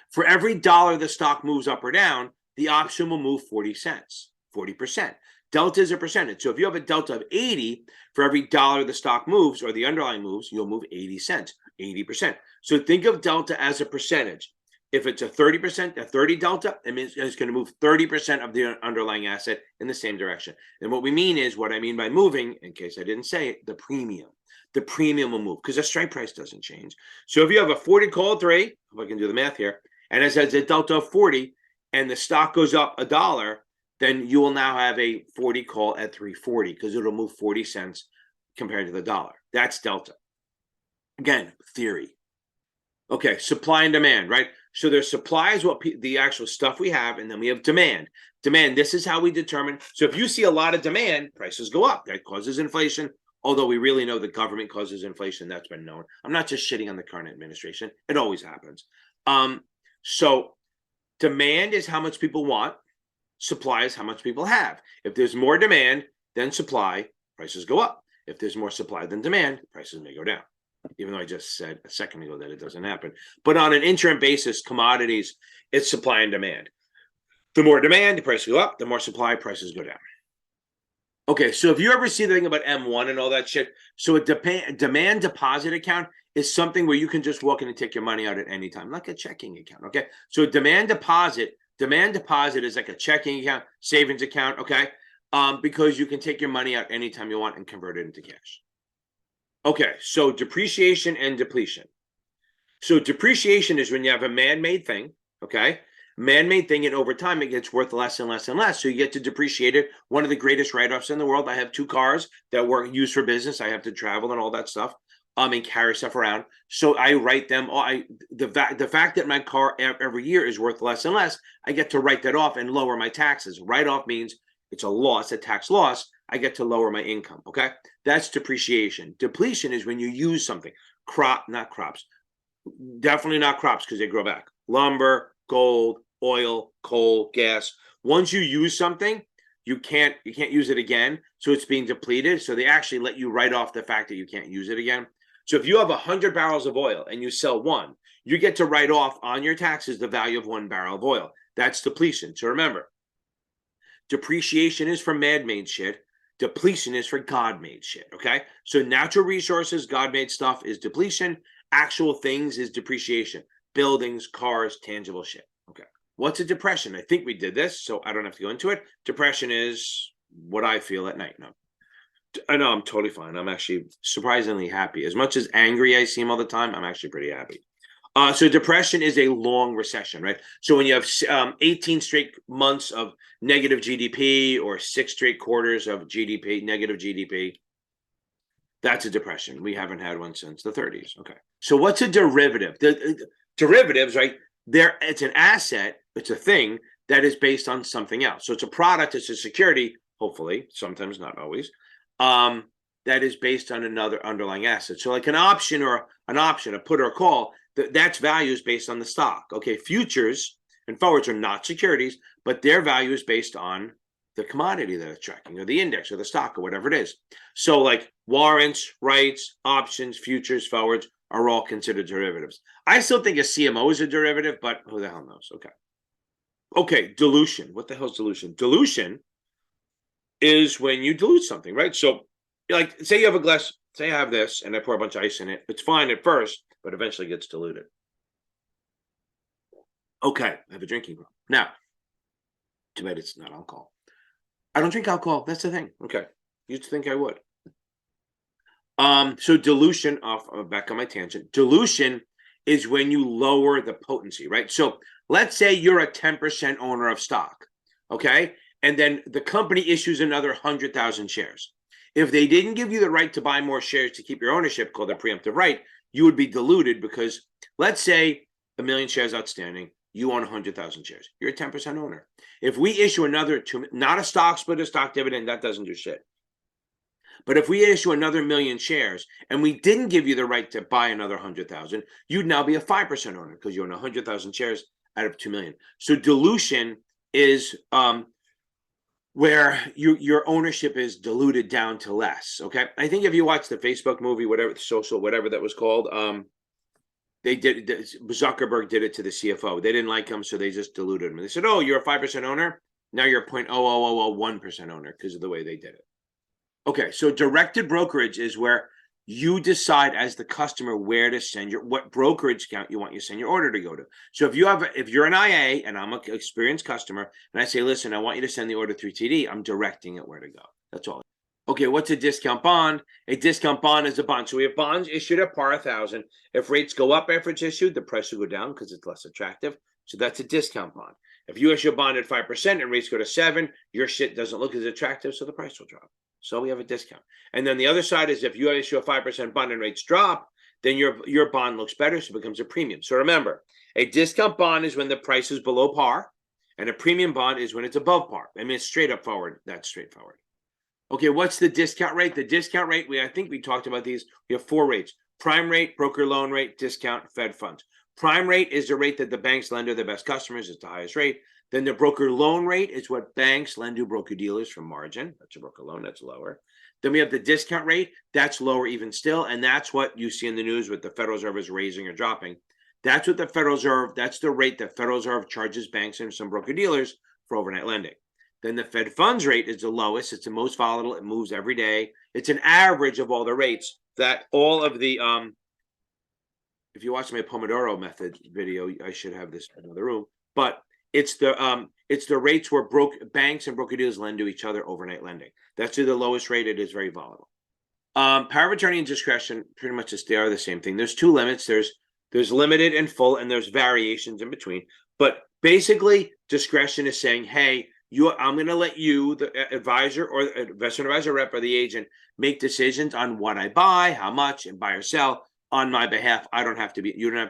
for every dollar the stock moves up or down, the option will move 40 cents, 40%. Delta is a percentage. So if you have a delta of 80, for every dollar the stock moves or the underlying moves, you'll move 80 cents, 80%. So think of delta as a percentage. If it's a 30%, a 30 delta, it means it's going to move 30% of the underlying asset in the same direction. And what I mean by moving, in case I didn't say it, the premium. The premium will move because the strike price doesn't change. So if you have a 40 call at 3, if I can do the math here, and it says a delta of 40, and the stock goes up $1, then you will now have a 40 call at 340 because it'll move 40 cents compared to the dollar. That's delta. Again, theory. Okay, supply and demand, right? So there's supply is the actual stuff we have, and then we have demand. Demand, this is how we determine. So if you see a lot of demand, prices go up. That causes inflation, although we really know the government causes inflation. That's been known. I'm not just shitting on the current administration. It always happens. So demand is how much people want. Supply is how much people have. If there's more demand than supply, prices go up. If there's more supply than demand, prices may go down. Even though I just said a second ago that it doesn't happen. But on an interim basis, commodities, it's supply and demand. The more demand, the prices go up. The more supply, prices go down. Okay, so if you ever see the thing about M1 and all that shit, so a demand deposit account is something where you can just walk in and take your money out at any time, like a checking account, okay? So a demand deposit is like a checking account, savings account, okay? Because you can take your money out anytime you want and convert it into cash. Okay, so depreciation and depletion. So depreciation is when you have a man-made thing, okay? Man-made thing, and over time it gets worth less and less and less. So you get to depreciate it. One of the greatest write-offs in the world. I have 2 cars that were used for business. I have to travel and all that stuff, and carry stuff around. So I write them. The fact that my car every year is worth less and less, I get to write that off and lower my taxes. Write-off means it's a loss, a tax loss, I get to lower my income, okay? That's depreciation. Depletion is when you use something. Not crops. Definitely not crops because they grow back. Lumber, gold, oil, coal, gas. Once you use something, you can't use it again. So it's being depleted. So they actually let you write off the fact that you can't use it again. So if you have 100 barrels of oil and you sell one, you get to write off on your taxes the value of 1 barrel of oil. That's depletion. So remember, depreciation is for man-made shit. Depletion is for God-made shit, okay? So natural resources, God-made stuff is depletion. Actual things is depreciation. Buildings, cars, tangible shit, okay? What's a depression? I think we did this, so I don't have to go into it. Depression is what I feel at night. No, I know I'm totally fine. I'm actually surprisingly happy. As much as angry I seem all the time, I'm actually pretty happy. So depression is a long recession, right? So when you have 18 straight months of negative GDP or 6 straight quarters of GDP, negative GDP, that's a depression. We haven't had one since the 30s. Okay. So what's a derivative? Derivatives, right? It's an asset. It's a thing that is based on something else. So it's a product. It's a security, hopefully, sometimes not always, that is based on another underlying asset. So like an option, a put or a call, that's value is based on the stock. Okay, futures and forwards are not securities, but their value is based on the commodity that it's tracking or the index or the stock or whatever it is. So like warrants, rights, options, futures, forwards are all considered derivatives. I still think a CMO is a derivative, but who the hell knows? Okay, dilution. What the hell is dilution? Dilution is when you dilute something, right? So like say you have a glass, say I have this and I pour a bunch of ice in it. It's fine at first, but eventually gets diluted. Okay, I have a drinking problem. Now, too bad it's not alcohol. I don't drink alcohol. That's the thing. Okay. Used to think I would. So dilution, back on my tangent. Dilution is when you lower the potency, right? So let's say you're a 10% owner of stock, okay? And then the company issues another 100,000 shares. If they didn't give you the right to buy more shares to keep your ownership, called a preemptive right, you would be diluted because let's say 1 million shares outstanding, you own 100,000 shares. You're a 10% owner. If we issue another not a stock split, a stock dividend, that doesn't do shit. But if we issue another 1 million shares and we didn't give you the right to buy another 100,000, you'd now be a 5% owner because you own 100,000 shares out of 2 million. So dilution is where your ownership is diluted down to less. Okay, I think if you watch the Facebook movie, whatever that was called, Zuckerberg did it to the CFO. They didn't like him, so they just diluted him. They said, "Oh, you're a 5% owner. Now you're a 0.00001% owner because of the way they did it." Okay, so directed brokerage is where you decide as the customer where to send what brokerage account you want you to send your order to go to. So if you're an IA and I'm an experienced customer and I say, listen, I want you to send the order through TD, I'm directing it where to go. That's all. Okay, what's a discount bond? A discount bond is a bond. So we have bonds issued at par 1,000. If rates go up after it's issued, the price will go down because it's less attractive. So that's a discount bond. If you issue a bond at 5% and rates go to 7, your shit doesn't look as attractive, so the price will drop. So we have a discount. And then the other side is if you issue a 5% bond and rates drop, then your bond looks better, so it becomes a premium. So remember, a discount bond is when the price is below par, and a premium bond is when it's above par. I mean, it's straight up forward. That's straightforward. Okay, what's the discount rate? The discount rate, I think we talked about these. We have 4 rates: prime rate, broker loan rate, discount, Fed funds. Prime rate is the rate that the banks lend to their best customers. It's the highest rate. Then the broker loan rate is what banks lend to broker dealers for margin. That's a broker loan, that's lower. Then we have the discount rate. That's lower even still. And that's what you see in the news with the Federal Reserve is raising or dropping. That's what the Federal Reserve, that's the rate that Federal Reserve charges banks and some broker dealers for overnight lending. Then the Fed funds rate is the lowest. It's the most volatile. It moves every day. It's an average of all the rates that all of the, if you watch my Pomodoro method video, I should have this in another room, but it's the rates where banks and broker dealers lend to each other overnight lending. That's the lowest rate. It is very volatile. Power of attorney and discretion, pretty much they are the same thing. There's 2 limits. There's limited and full, and there's variations in between. But basically, discretion is saying, hey, I'm going to let you, the advisor or investment advisor rep or the agent, make decisions on what I buy, how much, and buy or sell on my behalf. You don't have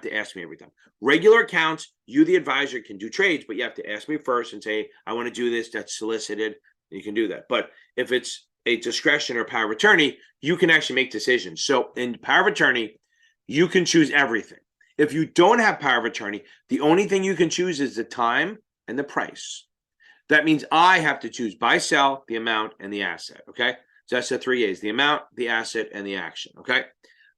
to ask me every time. Regular accounts, you, the advisor, can do trades, but you have to ask me first and say, I want to do this. That's solicited. You can do that. But if it's a discretion or power of attorney, you can actually make decisions. So in power of attorney, you can choose everything. If you don't have power of attorney, the only thing you can choose is the time and the price. That means I have to choose buy, sell, the amount, and the asset. Okay. So that's the 3 A's: the amount, the asset, and the action. Okay.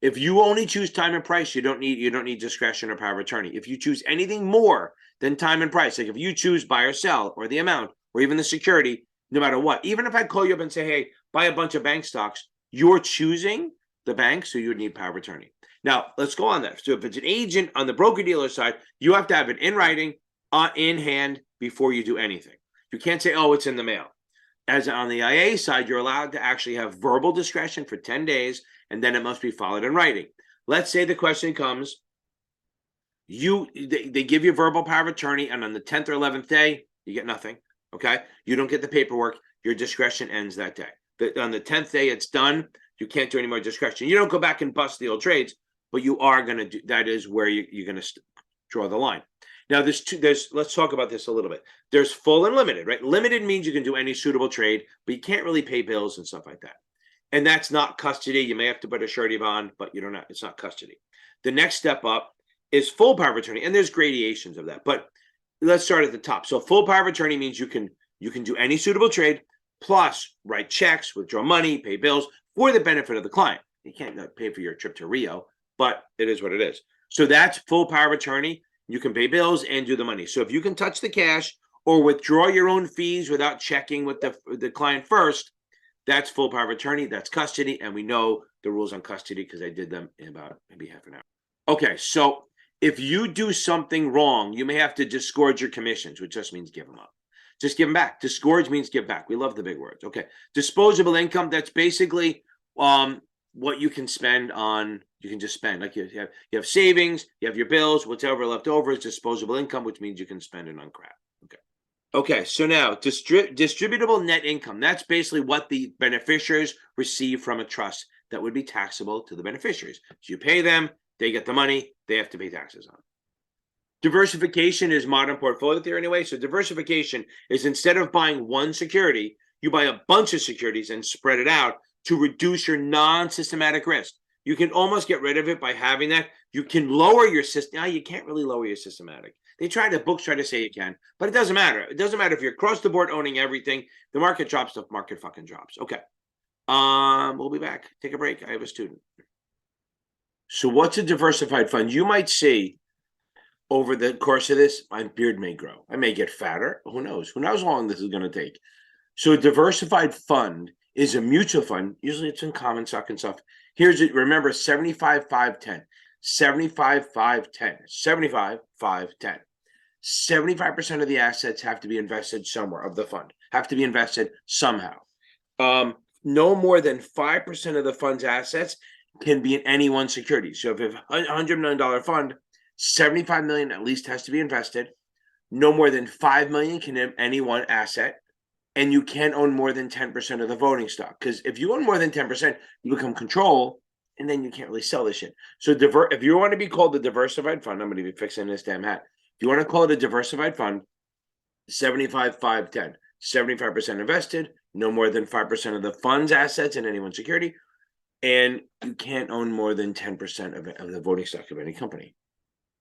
If you only choose time and price, you don't need discretion or power of attorney. If you choose anything more than time and price, like if you choose buy or sell or the amount or even the security, no matter what, even if I call you up and say, hey, buy a bunch of bank stocks, you're choosing the bank, so you would need power of attorney. Now, let's go on that. So if it's an agent on the broker-dealer side, you have to have it in writing, in hand, before you do anything. You can't say, oh, it's in the mail. As on the IA side, you're allowed to actually have verbal discretion for 10 days, and then it must be followed in writing. Let's say the question comes, they give you verbal power of attorney, and on the 10th or 11th day, you get nothing, okay? You don't get the paperwork. Your discretion ends that day. But on the 10th day, it's done. You can't do any more discretion. You don't go back and bust the old trades, but you are going to do, that is where you're going to draw the line. Now, let's talk about this a little bit. There's full and limited, right? Limited means you can do any suitable trade, but you can't really pay bills and stuff like that. And that's not custody. You may have to put a surety bond, but you don't have, it's not custody. The next step up is full power of attorney, and there's gradations of that. But let's start at the top. So full power of attorney means you can do any suitable trade, plus write checks, withdraw money, pay bills for the benefit of the client. You can't pay for your trip to Rio, but it is what it is. So that's full power of attorney. You can pay bills and do the money. So if you can touch the cash or withdraw your own fees without checking with the client first, that's full power of attorney. That's custody. And we know the rules on custody because I did them in about maybe half an hour. Okay, so if you do something wrong, you may have to disgorge your commissions, which just means give them up. Just give them back. Disgorge means give back. We love the big words. Okay, disposable income, that's basically what you can spend on. You can just spend, like you have savings, you have your bills, whatever left over is disposable income, which means you can spend it on crap. Okay, so now distributable net income, that's basically what the beneficiaries receive from a trust that would be taxable to the beneficiaries. So you pay them, they get the money, they have to pay taxes on. Diversification is modern portfolio theory anyway. So diversification is instead of buying one security, you buy a bunch of securities and spread it out to reduce your non-systematic risk. You can almost get rid of it by having that. You can lower your system. Now, you can't really lower your systematic. Books try to say you can, but it doesn't matter. It doesn't matter if you're across the board owning everything. The market drops, the market fucking drops. Okay. We'll be back. Take a break. I have a student. So what's a diversified fund? You might see over the course of this, my beard may grow. I may get fatter. Who knows? Who knows how long this is going to take? So a diversified fund is a mutual fund. Usually it's in common stock and stuff. Here's it. Remember 75, 5, 10. 75, 5, 10. 75, 5, 10. 75% of the assets have to be invested somewhere of the fund, have to be invested somehow. No more than 5% of the fund's assets can be in any one security. So if you have a $100 million fund, 75 million at least has to be invested. No more than 5 million can have any one asset. And you can't own more than 10% of the voting stock. Because if you own more than 10%, you become control, and then you can't really sell this shit. So if you want to be called a diversified fund, I'm going to be fixing this damn hat. If you want to call it a diversified fund, 75, 5, 10. 75% invested, no more than 5% of the fund's assets in any one security, and you can't own more than 10% of the voting stock of any company.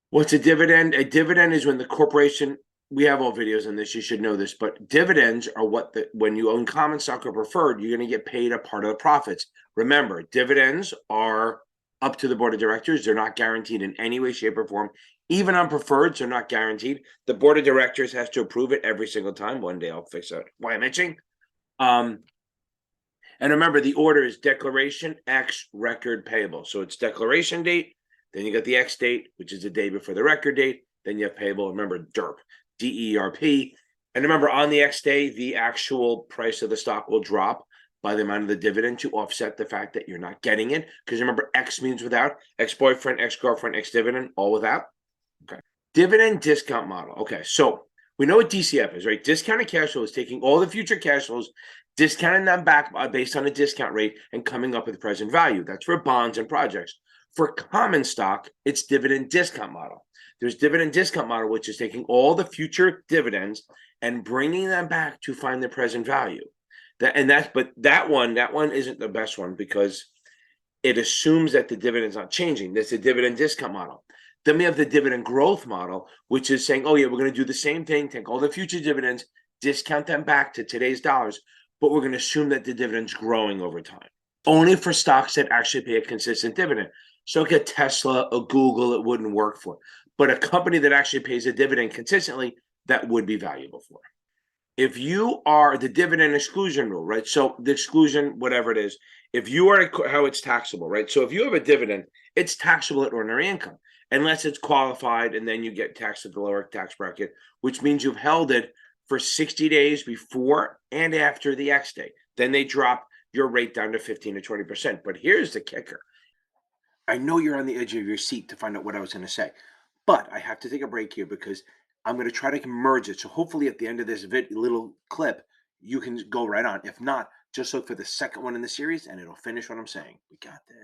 What's a dividend? A dividend is when the corporation, we have all videos on this, you should know this, but dividends are when you own common stock or preferred, you're going to get paid a part of the profits. Remember, dividends are up to the board of directors. They're not guaranteed in any way, shape, or form. Even on preferreds, they're not guaranteed. The board of directors has to approve it every single time. One day I'll fix out why I'm itching. And remember, the order is declaration, X, record, payable. So it's declaration date, then you got the X date, which is the day before the record date. Then you have payable. Remember, DERP, DERP. And remember, on the X day, the actual price of the stock will drop by the amount of the dividend to offset the fact that you're not getting it. Because remember, X means without, ex-boyfriend, ex-girlfriend, ex-dividend, all without. Okay. Dividend discount model. Okay, so we know what DCF is, right? Discounted cash flow is taking all the future cash flows, discounting them back based on a discount rate, and coming up with present value. That's for bonds and projects. For common stock, it's dividend discount model. There's dividend discount model, which is taking all the future dividends and bringing them back to find the present value. But that one isn't the best one because it assumes that the dividend's not changing. That's a dividend discount model. Then we have the dividend growth model, which is saying, oh yeah, we're going to do the same thing, take all the future dividends, discount them back to today's dollars, but we're going to assume that the dividend's growing over time. Only for stocks that actually pay a consistent dividend. So like a Tesla, a Google, it wouldn't work for. But a company that actually pays a dividend consistently, that would be valuable for. If you are the dividend exclusion rule, right? So the exclusion, whatever it is, if you are how it's taxable, right? So if you have a dividend, it's taxable at ordinary income, unless it's qualified, and then you get taxed at the lower tax bracket, which means you've held it for 60 days before and after the X day. Then they drop your rate down to 15 to 20%. But here's the kicker. I know you're on the edge of your seat to find out what I was going to say, but I have to take a break here because I'm going to try to merge it. So hopefully at the end of this little clip, you can go right on. If not, just look for the second one in the series and it'll finish what I'm saying. We got this.